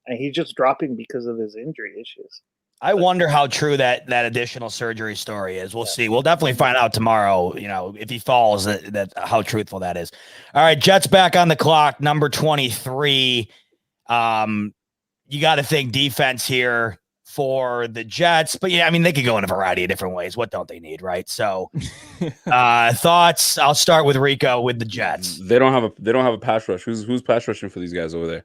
And he's just dropping because of his injury issues. I wonder how true that additional surgery story is. We'll see. We'll definitely find out tomorrow, if he falls, that how truthful that is. All right, Jets back on the clock, number 23. You got to think defense here for the Jets. But, yeah, I mean, they could go in a variety of different ways. What don't they need, right? So thoughts? I'll start with Rico with the Jets. They don't have a pass rush. Who's pass rushing for these guys over there?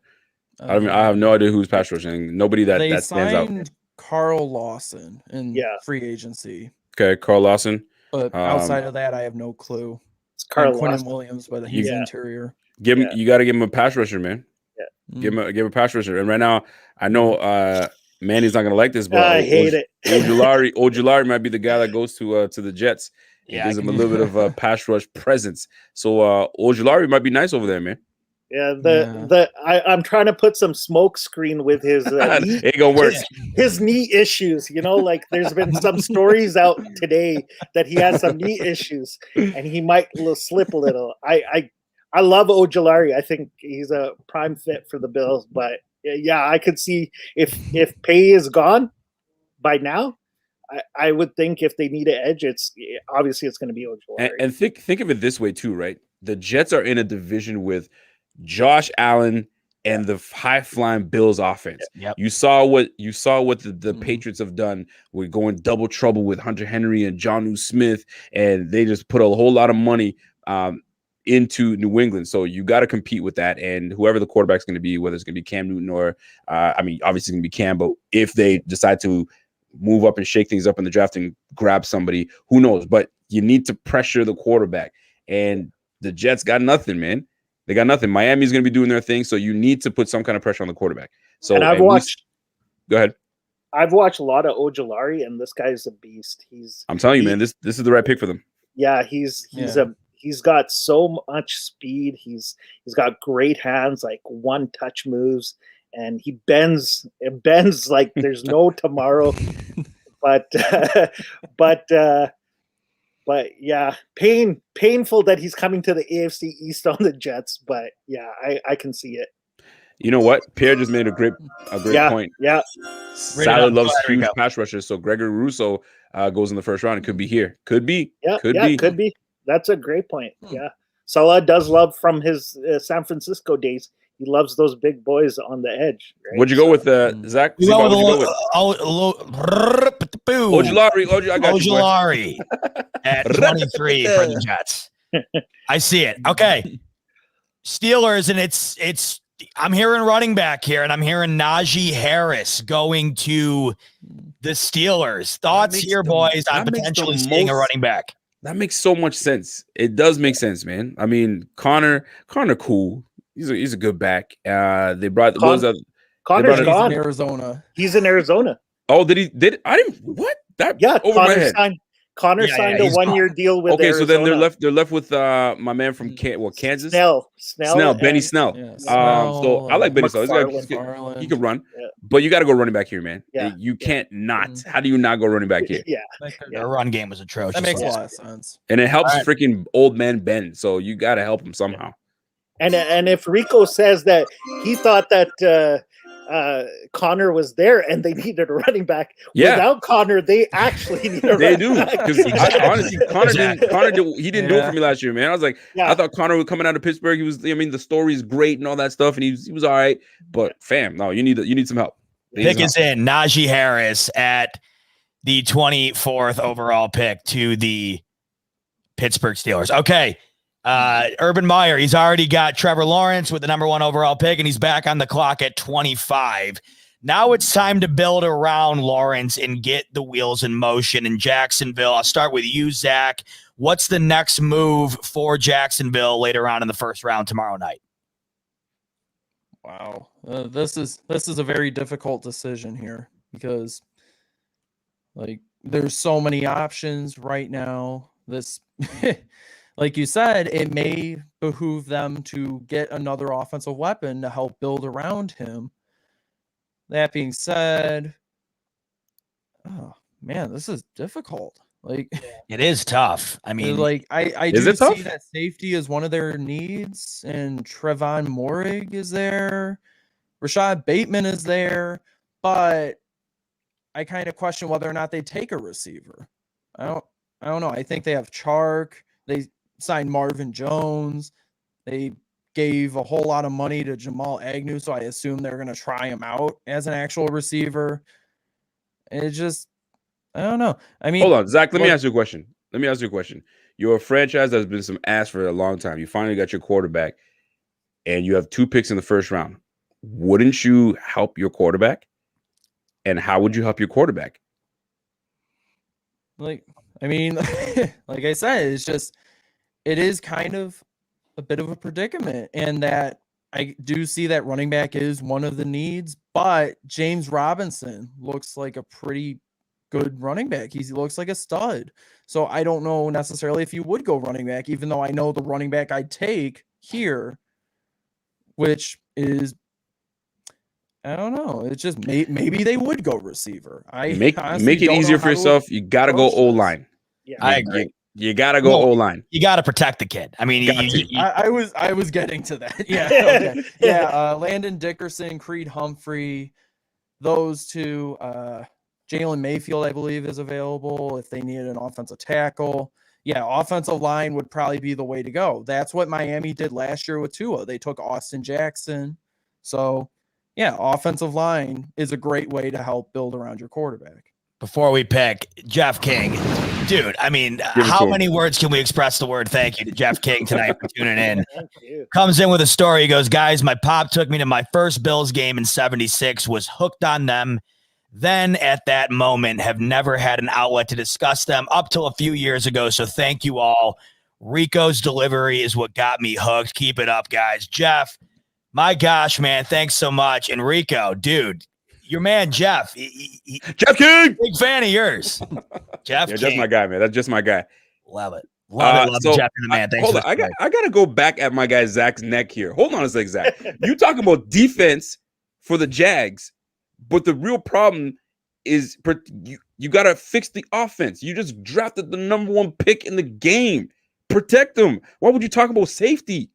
I have no idea who's pass rushing. Nobody that stands out. Carl Lawson in free agency. Okay, Carl Lawson. But outside of that, I have no clue. It's Carl Quentin Williams, but he's interior. You got to give him a pass rusher, man. Yeah. Give him a pass rusher. And right now, I know Manny's not gonna like this, but I hate it. Ojulari might be the guy that goes to the Jets. It gives him a little bit of a pass rush presence. So Ojulari might be nice over there, man. Yeah, I'm trying to put some smoke screen with his ain't gonna work. His knee issues, there's been some stories out today that he has some knee issues and he might slip a little. I love Ojulari. I think he's a prime fit for the Bills, but I could see if Paye is gone by now, I would think if they need an edge, it's going to be Ojulari. And think of it this way too, right? The Jets are in a division with Josh Allen and the high-flying Bills offense. Yep. You saw what the Patriots have done. We're going double trouble with Hunter Henry and Jonnu Smith, and they just put a whole lot of money into New England. So you got to compete with that. And whoever the quarterback's going to be, whether it's going to be Cam Newton or, obviously it's going to be Cam, but if they decide to move up and shake things up in the draft and grab somebody, who knows? But you need to pressure the quarterback. And the Jets got nothing, man. They got nothing. Miami's going to be doing their thing. So you need to put some kind of pressure on the quarterback. So and go ahead. I've watched a lot of Ojulari, and this guy's a beast. I'm telling you, man, this is the right pick for them. Yeah, he's got so much speed. He's got great hands, like one touch moves, and he bends like there's no tomorrow. But yeah, painful that he's coming to the AFC East on the Jets. But yeah, I can see it. You know what? Pierre just made a great point. Yeah. Salad loves huge pass rushers, so Gregory Rousseau goes in the first round. It could be here. Could be. Could be. That's a great point. Yeah. Salad does love from his San Francisco days. He loves those big boys on the edge. Right? What'd you go with, Zach? Ojulari at 23 for the Jets. I see it. Okay. Steelers, and it's I'm hearing running back here, and I'm hearing Najee Harris going to the Steelers. Thoughts here, boys, on potentially seeing a running back? That makes so much sense. It does make sense, man. I mean, Connor, cool. He's a good back. They brought Connor's gone. In Arizona. He's in Arizona. Oh, I didn't what? That over my head. Connor signed a 1-year deal with Arizona. So then they're left with my man from Kansas. Snell, Benny Snell. Yeah, so I like Benny Snell. He could run, but you got to go running back here, man. Yeah. You can't not. How do you not go running back here? Their run game was atrocious. That makes a lot of sense. And it helps freaking old man Ben. So you got to help him somehow. And if Rico says that he thought that Connor was there and they needed a running back, without Connor, they actually need a running back. Because honestly, Connor didn't do it for me last year, man. I was like, I thought Connor was coming out of Pittsburgh. He was, the story's great and all that stuff, and he was all right. But fam, no, you need some help. Pick is in Najee Harris at the 24th overall pick to the Pittsburgh Steelers. Okay. Urban Meyer, he's already got Trevor Lawrence with the number 1 overall pick, and he's back on the clock at 25. Now it's time to build around Lawrence and get the wheels in motion in Jacksonville. I'll start with you, Zach. What's the next move for Jacksonville later on in the first round tomorrow night? Wow. This is a very difficult decision here because there's so many options right now. This like you said, it may behoove them to get another offensive weapon to help build around him. That being said, oh man, this is difficult. It is tough. I mean, I do see that safety is one of their needs, and Trevon Moehrig is there, Rashad Bateman is there, but I kind of question whether or not they take a receiver. I don't know. I think they have Chark. They signed Marvin Jones. They gave a whole lot of money to Jamal Agnew, so I assume they're going to try him out as an actual receiver. It just, I don't know. I mean, hold on, Zach. Let me ask you a question. You're a franchise that's been some ass for a long time. You finally got your quarterback, and you have 2 picks in the first round. Wouldn't you help your quarterback? And how would you help your quarterback? Like I said, it's just, it is kind of a bit of a predicament, and that I do see that running back is one of the needs, but James Robinson looks like a pretty good running back. He looks like a stud. So I don't know necessarily if you would go running back, even though I know the running back I'd take here, which is, I don't know. It's just maybe they would go receiver. Make it easier for yourself. You got to go O-line. Yeah, I agree. You got to go O-line. You got to protect the kid. I mean, I was getting to that. Yeah. Okay. Yeah. Landon Dickerson, Creed Humphrey, those two. Jalen Mayfield, I believe, is available if they needed an offensive tackle. Yeah, offensive line would probably be the way to go. That's what Miami did last year with Tua. They took Austin Jackson. So, yeah, offensive line is a great way to help build around your quarterback. Before we pick Jeff King, dude, I mean, how many words can we express the word thank you to Jeff King tonight for tuning in? Thank you. Comes in with a story. He goes, guys, my pop took me to my first Bills game in 76, was hooked on them. Then at that moment, have never had an outlet to discuss them up till a few years ago. So thank you all. Rico's delivery is what got me hooked. Keep it up, guys. Jeff, my gosh, man, thanks so much. And Rico, dude, your man Jeff, Jeff King, big fan of yours. Jeff, yeah, King. just my guy, man. That's just my guy. Love it. Love So, Jeff and the man. Thanks. Hold on, I got to go back at my guy Zach's neck here. Hold on a sec, Zach. You talk about defense for the Jags, but the real problem is you got to fix the offense. You just drafted the number 1 pick in the game. Protect them. Why would you talk about safety?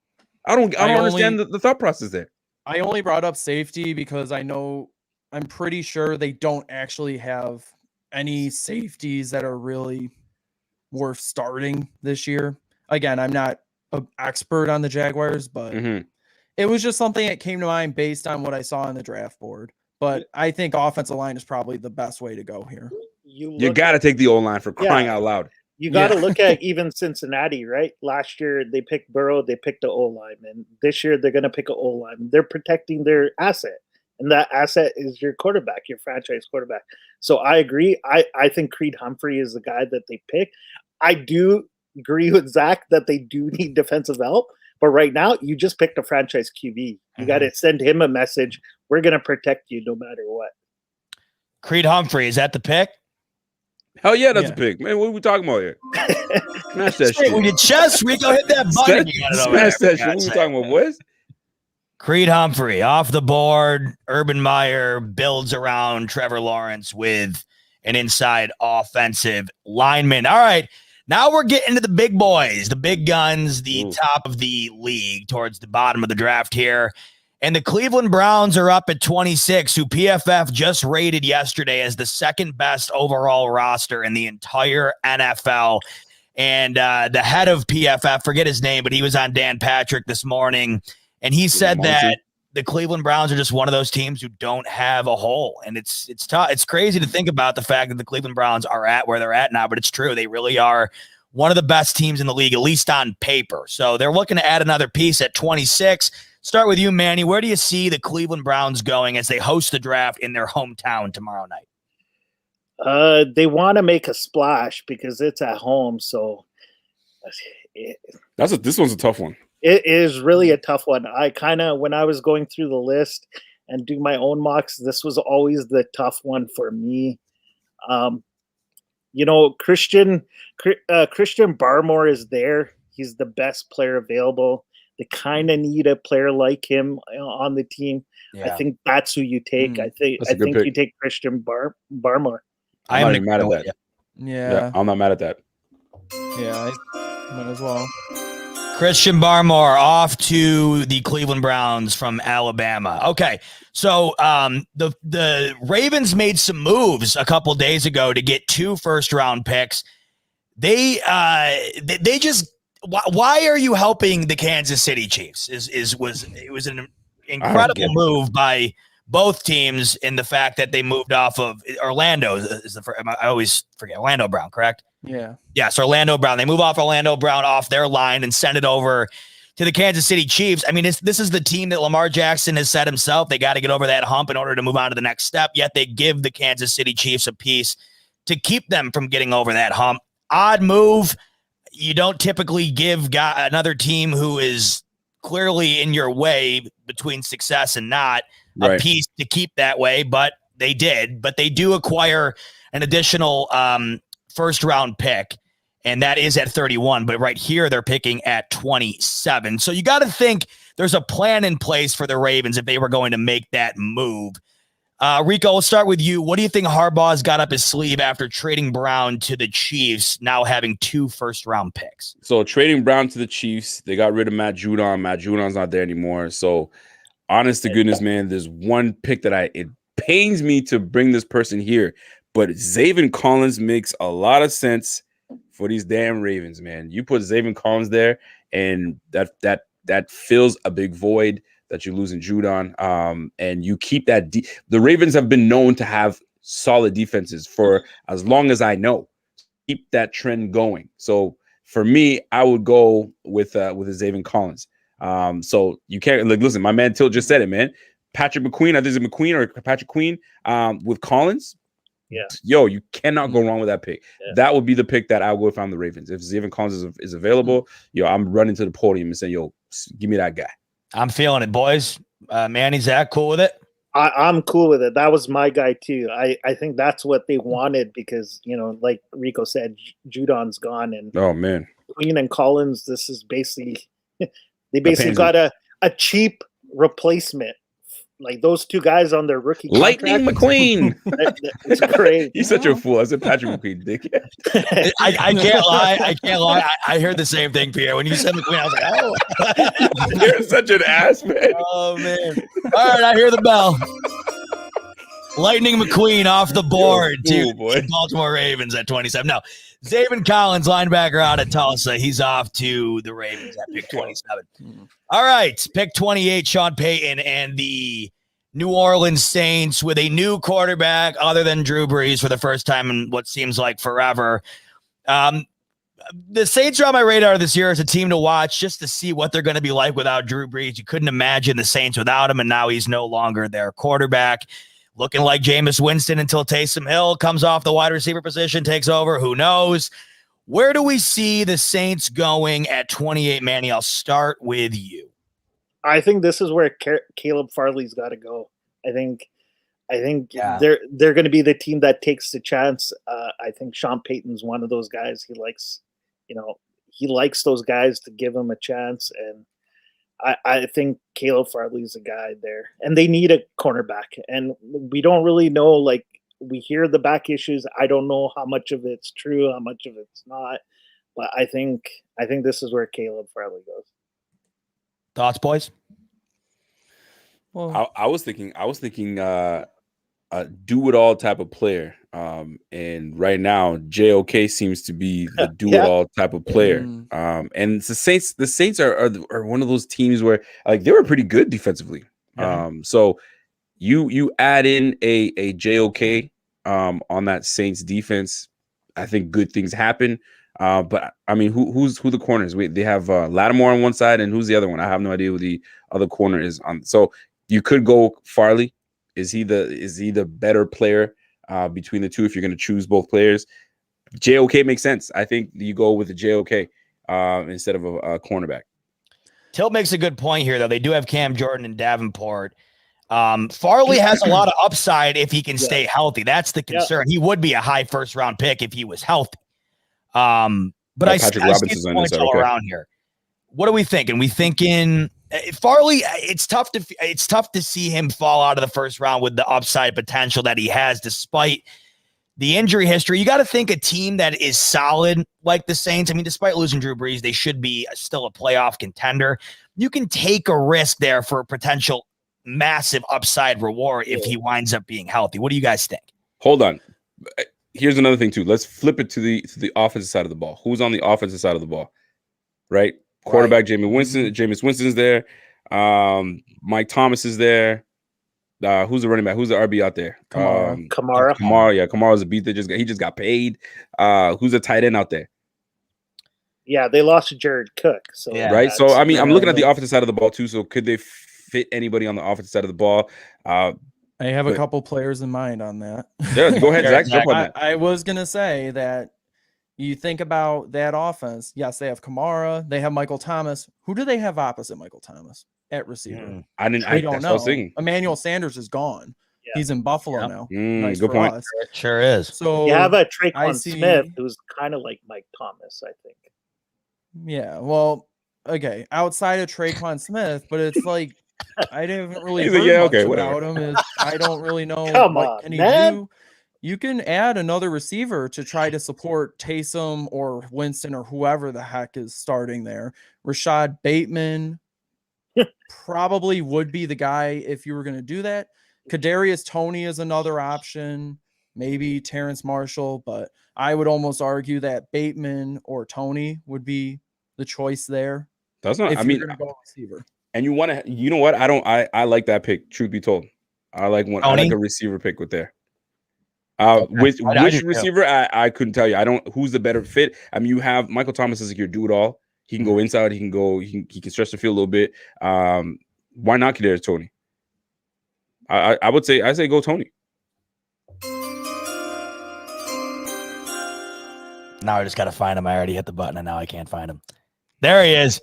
I don't understand the thought process there. I only brought up safety because I'm pretty sure they don't actually have any safeties that are really worth starting this year. Again, I'm not an expert on the Jaguars, but it was just something that came to mind based on what I saw on the draft board. But I think offensive line is probably the best way to go here. You got to take the O-line for crying out loud. You got to look at even Cincinnati, right? Last year, they picked Burrow, they picked the O-lineman. This year, they're going to pick an O-lineman. They're protecting their asset. And that asset is your quarterback, your franchise quarterback. So I agree. I think Creed Humphrey is the guy that they pick. I do agree with Zach that they do need defensive help. But right now, you just picked a franchise QB. You got to send him a message. We're going to protect you no matter what. Creed Humphrey, is that the pick? Hell yeah, that's a pick. Man, what are we talking about here? Smash that shit. With your chest, Rico, hit that button. Smash that shit. What are we talking about, boys? Creed Humphrey off the board. Urban Meyer builds around Trevor Lawrence with an inside offensive lineman. All right, now we're getting to the big boys, the big guns, the top of the league towards the bottom of the draft here. And the Cleveland Browns are up at 26, who PFF just rated yesterday as the second best overall roster in the entire NFL. And the head of PFF, forget his name, but he was on Dan Patrick this morning. And he said that the Cleveland Browns are just one of those teams who don't have a hole. And it's tough. It's crazy to think about the fact that the Cleveland Browns are at where they're at now, but it's true. They really are one of the best teams in the league, at least on paper. So they're looking to add another piece at 26. Start with you, Manny. Where do you see the Cleveland Browns going as they host the draft in their hometown tomorrow night? They want to make a splash because it's at home. So this one's a tough one. It is really a tough one. I kind of, when I was going through the list and do my own mocks, this was always the tough one for me. Christian Barmore is there. He's the best player available. They kind of need a player like him on the team. Yeah. I think that's who you take. I think you take Christian Barmore. I'm not even mad at that. Yeah, I'm not mad at that. Yeah, I might as well. Christian Barmore off to the Cleveland Browns from Alabama. Okay, so the Ravens made some moves a couple days ago to get 2 first-round picks. They just. Why are you helping the Kansas City Chiefs? It was an incredible move by both teams in the fact that they moved off of Orlando. I always forget Orlando Brown, correct? Yeah. Yes, Orlando Brown. They move off Orlando Brown off their line and send it over to the Kansas City Chiefs. I mean, this is the team that Lamar Jackson has said himself. They got to get over that hump in order to move on to the next step. Yet they give the Kansas City Chiefs a piece to keep them from getting over that hump. Odd move. You don't typically give another team who is clearly in your way between success and not a piece to keep that way, but they did. But they do acquire an additional first-round pick, and that is at 31. But right here, they're picking at 27. So you got to think there's a plan in place for the Ravens if they were going to make that move. Rico, we'll start with you. What do you think Harbaugh's got up his sleeve after trading Brown to the Chiefs, now having 2 first-round picks? So trading Brown to the Chiefs, they got rid of Matt Judon. Matt Judon's not there anymore. So honest to goodness, man, there's one pick that it pains me to bring this person here, but Zaven Collins makes a lot of sense for these damn Ravens, man. You put Zaven Collins there, and that fills a big void that you're losing Judon, and you keep that. The Ravens have been known to have solid defenses for as long as I know. Keep that trend going. So for me, I would go with a Zaven Collins. So you can't listen. My man Till just said it, man. Patrick McQueen, I think it's McQueen or Patrick Queen, with Collins. Yeah. Yo, you cannot go wrong with that pick. Yeah. That would be the pick that I would if I'm the Ravens. If Zaven Collins is available, I'm running to the podium and saying, yo, give me that guy. I'm feeling it, boys. Manny, Zach, cool with it? I'm cool with it. That was my guy too. I think that's what they wanted because, like Rico said, Judon's gone, and oh man, Queen and Collins, this is basically they basically got a cheap replacement. Like those two guys on their rookie Lightning contract. McQueen. It's great. He's such a fool. I said Patrick McQueen, dick. I can't lie. I can't lie. I heard the same thing, Pierre. When you said McQueen, I was like, oh. You're such an ass, man. Oh, man. All right, I hear the bell. Lightning McQueen off the board to Baltimore Ravens at 27. No, Zaven Collins, linebacker out of Tulsa. He's off to the Ravens at pick 27. All right, pick 28, Sean Payton and the New Orleans Saints with a new quarterback other than Drew Brees for the first time in what seems like forever. The Saints are on my radar this year as a team to watch just to see what they're going to be like without Drew Brees. You couldn't imagine the Saints without him, and now he's no longer their quarterback. Looking like Jameis Winston until Taysom Hill comes off the wide receiver position, takes over. Who knows? Where do we see the Saints going at 28, Manny? I'll start with you. I think this is where Caleb Farley's got to go. I think they're going to be the team that takes the chance. I think Sean Payton's one of those guys. He likes those guys to give him a chance, and I think Caleb Farley's a guy there, and they need a cornerback. And we don't really know. Like, we hear the back issues. I don't know how much of it's true, how much of it's not. But I think this is where Caleb Farley goes. Thoughts, boys? Well, I was thinking, do it all type of player. And right now, JOK seems to be the do it all type of player. And the Saints are one of those teams where they were pretty good defensively. So you add in a JOK on that Saints defense, I think good things happen. But I mean, who the corners? They have Lattimore on one side, and who's the other one? I have no idea who the other corner is on. So you could go Farley. Is he the better player between the two if you're going to choose both players? JOK makes sense. I think you go with the JOK instead of a cornerback. Tilt makes a good point here, though. They do have Cam Jordan and Davenport. Farley has a lot of upside if he can stay healthy. That's the concern. He would be a high first-round pick if he was healthy. But I see the points all around here. What are we thinking? We thinking Farley? It's tough to see him fall out of the first round with the upside potential that he has, despite the injury history. You got to think a team that is solid like the Saints. I mean, despite losing Drew Brees, they should be still a playoff contender. You can take a risk there for a potential massive upside reward if he winds up being healthy. What do you guys think? Hold on. Here's another thing too. Let's flip it to the offensive side of the ball. Who's on the offensive side of the ball? Right? Quarterback Jameis Winston's there. Mike Thomas is there. Who's the running back? Who's the RB out there? Kamara. Yeah, Kamara's a beat that just got paid. Who's the tight end out there? Yeah, they lost Jared Cook. So right. So I mean, I'm looking at the offensive side of the ball too. So could they fit anybody on the offensive side of the ball? I have a couple players in mind on that. Yeah, go ahead, Zach. Jump on that. I was gonna say that you think about that offense. Yes, they have Kamara. They have Michael Thomas. Who do they have opposite Michael Thomas at receiver? I don't know. Emmanuel Sanders is gone. Yeah. He's in Buffalo now. Nice good point. Us. It sure is. So you have a Traquan Smith who's kind of like Mike Thomas, I think. Yeah. Well, okay. Outside of Traquan Smith, but it's like I haven't really heard much about him. I don't really know what can he do. You can add another receiver to try to support Taysom or Winston or whoever the heck is starting there. Rashad Bateman probably would be the guy if you were going to do that. Kadarius Toney is another option. Maybe Terrence Marshall, but I would almost argue that Bateman or Toney would be the choice there. That's not. I mean, go receiver. And you want to. You know what? I like that pick. Truth be told, I like a receiver pick with there. Which I do too. receiver? I couldn't tell you. I don't. Who's the better fit? I mean, you have Michael Thomas is like your do it all. He can go inside. He can stretch the field a little bit. Why not Kadarius Toney? I would say go Toney. Now I just got to find him. I already hit the button and now I can't find him. There he is.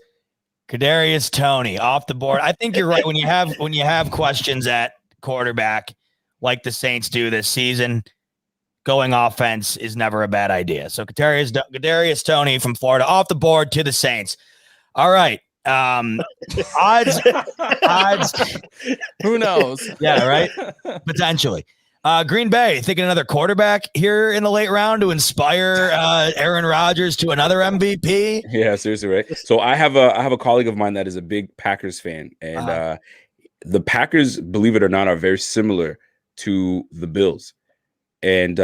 Kadarius Toney off the board. I think you're right. When you have questions at quarterback like the Saints do this season, going offense is never a bad idea. So Kadarius Toney from Florida off the board to the Saints. All right. Odds. Who knows? Yeah, right. Potentially. Green Bay thinking another quarterback here in the late round to inspire Aaron Rodgers to another MVP. Yeah, seriously, right? So I have a colleague of mine that is a big Packers fan, and the Packers, believe it or not, are very similar to the Bills. And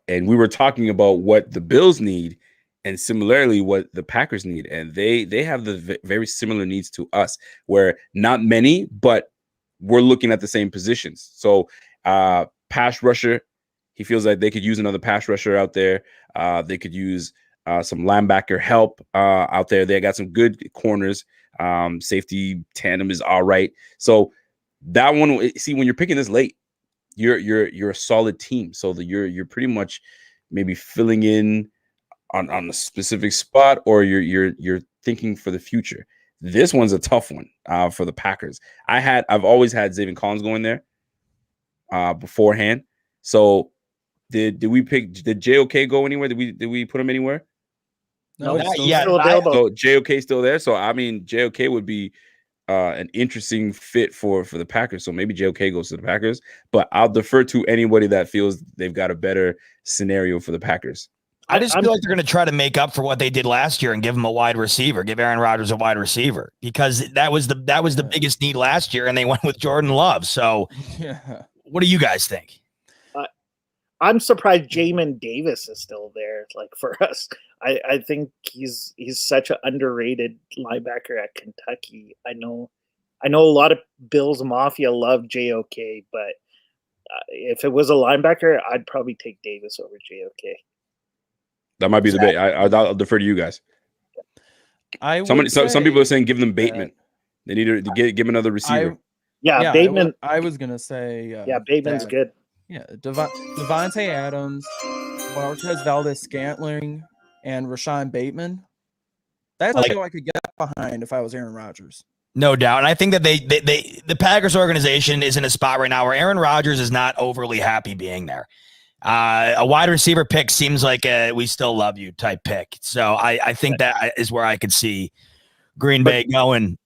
we were talking about what the Bills need and similarly what the Packers need. And they have the very similar needs to us, where not many, but we're looking at the same positions. So pass rusher, he feels like they could use another pass rusher out there. They could use some linebacker help out there. They got some good corners. Safety tandem is all right. So that one, see, when you're picking this late, you're a solid team. So that you're pretty much maybe filling in on a specific spot, or you're thinking for the future. This one's a tough one for the Packers. I've always had Zaven Collins going there beforehand. So did JOK go anywhere? Did we put him anywhere? No, So JOK still there. So I mean, JOK would be an interesting fit for the Packers. So maybe JOK goes to the Packers, but I'll defer to anybody that feels they've got a better scenario for the Packers. I just feel like they're going to try to make up for what they did last year and give him a wide receiver, give Aaron Rodgers a wide receiver, because that was the biggest need last year, and they went with Jordan Love. So, what do you guys think? I'm surprised Jamin Davis is still there. Like, for us, I think he's such an underrated linebacker at Kentucky. I know a lot of Bills Mafia love JOK, but if it was a linebacker, I'd probably take Davis over JOK. That might be the bait. I'll defer to you guys. Some people are saying give them Bateman. They need to give him another receiver. Bateman. I was gonna say. Bateman's good. Yeah, Devontae Adams, Marquez Valdez-Scantling, and Rashawn Bateman. That's who I could get behind if I was Aaron Rodgers. No doubt. And I think that the Packers organization is in a spot right now where Aaron Rodgers is not overly happy being there. A wide receiver pick seems like a we still love you type pick. So I think that is where I could see Green Bay going.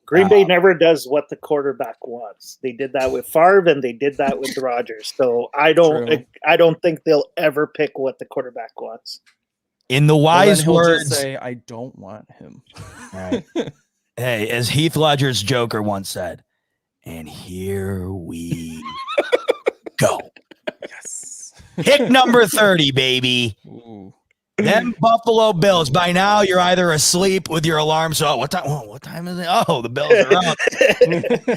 Green Bay never does what the quarterback wants. They did that with Favre and they did that with Rodgers. So I don't think they'll ever pick what the quarterback wants. In the wise words, just say, I don't want him. Right. Hey, as Heath Ledger's Joker once said, and here we go. Yes. Pick number 30, baby. Ooh. Them Buffalo Bills. By now, you're either asleep with your alarm. So, what time is it? Oh, the Bills are up.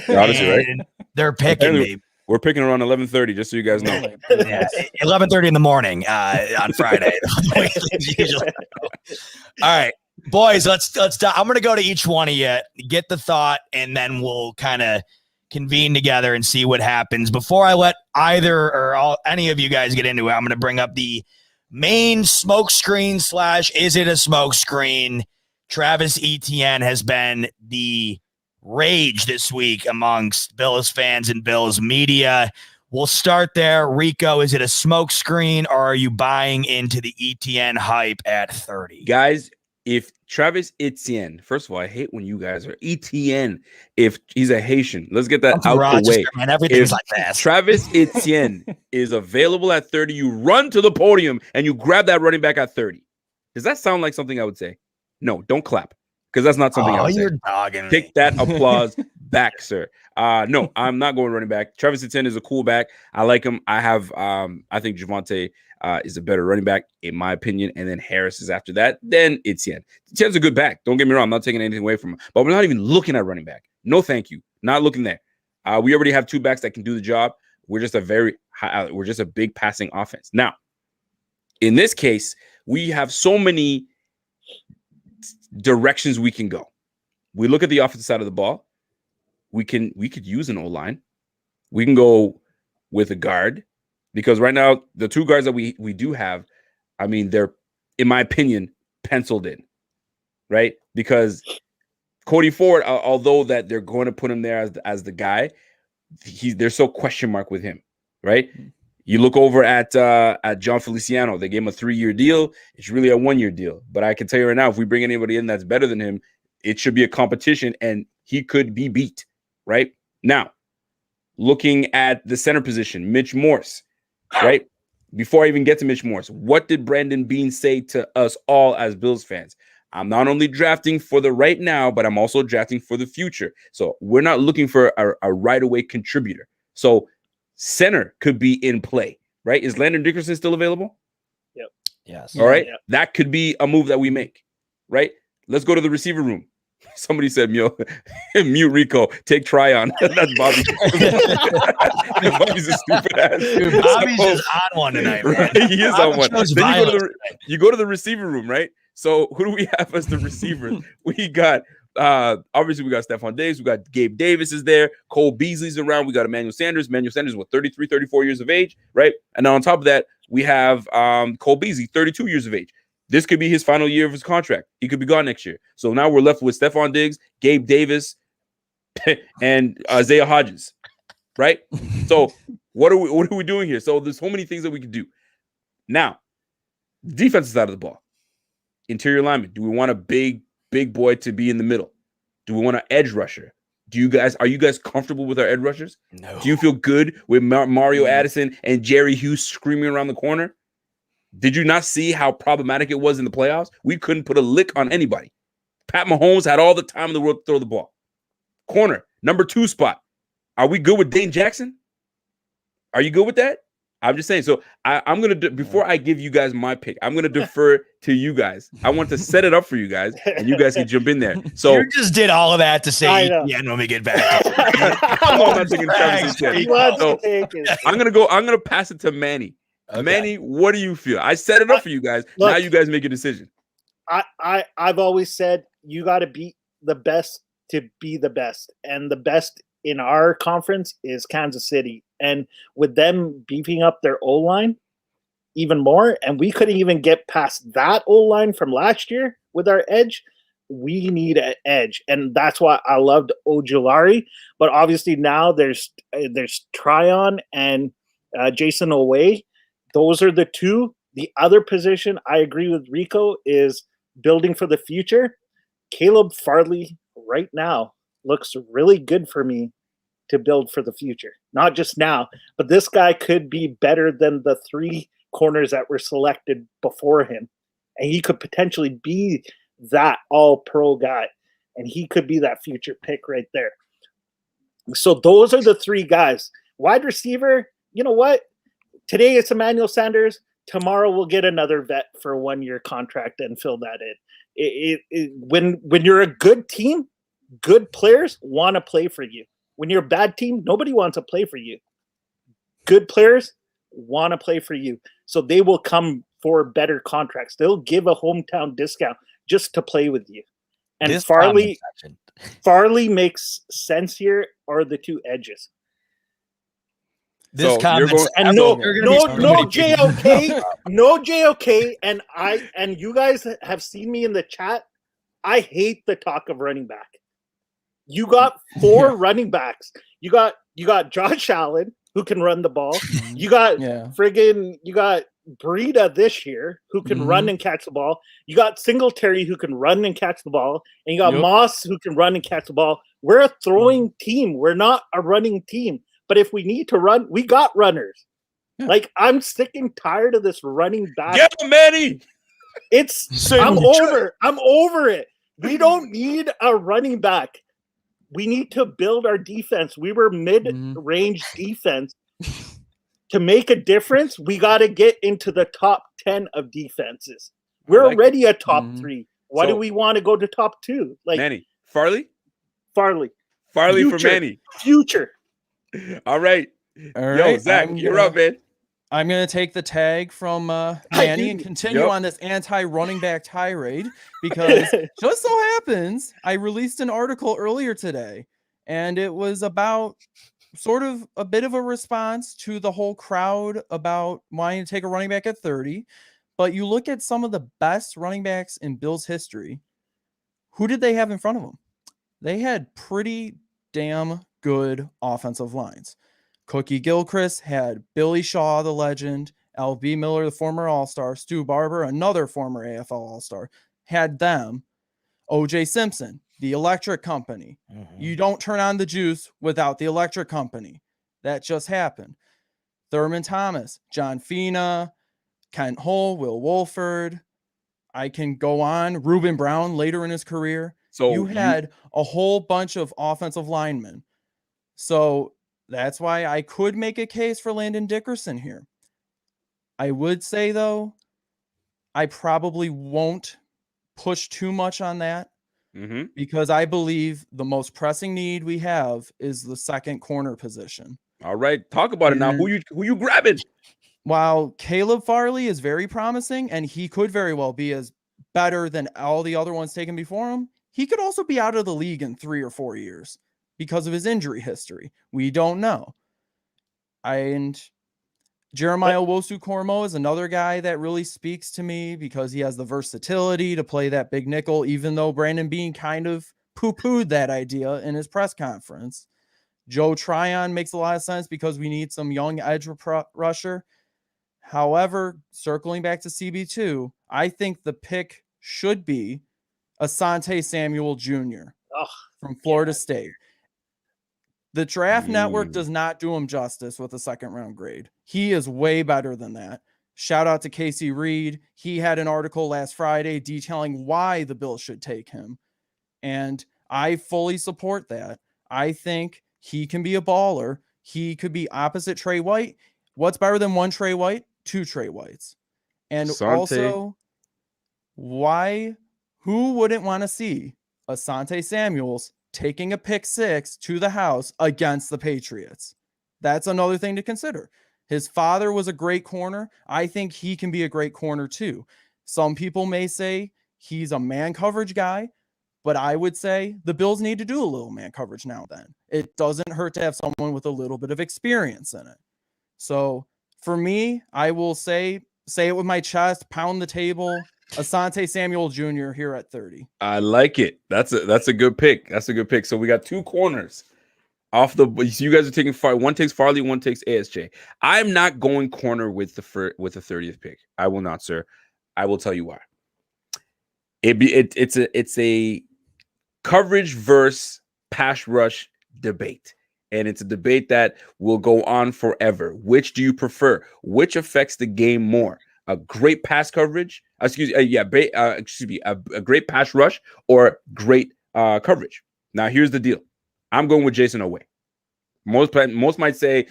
Honestly, right? They're picking me. We're picking around 11:30, just so you guys know. 11:30 in the morning on Friday. All right, boys. Let's. I'm going to go to each one of you, get the thought, and then we'll kind of convene together and see what happens. Before I let either or any of you guys get into it, I'm going to bring up the main smoke screen / is it a smoke screen? Travis Etienne has been the rage this week amongst Bills fans and Bills media. We'll start there. Rico, is it a smoke screen or are you buying into the Etienne hype at 30? Guys, if Travis Etienne, first of all, I hate when you guys are Etienne. If he's a Haitian, let's get that out the way. Man, everything's like that. Travis Etienne is available at 30. You run to the podium and you grab that running back at 30. Does that sound like something I would say? No, don't clap, because that's not something I would say. You're dogging Take that applause back, sir. No, I'm not going running back. Travis Etienne is a cool back. I like him. I think Javonte is a better running back, in my opinion. And then Harris is after that. Then Etienne. Etienne's a good back. Don't get me wrong. I'm not taking anything away from him. But we're not even looking at running back. No, thank you. Not looking there. We already have two backs that can do the job. We're just a very We're just a big passing offense. Now, in this case, we have so many directions we can go. We look at the offensive side of the ball. We could use an O-line. We can go with a guard, because right now the two guards that we do have, I mean, they're, in my opinion, penciled in, right? Because Cody Ford, although that they're going to put him there as the guy, there's so question mark with him, right? You look over at John Feliciano. They gave him a 3-year deal. It's really a 1-year deal. But I can tell you right now, if we bring anybody in that's better than him, it should be a competition, and he could be beat, right? Now, looking at the center position, Mitch Morse, right? Before I even get to Mitch Morse, what did Brandon Beane say to us all as Bills fans? I'm not only drafting for the right now, but I'm also drafting for the future. So we're not looking for a right-away contributor. So center could be in play, right? Is Landon Dickerson still available? Yep. Yes. All right. Yep. That could be a move that we make, right? Let's go to the receiver room. Somebody said, mute Rico, take Tryon. That's Bobby. Bobby's a stupid ass. Dude, Bobby's just on one tonight, man. Right? He is on one. Then you go to the receiver room, right? So who do we have as the receivers? We got obviously we got Stephon Diggs, we got Gabe Davis is there, Cole Beasley's around, we got Emmanuel Sanders. Emmanuel Sanders was 33, 34 years of age, right? And on top of that, we have Cole Beasley, 32 years of age. This could be his final year of his contract. He could be gone next year. So now we're left with Stephon Diggs, Gabe Davis, and Isaiah Hodgins, right? So what are we doing here? So there's so many things that we could do. Now, defensive side of the ball, interior lineman. Do we want a big boy to be in the middle? Do we want an edge rusher? Are you guys comfortable with our edge rushers? No. Do you feel good with Mario Addison and Jerry Hughes screaming around the corner? Did you not see how problematic it was in the playoffs? We couldn't put a lick on anybody. Pat Mahomes had all the time in the world to throw the ball. Corner, number 2 spot. Are we good with Dane Jackson? Are you good with that? I'm just saying. So I'm going to, before I give you guys my pick, I'm going to defer to you guys. I want to set it up for you guys, and you guys can jump in there. So you just did all of that to say Etienne when we get back. I'm not taking Travis Etienne. So I'm going to pass it to Manny. Okay. Manny, what do you feel? I set it up for you guys. Look, now you guys make a decision. I've always said you got to beat the best to be the best, and the best in our conference is Kansas City. And with them beefing up their O-line even more, and we couldn't even get past that O-line from last year with our edge, we need an edge. And that's why I loved Ojulari. But obviously now there's Tryon and Jason Owe. Those are the two. The other position, I agree with Rico, is building for the future. Caleb Farley right now looks really good for me to build for the future. Not just now, but this guy could be better than the 3 corners that were selected before him. And he could potentially be that all-pro guy. And he could be that future pick right there. So those are the 3 guys. Wide receiver, you know what? Today it's Emmanuel Sanders. Tomorrow we'll get another vet for a 1-year contract and fill that in. When you're a good team, good players want to play for you. When you're a bad team, nobody wants to play for you. Good players want to play for you. So they will come for better contracts. They'll give a hometown discount just to play with you. And Farley makes sense here, are the 2 edges. This so comment and no JOK, and you guys have seen me in the chat. I hate the talk of running back. You got 4 running backs. You got Josh Allen, who can run the ball. You got you got Breida this year, who can run and catch the ball. You got Singletary, who can run and catch the ball, and you got Moss, who can run and catch the ball. We're a throwing team. We're not a running team. But if we need to run, we got runners. Yeah. Like, I'm sick and tired of this running back. Get him, Manny. I'm over it. We don't need a running back. We need to build our defense. We were mid-range defense. To make a difference, we got to get into the top 10 of defenses. We're already a top 3. Why do we want to go to top 2? Like Manny, Farley future, for Manny. Future. All right. All Yo, right, Zach, you're up, man. I'm going to take the tag from Manny and continue on this anti-running back tirade because just so happens I released an article earlier today, and it was about sort of a bit of a response to the whole crowd about wanting to take a running back at 30. But you look at some of the best running backs in Bills history. Who did they have in front of them? They had pretty damn good offensive lines. Cookie Gilchrist had Billy Shaw, the legend, L.B. Miller, the former All-Star, Stu Barber, another former AFL All-Star, had them. O.J. Simpson, the Electric Company. You don't turn on the juice without the Electric Company. That just happened. Thurman Thomas, John Fina, Kent Hull, Will Wolford. I can go on. Reuben Brown later in his career. So you had a whole bunch of offensive linemen. So that's why I could make a case for Landon Dickerson here. I would say, though, I probably won't push too much on that because I believe the most pressing need we have is the second corner position. All right, talk about it now. Who you grabbing? While Caleb Farley is very promising and he could very well be as better than all the other ones taken before him, he could also be out of the league in 3 or 4 years because of his injury history. We don't know. And Jeremiah Owusu-Koramoah is another guy that really speaks to me because he has the versatility to play that big nickel, even though Brandon Beane kind of poo-pooed that idea in his press conference. Joe Tryon makes a lot of sense because we need some young edge rusher. However, circling back to CB2, I think the pick should be Asante Samuel Jr. From Florida State. The Draft Network does not do him justice with a second-round grade. He is way better than that. Shout out to Casey Reed. He had an article last Friday detailing why the Bills should take him. And I fully support that. I think he can be a baller. He could be opposite Trey White. What's better than one Trey White? 2 Trey Whites. And also, who wouldn't want to see Asante Samuels taking a pick 6 to the house against the Patriots? That's another thing to consider. His father was a great corner. I think he can be a great corner too. Some people may say he's a man coverage guy, but I would say the Bills need to do a little man coverage now and then. It doesn't hurt to have someone with a little bit of experience in it. So for me, I will say it with my chest, pound the table. Asante Samuel Jr. here at 30. I like it. That's a good pick. That's a good pick. So we got 2 corners off the. You guys are taking one takes Farley, one takes ASJ. I'm not going corner with the 30th pick. I will not, sir. I will tell you why. It's a coverage versus pass rush debate. And it's a debate that will go on forever. Which do you prefer? Which affects the game more? A great pass coverage, a great pass rush, or great coverage. Now, here's the deal. I'm going with Jason Oweh. Most might say,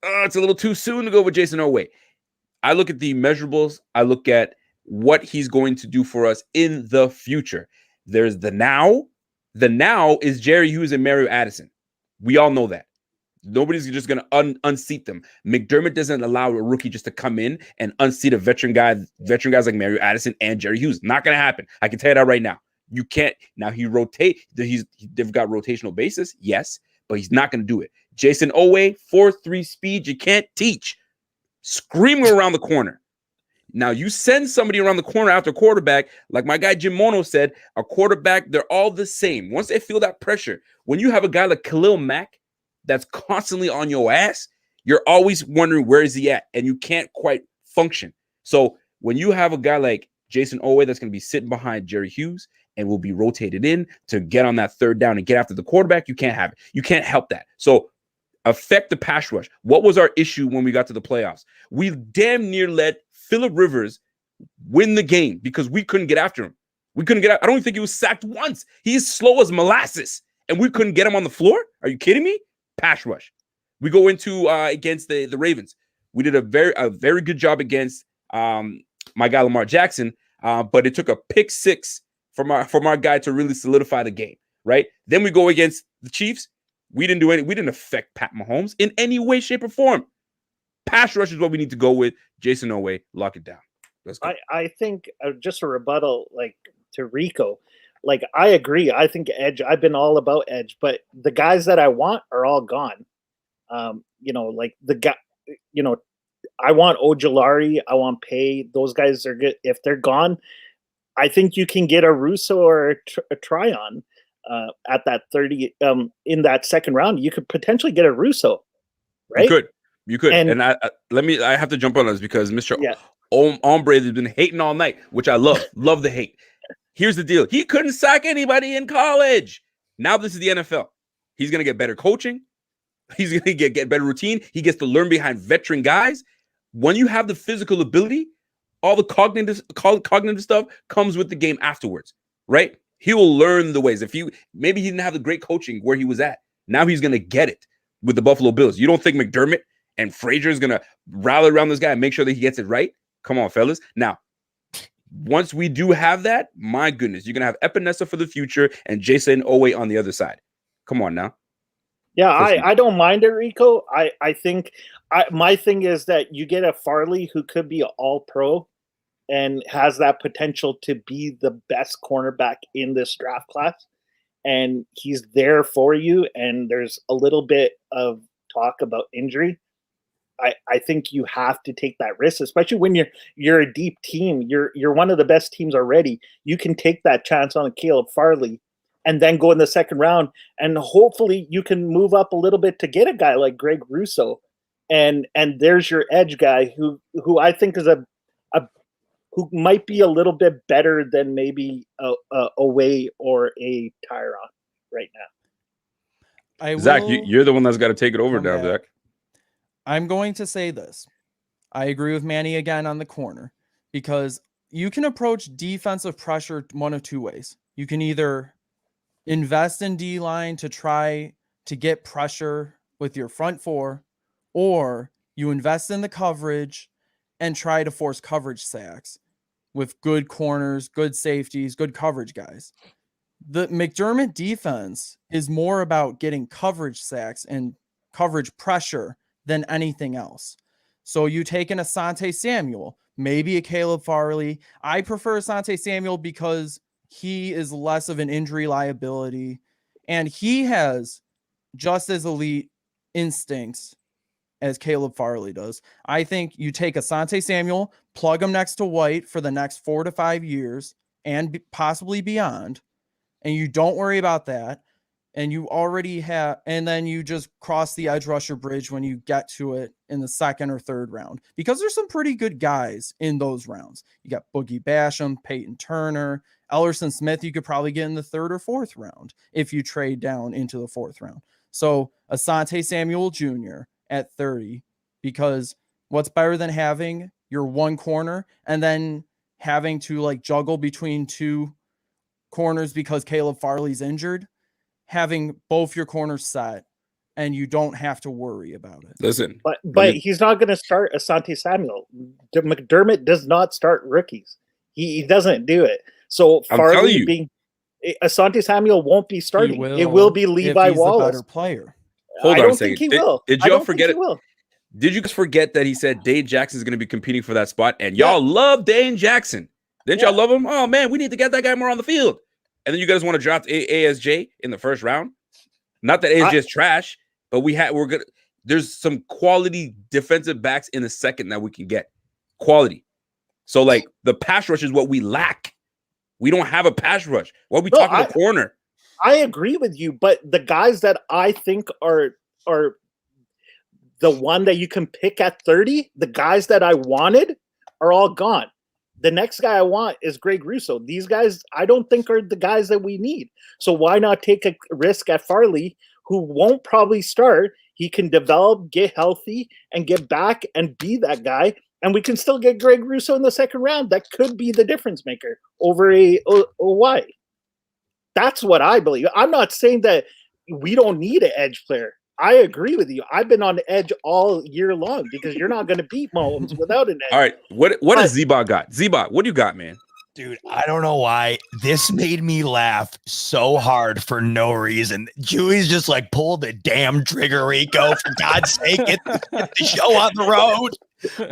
it's a little too soon to go with Jason Oweh. I look at the measurables. I look at what he's going to do for us in the future. There's the now. The now is Jerry Hughes and Mario Addison. We all know that. Nobody's just going to unseat them. McDermott doesn't allow a rookie just to come in and unseat a veteran guys like Mario Addison and Jerry Hughes. Not going to happen. I can tell you that right now. You can't. Now they've got rotational basis, yes, but he's not going to do it. Jason Oweh, 4.3 speed, you can't teach. Screaming around the corner. Now you send somebody around the corner after quarterback, like my guy Jim Mono said, a quarterback, they're all the same. Once they feel that pressure, when you have a guy like Khalil Mack that's constantly on your ass, you're always wondering where is he at, and you can't quite function. So when you have a guy like Jason Oweh that's going to be sitting behind Jerry Hughes and will be rotated in to get on that third down and get after the quarterback, you can't have it. You can't help that. So affect the pass rush. What was our issue when we got to the playoffs? We damn near let Phillip Rivers win the game because we couldn't get after him. We couldn't get out. I don't even think he was sacked once. He's slow as molasses, and we couldn't get him on the floor. Are you kidding me? Pass rush. We go into against the Ravens. We did a very good job against my guy Lamar Jackson, but it took a pick 6 from our guy to really solidify the game. Right. Then we go against the Chiefs. We didn't affect Pat Mahomes in any way, shape, or form. Pass rush is what we need to go with. Jason Oweh, lock it down. Let's go. I think just a rebuttal, like to Rico, like I agree. I think edge. I've been all about edge, but the guys that I want are all gone. Like the guy. I want Ojulari. I want Pay. Those guys are good. If they're gone, I think you can get a Russo or a Tryon at that 30 in that second round. You could potentially get a Russo, right? You could. And I have to jump on this because Mr. Ombre has been hating all night, which I love. Love the hate. Here's the deal. He couldn't sack anybody in college. Now this is the NFL. He's going to get better coaching. He's going to get better routine. He gets to learn behind veteran guys. When you have the physical ability, all the cognitive stuff comes with the game afterwards, right? He will learn the ways. Maybe he didn't have the great coaching where he was at. Now he's going to get it with the Buffalo Bills. You don't think McDermott and Frazier is going to rally around this guy and make sure that he gets it right? Come on, fellas. Now, once we do have that, my goodness, you're going to have Epinesa for the future and Jason Oweh on the other side. Come on now. Yeah, I don't mind it, Rico. I think my thing is that you get a Farley who could be an all-pro and has that potential to be the best cornerback in this draft class. And he's there for you, and there's a little bit of talk about injury. I think you have to take that risk, especially when you're a deep team. You're one of the best teams already. You can take that chance on Caleb Farley and then go in the second round, and hopefully you can move up a little bit to get a guy like Greg Russo, and there's your edge guy who I think is who might be a little bit better than maybe a Oweh or a Tyron right now. Zach, you're the one that's got to take it over now, Zach. I'm going to say this. I agree with Manny again on the corner because you can approach defensive pressure one of two ways. You can either invest in D-line to try to get pressure with your front four, or you invest in the coverage and try to force coverage sacks with good corners, good safeties, good coverage guys. The McDermott defense is more about getting coverage sacks and coverage pressure than anything else. So you take an Asante Samuel, maybe a Caleb Farley. I prefer Asante Samuel because he is less of an injury liability, and he has just as elite instincts as Caleb Farley does. I think you take Asante Samuel, plug him next to White for the next 4 to 5 years and possibly beyond, and you don't worry about that. And you already have, and then you just cross the edge rusher bridge when you get to it in the second or third round, because there's some pretty good guys in those rounds. You got Boogie Basham, Peyton Turner, Ellerson Smith. You could probably get in the third or fourth round if you trade down into the fourth round. So Asante Samuel Jr. at 30, because what's better than having your one corner and then having to like juggle between two corners because Caleb Farley's injured? Having both your corners set and you don't have to worry about it. Listen, but he's not going to start Asante Samuel. McDermott does not start rookies. He doesn't do it. So Farley Asante Samuel won't be starting. It will be Levi Wallace, the better player. Hold on a second. Think he will. Did y'all forget it? Did you guys forget that he said Dane Jackson is going to be competing for that spot? And y'all love Dane Jackson. Didn't y'all love him? Oh man, we need to get that guy more on the field. And then you guys want to draft ASJ in the first round? Not that ASJ is trash, but we're good. There's some quality defensive backs in the second that we can get. Quality. So like the pass rush is what we lack. We don't have a pass rush. What are we talking the corner? I agree with you, but the guys that I think are the one that you can pick at 30, the guys that I wanted are all gone. The next guy I want is Greg Russo. These guys, I don't think are the guys that we need. So why not take a risk at Farley, who won't probably start? He can develop, get healthy, and get back and be that guy. And we can still get Greg Russo in the second round. That could be the difference maker over a OY. That's what I believe. I'm not saying that we don't need an edge player. I agree with you. I've been on the edge all year long because you're not going to beat Mahomes without an edge. All right. What does Zebot got? Zebot, what do you got, man? Dude, I don't know why. This made me laugh so hard for no reason. Chewy's just like, pull the damn trigger, Rico. For God's sake, get the show on the road.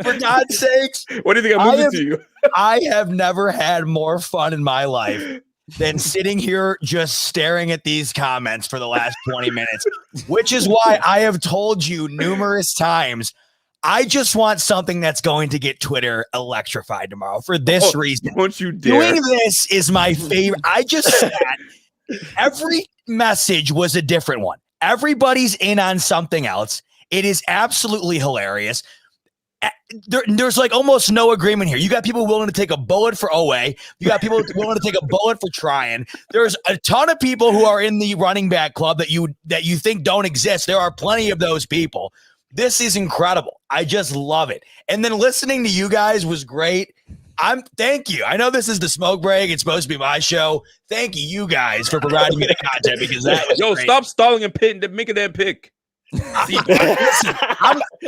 For God's sakes. What do you think I'm moving to you? I have never had more fun in my life than sitting here just staring at these comments for the last 20 minutes, which is why I have told you numerous times, I just want something that's going to get Twitter electrified tomorrow for this reason. Don't you dare. Doing this is my favorite. I just sat. Every message was a different one. Everybody's in on something else. It is absolutely hilarious. There's like almost no agreement here. You got people willing to take a bullet for OA. You got people willing to take a bullet for trying. There's a ton of people who are in the running back club that you think don't exist. There are plenty of those people. This is incredible. I just love it. And then listening to you guys was great. Thank you. I know this is the smoke break. It's supposed to be my show. Thank you guys for providing me the content because that was great. Stop stalling and pitting. Make a damn pick. Listen,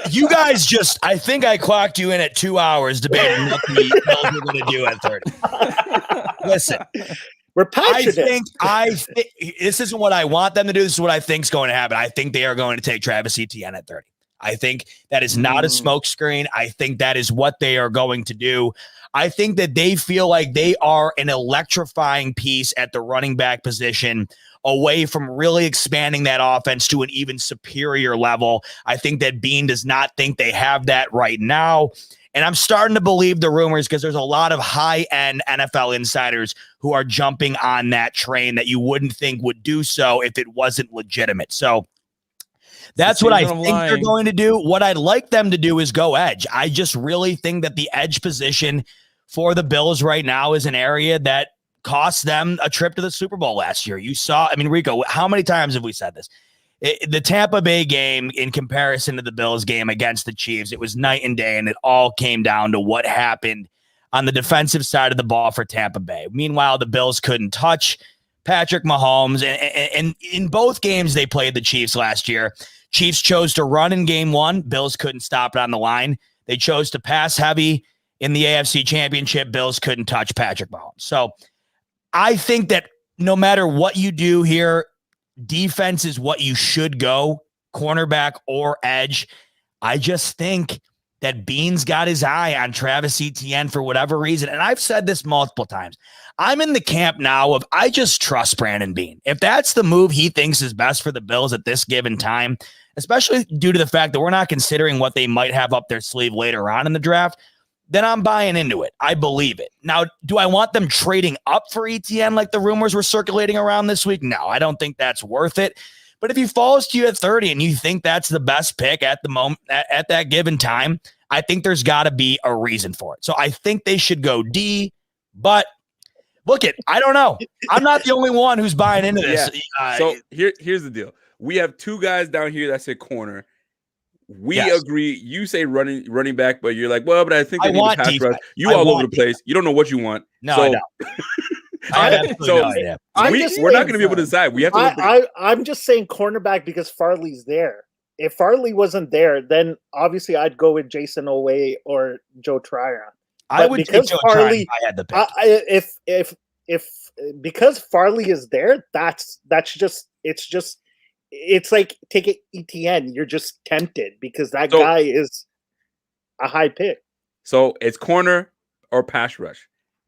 you guys just, I think I clocked you in at 2 hours debating what the Bills were going to do at 30. Listen, we're passionate. I think this isn't what I want them to do. This is what I think is going to happen. I think they are going to take Travis Etienne at 30. I think that is not a smokescreen. I think that is what they are going to do. I think that they feel like they are an electrifying piece at the running back position away from really expanding that offense to an even superior level. I think that Bean does not think they have that right now. And I'm starting to believe the rumors because there's a lot of high-end NFL insiders who are jumping on that train that you wouldn't think would do so if it wasn't legitimate. So that's what I think they're going to do. What I'd like them to do is go edge. I just really think that the edge position for the Bills right now is an area that cost them a trip to the Super Bowl last year. You saw, I mean, Rico, how many times have we said this? The Tampa Bay game in comparison to the Bills game against the Chiefs, it was night and day, and it all came down to what happened on the defensive side of the ball for Tampa Bay. Meanwhile, the Bills couldn't touch Patrick Mahomes, and in both games they played the Chiefs last year. Chiefs chose to run in game one. Bills couldn't stop it on the line. They chose to pass heavy in the AFC Championship. Bills couldn't touch Patrick Mahomes. So I think that no matter what you do here, defense is what you should go, cornerback or edge. I just think that Bean's got his eye on Travis Etienne for whatever reason. And I've said this multiple times. I'm in the camp now of I just trust Brandon Bean. If that's the move he thinks is best for the Bills at this given time, especially due to the fact that we're not considering what they might have up their sleeve later on in the draft, then I'm buying into it. I believe it. Now, do I want them trading up for Etienne like the rumors were circulating around this week? No, I don't think that's worth it. But if he falls to you at 30 and you think that's the best pick at the moment, at that given time, I think there's got to be a reason for it. So I think they should go D, but look I don't know. I'm not the only one who's buying into this. Yeah. So here's the deal. We have two guys down here that say corner. We agree. You say running back, but you're like, well, but I think they need a pass rush. You all over the place. You don't know what you want. No, I don't. We're not going to be able to decide. We have to. I'm just saying cornerback because Farley's there. If Farley wasn't there, then obviously I'd go with Jason Owe or Joe Tryon. I would take Joe Farley. I had the pick. Because Farley is there, it's like take Etienne. You're just tempted because that guy is a high pick. So it's corner or pass rush.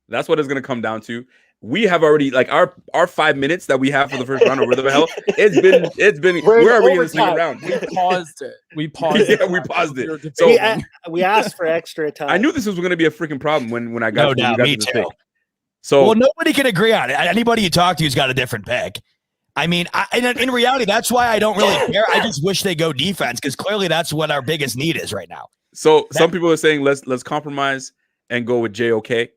That's what it's going to come down to. We have already like our 5 minutes that we have for the first round or whatever the hell. It's been we're already in the second round. We paused it. We paused it. So we asked for extra time. I knew this was going to be a freaking problem when I got me to too. pick. So nobody can agree on it. Anybody you talk to who's got a different pick. I mean, in reality, that's why I don't really care. I just wish they go defense because clearly that's what our biggest need is right now. So some people are saying let's compromise and go with JOK.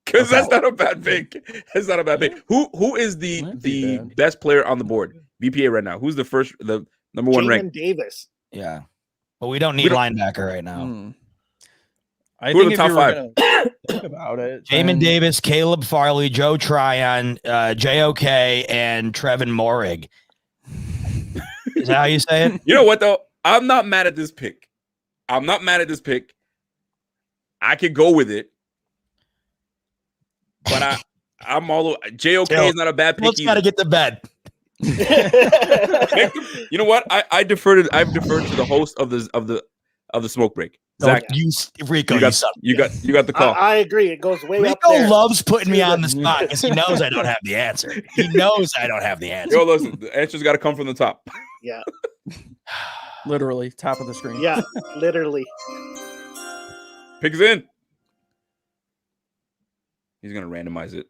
Because that's not a bad pick. That's not a bad pick. Who is the best player on the board? BPA right now. Who's the number one ranked? Davis. Yeah. But we don't need linebacker right now. I think if you were going to think about it. Jamin Davis, Caleb Farley, Joe Tryon, JOK, and Trevin Moehrig. Is that how you say it? You know what, though? I'm not mad at this pick. I could go with it. but I'm all JOK is not a bad pick. Let's got to get to bed. You know what? I've deferred to the host of the smoke break. Zach, Rico, you got the call. I agree. It goes way Rico up there. loves putting me on the spot because he knows I don't have the answer. He knows I don't have the answer. Yo, listen, the answer's got to come from the top. Yeah. Literally, top of the screen. Yeah, literally. Pick's in. He's gonna randomize it.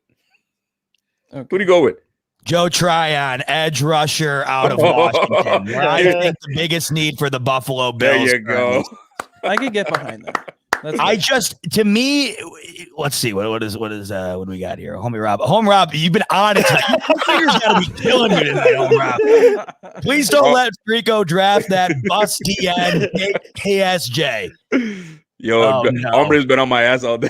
Okay. Who do you go with? Joe Tryon, edge rusher out of Washington. Where I think the biggest need for the Buffalo Bills. There you go. I could get behind that. To me, let's see what do we got here? Homie Rob, you've been on it tonight. Fingers gotta be killing me tonight, Homie Rob. Please don't let Rico draft that bust DN KSJ. Yo, Hombre's been on my ass all day.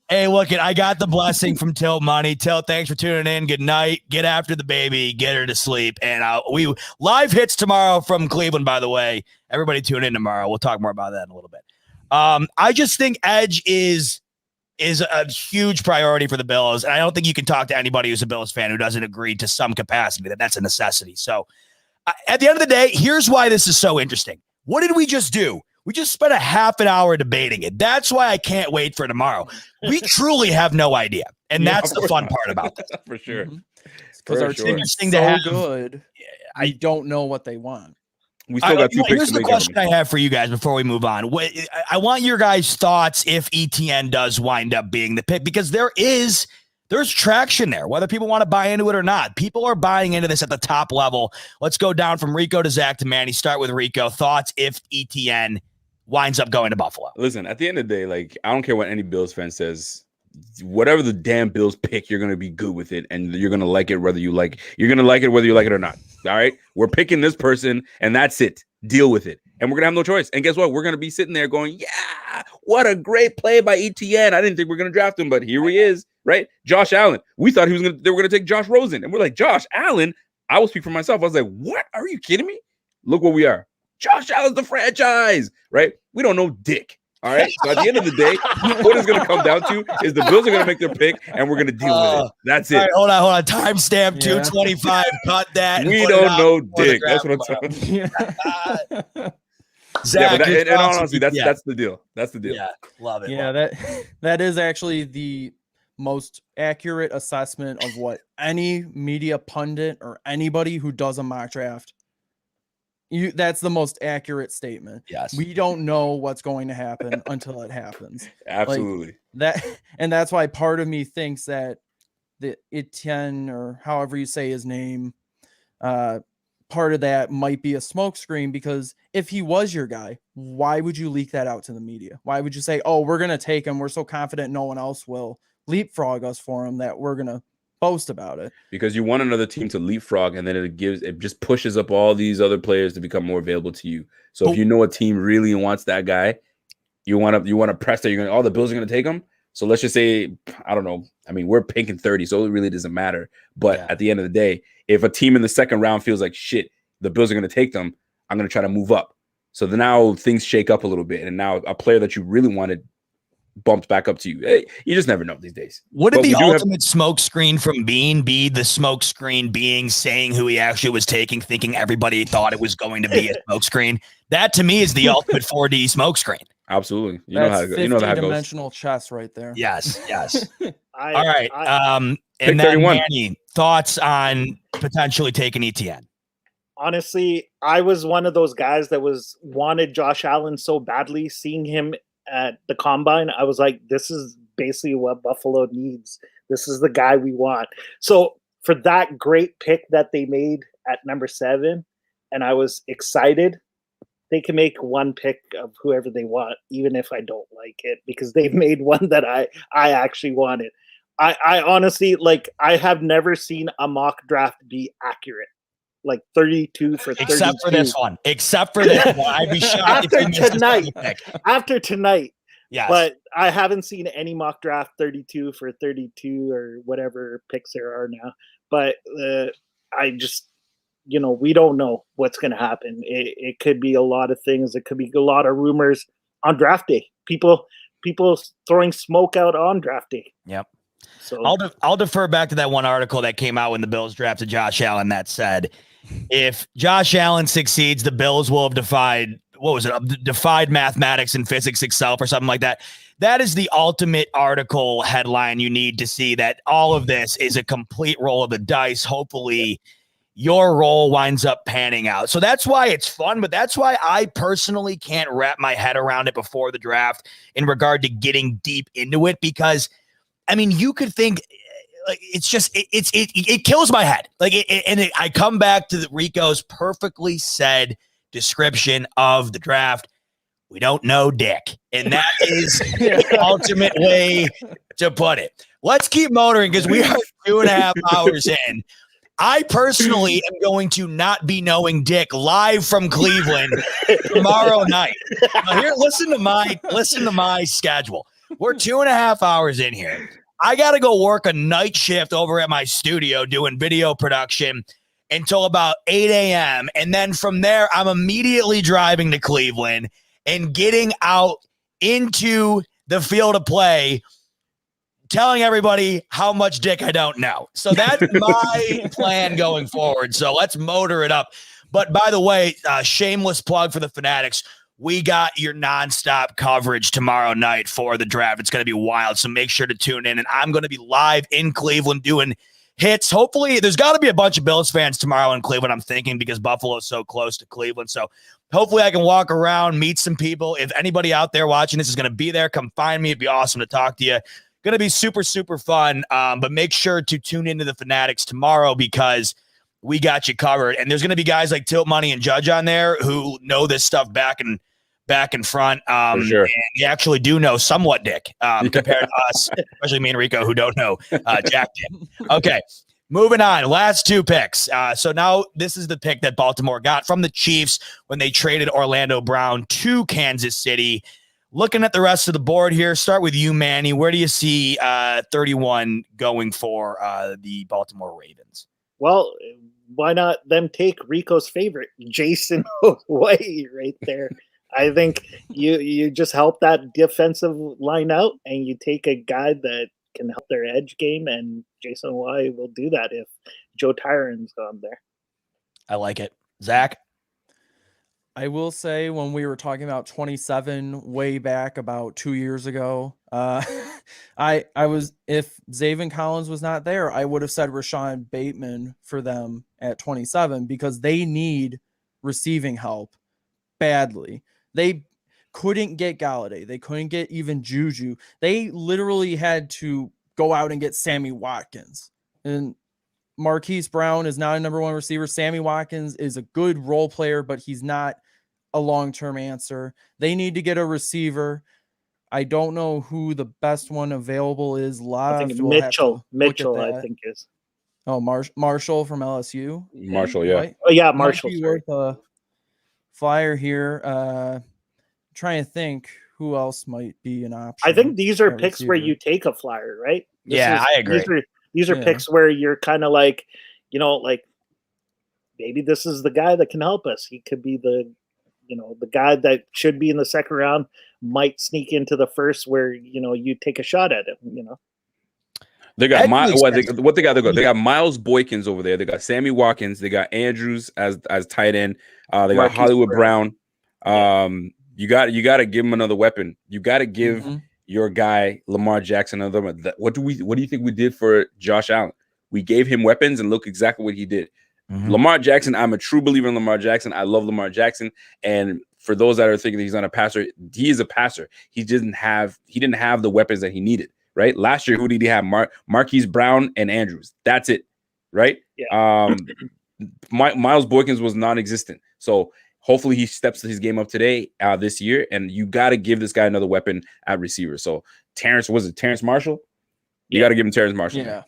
Hey, look, I got the blessing from Tilt Money. Tilt, thanks for tuning in. Good night. Get after the baby. Get her to sleep. And we live hits tomorrow from Cleveland, by the way. Everybody tune in tomorrow. We'll talk more about that in a little bit. I just think edge is a huge priority for the Bills. And I don't think you can talk to anybody who's a Bills fan who doesn't agree to some capacity that that's a necessity. So at the end of the day, here's why this is so interesting. What did we just do? We just spent a half an hour debating it. That's why I can't wait for tomorrow. We truly have no idea. And that's the fun part about this. For sure. Because our team is so good, I don't know what they want. We still got 2 picks. Here's the question I have for you guys before we move on. I want your guys' thoughts if Etienne does wind up being the pick, because there's traction there, whether people want to buy into it or not. People are buying into this at the top level. Let's go down from Rico to Zach to Manny. Start with Rico. Thoughts if Etienne winds up going to Buffalo? Listen, at the end of the day, like, I don't care what any Bills fan says. Whatever the damn Bills pick, you're going to be good with it, and you're going to like it whether you like it. You're going to like it whether you like it or not. All right? We're picking this person, and that's it. Deal with it. And we're going to have no choice. And guess what? We're going to be sitting there going, yeah, what a great play by Etienne. I didn't think we were going to draft him, but here he is, right? Josh Allen. We thought they were going to take Josh Rosen. And we're like, Josh Allen? I will speak for myself. I was like, what? Are you kidding me? Look what we are. Josh Allen's the franchise, right? We don't know dick. All right. So at the end of the day, what it's going to come down to is the Bills are going to make their pick and we're going to deal with it. That's it. Right, hold on. Timestamp 225. Cut that. We don't know dick. That's what I'm saying. Zach, and honestly, that's the deal. That's the deal. Yeah, love it. Yeah, that is actually the most accurate assessment of what any media pundit or anybody who does a mock draft. That's the most accurate statement. Yes. We don't know what's going to happen until it happens. Absolutely. And that's why part of me thinks that the Etienne, or however you say his name, part of that might be a smokescreen, because if he was your guy, why would you leak that out to the media? Why would you say, oh, we're going to take him, we're so confident no one else will leapfrog us for him that we're going to boast about it? Because you want another team to leapfrog, and then it just pushes up all these other players to become more available to you. So if you know a team really wants that guy, you want to press that. You're going, the Bills are going to take him. So let's just say, I don't know. I mean, we're picking 30, so it really doesn't matter. But at the end of the day, if a team in the second round feels like shit, the Bills are going to take them, I'm going to try to move up. So then now things shake up a little bit, and now a player that you really wanted bumped back up to you. Hey, you just never know these days. Wouldn't the ultimate smoke screen from Bean be the smoke screen being saying who he actually was taking, thinking everybody thought it was going to be a smoke screen? That to me is the ultimate 4D smoke screen. Absolutely. That's 50-dimensional chess right there. Yes. All right. And then 31. Manny, thoughts on potentially taking Etienne? Honestly, I was one of those guys that wanted Josh Allen so badly. Seeing him at the combine, I was like, this is basically what Buffalo needs. This is the guy we want. So for that great pick that they made at number 7, and I was excited, they can make one pick of whoever they want, even if I don't like it, because they've made one that I actually wanted. I honestly, like, I have never seen a mock draft be accurate. Like 32 for 32. Except for this one. I'd be shocked after tonight. Yes. But I haven't seen any mock draft 32 for 32 or whatever picks there are now. But I just, we don't know what's going to happen. It could be a lot of things. It could be a lot of rumors on draft day. People throwing smoke out on draft day. Yep. So I'll defer back to that one article that came out when the Bills drafted Josh Allen that said, if Josh Allen succeeds, the Bills will have defied mathematics and physics itself or something like that. That is the ultimate article headline you need to see that all of this is a complete roll of the dice. Hopefully your role winds up panning out. So that's why it's fun, but that's why I personally can't wrap my head around it before the draft in regard to getting deep into it, because I mean, you could think like it's just it kills my head. I come back to Rico's perfectly said description of the draft. We don't know Dick, and that is the ultimate way to put it. Let's keep motoring because we are 2.5 hours in. I personally am going to not be knowing Dick live from Cleveland tomorrow night. Now here, listen to my schedule. We're 2.5 hours in here. I got to go work a night shift over at my studio doing video production until about 8 a.m. And then from there, I'm immediately driving to Cleveland and getting out into the field of play, telling everybody how much Dick I don't know. So that's my plan going forward. So let's motor it up. But by the way, shameless plug for the Fanatics. We got your nonstop coverage tomorrow night for the draft. It's going to be wild. So make sure to tune in. And I'm going to be live in Cleveland doing hits. Hopefully, there's got to be a bunch of Bills fans tomorrow in Cleveland, I'm thinking, because Buffalo is so close to Cleveland. So hopefully I can walk around, meet some people. If anybody out there watching this is going to be there, come find me. It'd be awesome to talk to you. Going to be super, super fun. But make sure to tune into the Fanatics tomorrow because we got you covered. And there's going to be guys like Tilt Money and Judge on there who know this stuff back and front. For sure. And they actually do know somewhat Dick compared to us, especially me and Rico, who don't know Jack Dick. Okay, moving on. Last two picks. So now this is the pick that Baltimore got from the Chiefs when they traded Orlando Brown to Kansas City. Looking at the rest of the board here, start with you, Manny. Where do you see 31 going for the Baltimore Ravens? Well, why not them take Rico's favorite, Jason Way, right there. I think you just help that defensive line out, and you take a guy that can help their edge game, and Jason Y will do that if Joe Tyron's on there. I like it. Zach? I will say when we were talking about 27 way back about 2 years ago, I was, if Zaven Collins was not there, I would have said Rashad Bateman for them at 27 because they need receiving help badly. They couldn't get Galladay. They couldn't get even Juju. They literally had to go out and get Sammy Watkins. And Marquise Brown is not a number one receiver. Sammy Watkins is a good role player, but he's not a long-term answer. They need to get a receiver. I don't know who the best one available is live. I think Mitchell, I think is. Oh, Marshall from LSU. Marshall, yeah. Marshall. Worth a flyer here. Trying to think who else might be an option. I think these are picks where you take a flyer, right? I agree. These are picks where you're kind of like, like maybe this is the guy that can help us. He could be the guy that should be in the second round, might sneak into the first where, you take a shot at him, They got what they got. They got Miles Boykins over there. They got Sammy Watkins. They got Andrews as tight end. They got Hollywood Brown. You got to give him another weapon. You got to give your guy Lamar Jackson another one. What do you think we did for Josh Allen? We gave him weapons and look exactly what he did. Lamar Jackson, I'm a true believer in Lamar Jackson. I love Lamar Jackson. And for those that are thinking that he's not a passer, he is a passer. He didn't have the weapons that he needed. Right? Last year, who did he have? Marquise Brown and Andrews. That's it. Right? Yeah. Miles Boykins was non-existent. So hopefully he steps his game up today, this year, and you got to give this guy another weapon at receiver. So Terrence Marshall? You got to give him Terrence Marshall. Yeah.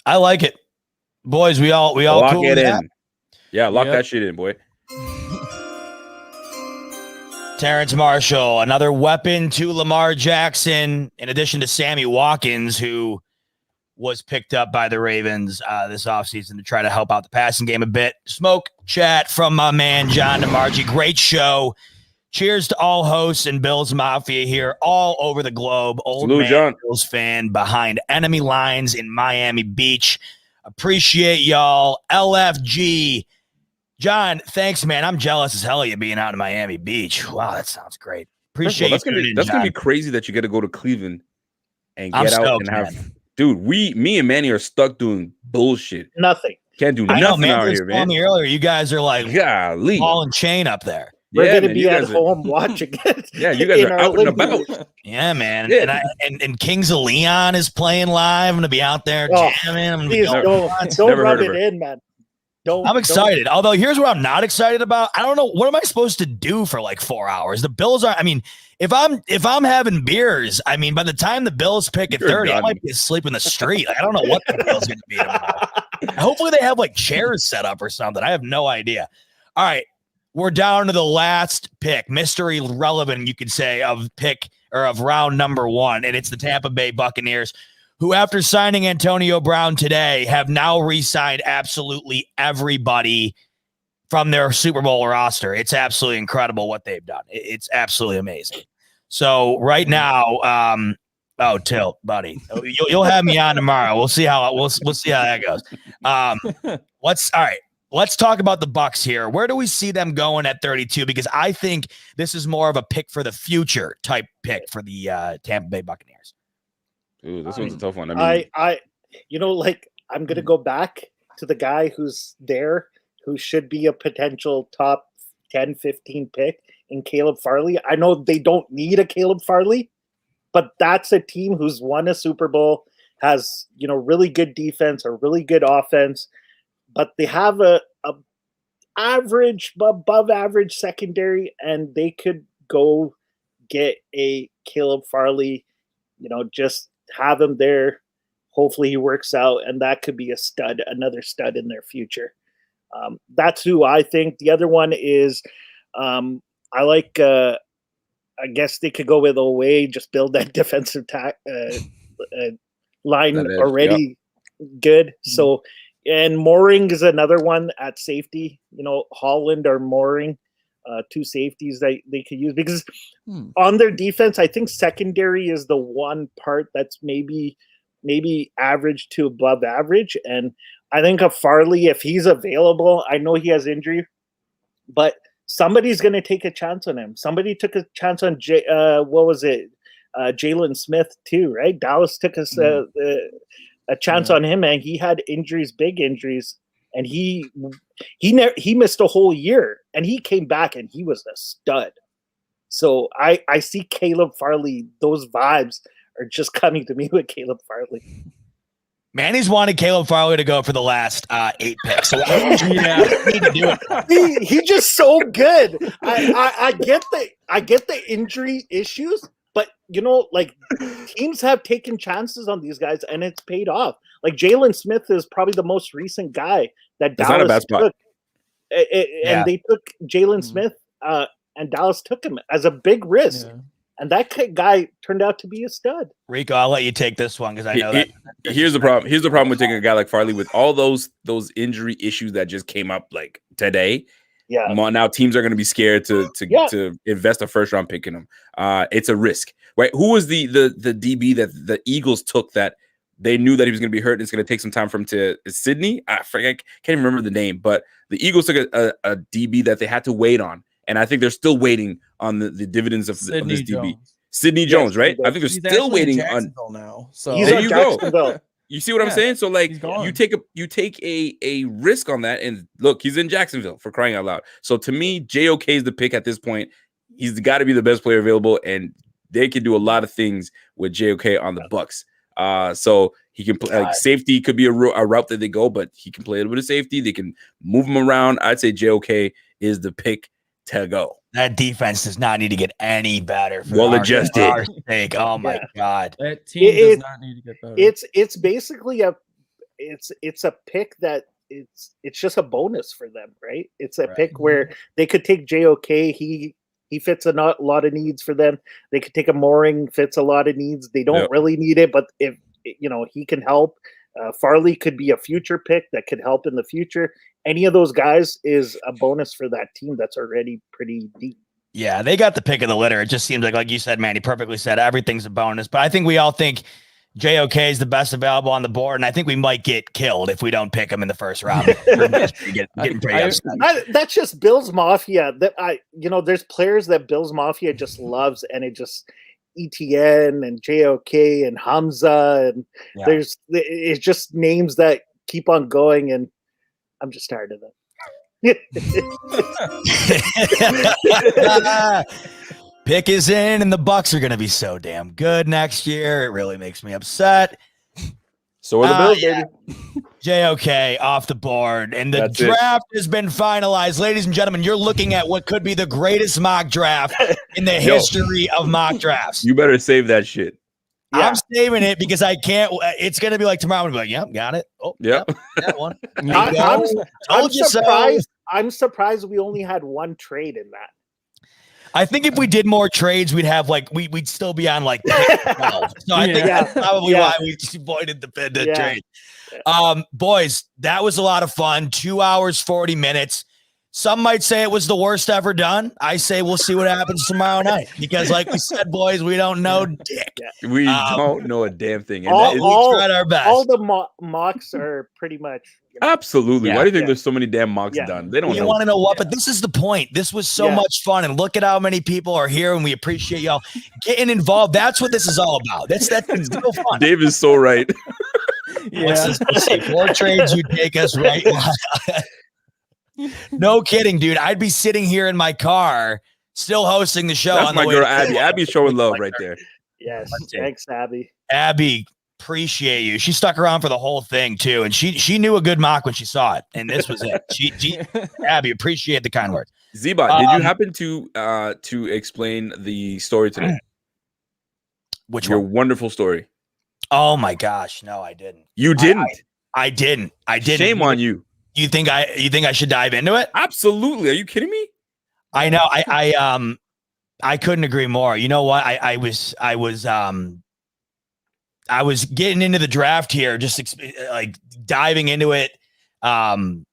I like it. Boys, we all lock cool it in. That? Yeah, lock that shit in, boy. Terrence Marshall, another weapon to Lamar Jackson, in addition to Sammy Watkins, who was picked up by the Ravens this offseason to try to help out the passing game a bit. Smoke chat from my man, John DeMarchi. Great show. Cheers to all hosts and Bills Mafia here all over the globe. Old Salute, man John. Bills fan behind enemy lines in Miami Beach. Appreciate y'all. LFG. John, thanks, man. I'm jealous as hell of you being out in Miami Beach. Wow, that sounds great. Appreciate that's you. gonna be crazy that you get to go to Cleveland and I'm get out stoked, and have man. dude. Me and Manny are stuck doing bullshit. Nothing. Can't do I know, nothing man. out You here, told man. me earlier, you guys are like Golly. ball and chain up there. We're Yeah, gonna man, be you at guys are- home watching it. Yeah, you guys in are our out and living about. room. Yeah, man. Yeah. And Kings of Leon is playing live. I'm gonna be out there Oh, jamming. I'm gonna be Please going nuts. don't Never rub heard of it her. in, man. Don't. I'm excited. Although here's what I'm not excited about. I don't know what am I supposed to do for like 4 hours. The Bills are. I mean, if I'm having beers, I mean, by the time the Bills pick at You're 30, I done. might be asleep in the street. Like, I don't know what the Bills going to be tomorrow. Hopefully they have like chairs set up or something. I have no idea. All right, we're down to the last pick, mystery relevant, you could say, of pick or of round number 1, and it's the Tampa Bay Buccaneers, who, after signing Antonio Brown today, have now re-signed absolutely everybody from their Super Bowl roster. It's absolutely incredible what they've done. It's absolutely amazing. So right now, Tilt, buddy, you'll have me on tomorrow. We'll see how we'll see how that goes. Let's talk about the Bucs here. Where do we see them going at 32? Because I think this is more of a pick for the future type pick for the Tampa Bay Buccaneers. Ooh, this one's a tough one. I mean, I'm gonna go back to the guy who's there, who should be a potential top 10, 15 pick in Caleb Farley. I know they don't need a Caleb Farley, but that's a team who's won a Super Bowl, has really good defense, a really good offense, but they have a average, above average secondary, and they could go get a Caleb Farley, just have him there. Hopefully he works out, and that could be another stud in their future. That's who I think. The other one is I like. I guess they could go with Oweh, just build that defensive line already good. So, and Mooring is another one at safety. Holland or Mooring, two safeties that they could use, because on their defense, I think secondary is the one part that's maybe average to above average. And I think of Farley, if he's available, I know he has injury, but somebody's going to take a chance on him. Somebody took a chance on Jalen Smith too, right? Dallas took us a chance on him, and he had injuries, big injuries, and he missed a whole year, and he came back and he was a stud. So I see Caleb Farley. Those vibes are just coming to me with Caleb Farley. Manny's wanted Caleb Farley to go for the last 8 picks. So need to do it. He's just so good. I get the injury issues, but teams have taken chances on these guys, and it's paid off. Like Jalen Smith is probably the most recent guy that That's not a bad Dallas spot. took, and they took Jalen Smith, and Dallas took him as a big risk. Yeah. And that guy turned out to be a stud. Rico, I'll let you take this one because I know that. Here's the problem. Here's the problem with taking a guy like Farley with all those injury issues that just came up like today. Yeah. Now teams are going to be scared to invest a first round pick in him. It's a risk, right? Who was the DB that the Eagles took that they knew that he was going to be hurt and it's going to take some time for him to Sydney? I can't even remember the name, but the Eagles took a DB that they had to wait on. And I think they're still waiting on the dividends of this DB. Sidney Jones, right? I think they're still waiting on now. So he's there on you go. Jacksonville. You see what I'm saying? So like you take a risk on that, and look, he's in Jacksonville, for crying out loud. So to me, JOK is the pick at this point. He's got to be the best player available, and they can do a lot of things with JOK on the Bucs. So he can play like safety could be a route that they go, but he can play a little bit of safety. They can move him around. I'd say JOK is the pick to go. That defense does not need to get any better. For Well our adjusted. sake. Oh my God. that team does not need to get better. It's basically a pick that it's just a bonus for them, right? It's a pick where they could take JOK. He fits a lot of needs for them. They could take a Mooring, fits a lot of needs. They don't really need it, but if he can help. Farley could be a future pick that could help in the future. Any of those guys is a bonus for that team that's already pretty deep. Yeah, they got the pick of the litter. It just seems like you said, Manny, perfectly said, everything's a bonus. But I think we all think JOK is the best available on the board, and I think we might get killed if we don't pick him in the first round. Getting pretty upset. That's just Bills Mafia. There's players that Bills Mafia just loves, and it just Etienne and JOK and Hamza, and it's just names that keep on going, and I'm just tired of them. Pick is in, and the Bucks are going to be so damn good next year. It really makes me upset. So are the Bills, baby. JOK off the board, and the draft has been finalized. Ladies and gentlemen, you're looking at what could be the greatest mock draft in the history of mock drafts. You better save that shit. Yeah. I'm saving it because I can't. It's going to be like tomorrow. I'm going to be like, yep, got it. Oh, yep. That one. I'm surprised we only had one trade in that. I think if we did more trades, we'd have we'd still be on 12. So I think that's probably why we avoided the trade. Boys, that was a lot of fun. 2 hours, 40 minutes. Some might say it was the worst ever done. I say we'll see what happens tomorrow night because, like we said, boys, we don't know dick. We don't know a damn thing. And we tried our best. All the mocks are pretty much. Absolutely. Why do you think there's so many damn mocks done? They don't know. You want to know what? But this is the point. This was so much fun. And look at how many people are here, and we appreciate y'all getting involved. That's what this is all about. That's real fun. Dave is so right. Let's see. 4 trades you take us right. No kidding, dude. I'd be sitting here in my car still hosting the show. That's my girl, Abby. Abby's showing love right there. Yes. Thanks, Abby. Abby, appreciate you. She stuck around for the whole thing too, and she knew a good mock when she saw it, and this was it. Abby, appreciate the kind words. Zebot, did you happen to explain the story today? Which your one? Wonderful story? Oh my gosh, no, I didn't. You didn't. I didn't. Shame on you. You think I should dive into it? Absolutely. Are you kidding me? I know. I couldn't agree more. You know what? I was getting into the draft here, just like diving into it, in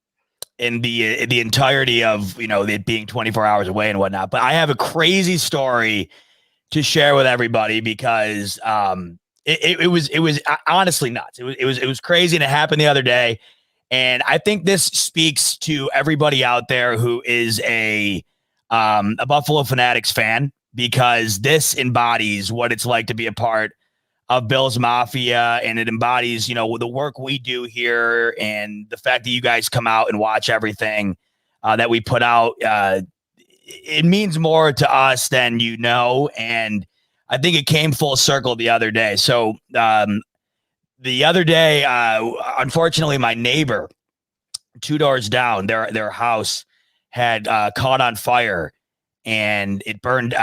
the entirety of it being 24 hours away and whatnot. But I have a crazy story to share with everybody because it was honestly nuts. It was crazy, and it happened the other day. And I think this speaks to everybody out there who is a Buffalo Fanatics fan, because this embodies what it's like to be a part of Bills Mafia, and it embodies, the work we do here and the fact that you guys come out and watch everything that we put out. It means more to us than and I think it came full circle the other day. So the other day, unfortunately, my neighbor 2 doors down, their house had caught on fire, and it burned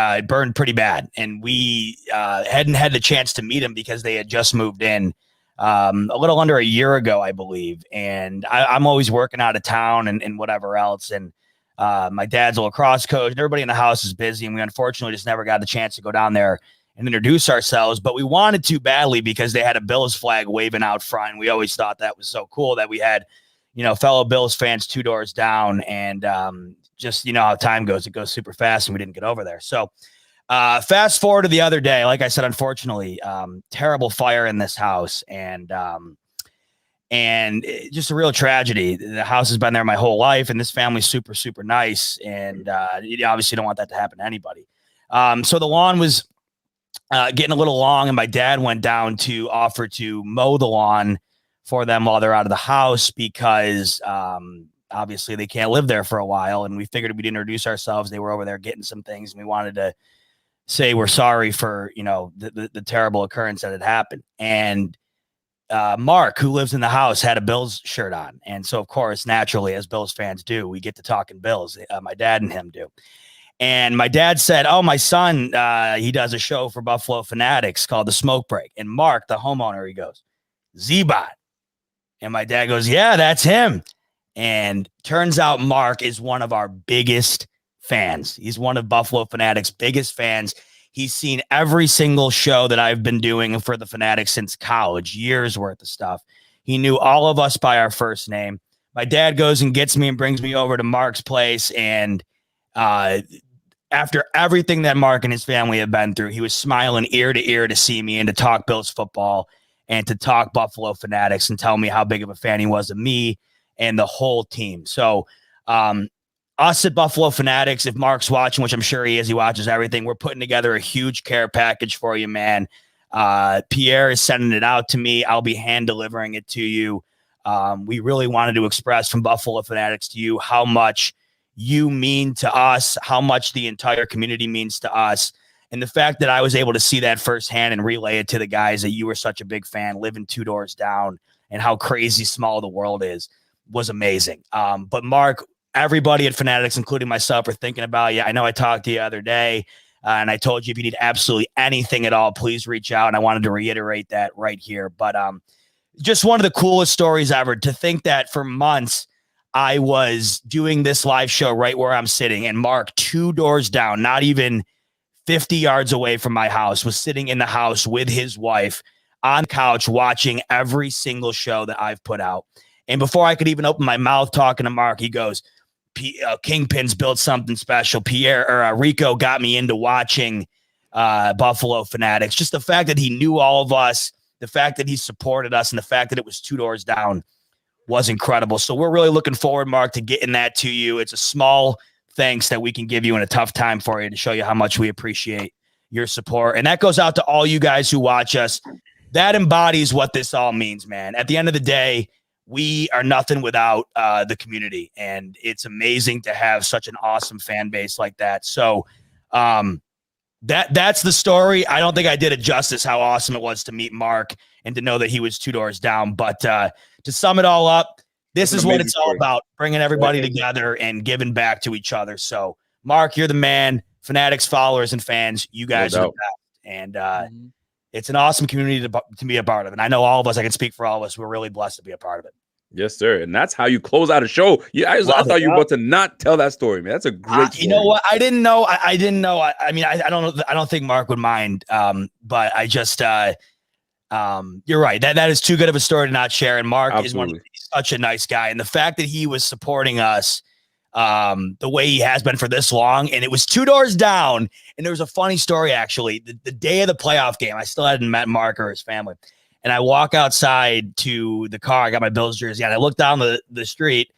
pretty bad. And we hadn't had the chance to meet them because they had just moved in a little under a year ago, I believe. And I'm always working out of town and whatever else. And my dad's a lacrosse coach, and everybody in the house is busy. And we unfortunately just never got the chance to go down there and introduce ourselves, but we wanted to badly because they had a Bills flag waving out front. And we always thought that was so cool that we had, fellow Bills fans 2 doors down, and just, how time goes, it goes super fast, and we didn't get over there. So fast forward to the other day, like I said, unfortunately, terrible fire in this house, and just a real tragedy. The house has been there my whole life, and this family's super, super nice. And you obviously don't want that to happen to anybody. So the lawn was getting a little long, and my dad went down to offer to mow the lawn for them while they're out of the house, because obviously they can't live there for a while. And we figured we'd introduce ourselves. They were over there getting some things, and we wanted to say we're sorry for the terrible occurrence that had happened. And Mark, who lives in the house, had a Bills shirt on, and so of course, naturally, as Bills fans do, we get to talking Bills. My dad and him do. And my dad said, "Oh, my son, he does a show for Buffalo Fanatics called The Smoke Break." And Mark, the homeowner, he goes, "Zebot." And my dad goes, "Yeah, that's him." And turns out Mark is one of our biggest fans. He's one of Buffalo Fanatics' biggest fans. He's seen every single show that I've been doing for the Fanatics since college, years worth of stuff. He knew all of us by our first name. My dad goes and gets me and brings me over to Mark's place, and after everything that Mark and his family have been through, he was smiling ear to ear to see me and to talk Bills football and to talk Buffalo Fanatics and tell me how big of a fan he was of me and the whole team. So us at Buffalo Fanatics, if Mark's watching, which I'm sure he is, he watches everything, we're putting together a huge care package for you, man. Pierre is sending it out to me. I'll be hand delivering it to you. We really wanted to express from Buffalo Fanatics to you how much you mean to us, how much the entire community means to us. And the fact that I was able to see that firsthand and relay it to the guys that you were such a big fan, living 2 doors down, and how crazy small the world is, was amazing. But Mark, everybody at Fanatics, including myself, are thinking about you. I know I talked to you the other day, and I told you if you need absolutely anything at all, please reach out. And I wanted to reiterate that right here. But just one of the coolest stories ever, to think that for months I was doing this live show right where I'm sitting, and Mark, 2 doors down, not even 50 yards away from my house, was sitting in the house with his wife on the couch watching every single show that I've put out. And before I could even open my mouth talking to Mark, he goes, Kingpin's built something special. Rico got me into watching Buffalo Fanatics. Just the fact that he knew all of us, the fact that he supported us, and the fact that it was 2 doors down was incredible. So we're really looking forward, Mark, to getting that to you. It's a small thanks that we can give you in a tough time for you to show you how much we appreciate your support. And that goes out to all you guys who watch us. That embodies what this all means, man. At the end of the day, we are nothing without the community, and it's amazing to have such an awesome fan base like that. So that's the story. I don't think I did it justice how awesome it was to meet Mark and to know that he was 2 doors down. But to sum it all up, this is what it's all about, bringing everybody together and giving back to each other. So, Mark, you're the man. Fanatics, followers, and fans, you guys are the best. And it's an awesome community to be a part of. And I know all of us, I can speak for all of us, we're really blessed to be a part of it. Yes, sir. And that's how you close out a show. Yeah, I thought you were about to not tell that story, man. That's a great story. You know what? I didn't know. I didn't know. I mean, I don't know. I don't think Mark would mind. But I just, you're right. That is too good of a story to not share. And Mark is such a nice guy. And the fact that he was supporting us the way he has been for this long, and it was 2 doors down. And there was a funny story, actually. The day of the playoff game, I still hadn't met Mark or his family. And I walk outside to the car. I got my Bills jersey on. I look down the street.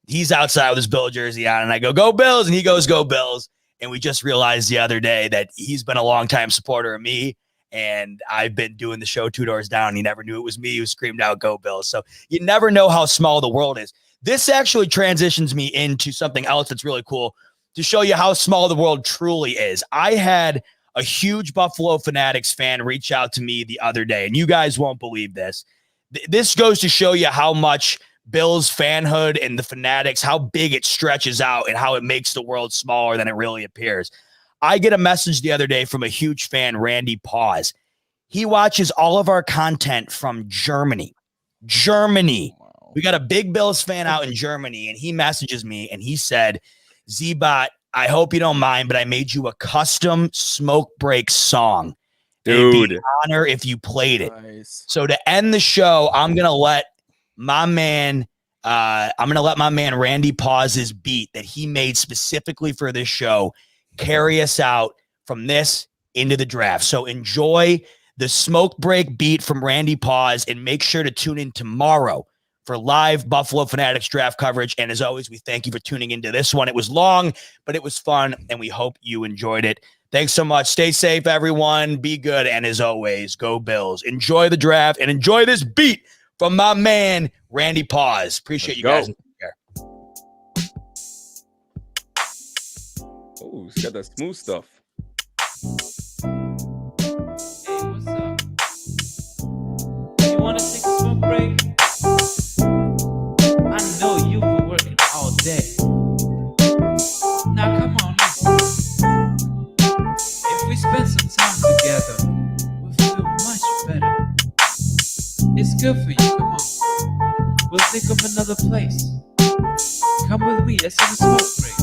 He's outside with his Bills jersey on. And I go Bills. And he goes, go Bills. And we just realized the other day that he's been a longtime supporter of me. And I've been doing the show 2 doors down. And he never knew it was me who screamed out, go Bills. So you never know how small the world is. This actually transitions me into something else that's really cool to show you how small the world truly is. I had a huge Buffalo Fanatics fan reach out to me the other day, and you guys won't believe this. This goes to show you how much Bills fanhood and the Fanatics, how big it stretches out and how it makes the world smaller than it really appears. I get a message the other day from a huge fan, Randy Paws. He watches all of our content from Germany. Wow. We got a big Bills fan out in Germany, and he messages me, and he said, Z-Bot, I hope you don't mind, but I made you a custom smoke break song. Dude. It'd be an honor if you played it. Nice. So to end the show, I'm gonna let my man Randy Paws' beat that he made specifically for this show carry us out from this into the draft. So enjoy the smoke break beat from Randy Paws, and make sure to tune in tomorrow for live Buffalo Fanatics draft coverage. And as always, we thank you for tuning into this one. It was long, but it was fun, and we hope you enjoyed it. Thanks so much. Stay safe, everyone. Be good. And as always, go Bills. Enjoy the draft and enjoy this beat from my man, Randy Paws. Appreciate you guys. Oh, he's got that smooth stuff. Hey, what's up? You want to take a smoke break? I know you've been working all day. Now come on, listen. If we spend some time together, we'll feel much better. It's good for you, come on. We'll think of another place. Come with me, let's have a smoke break.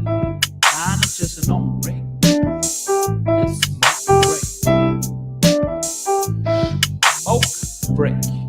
Nah, not just a normal break. Let's smoke break. Smoke break.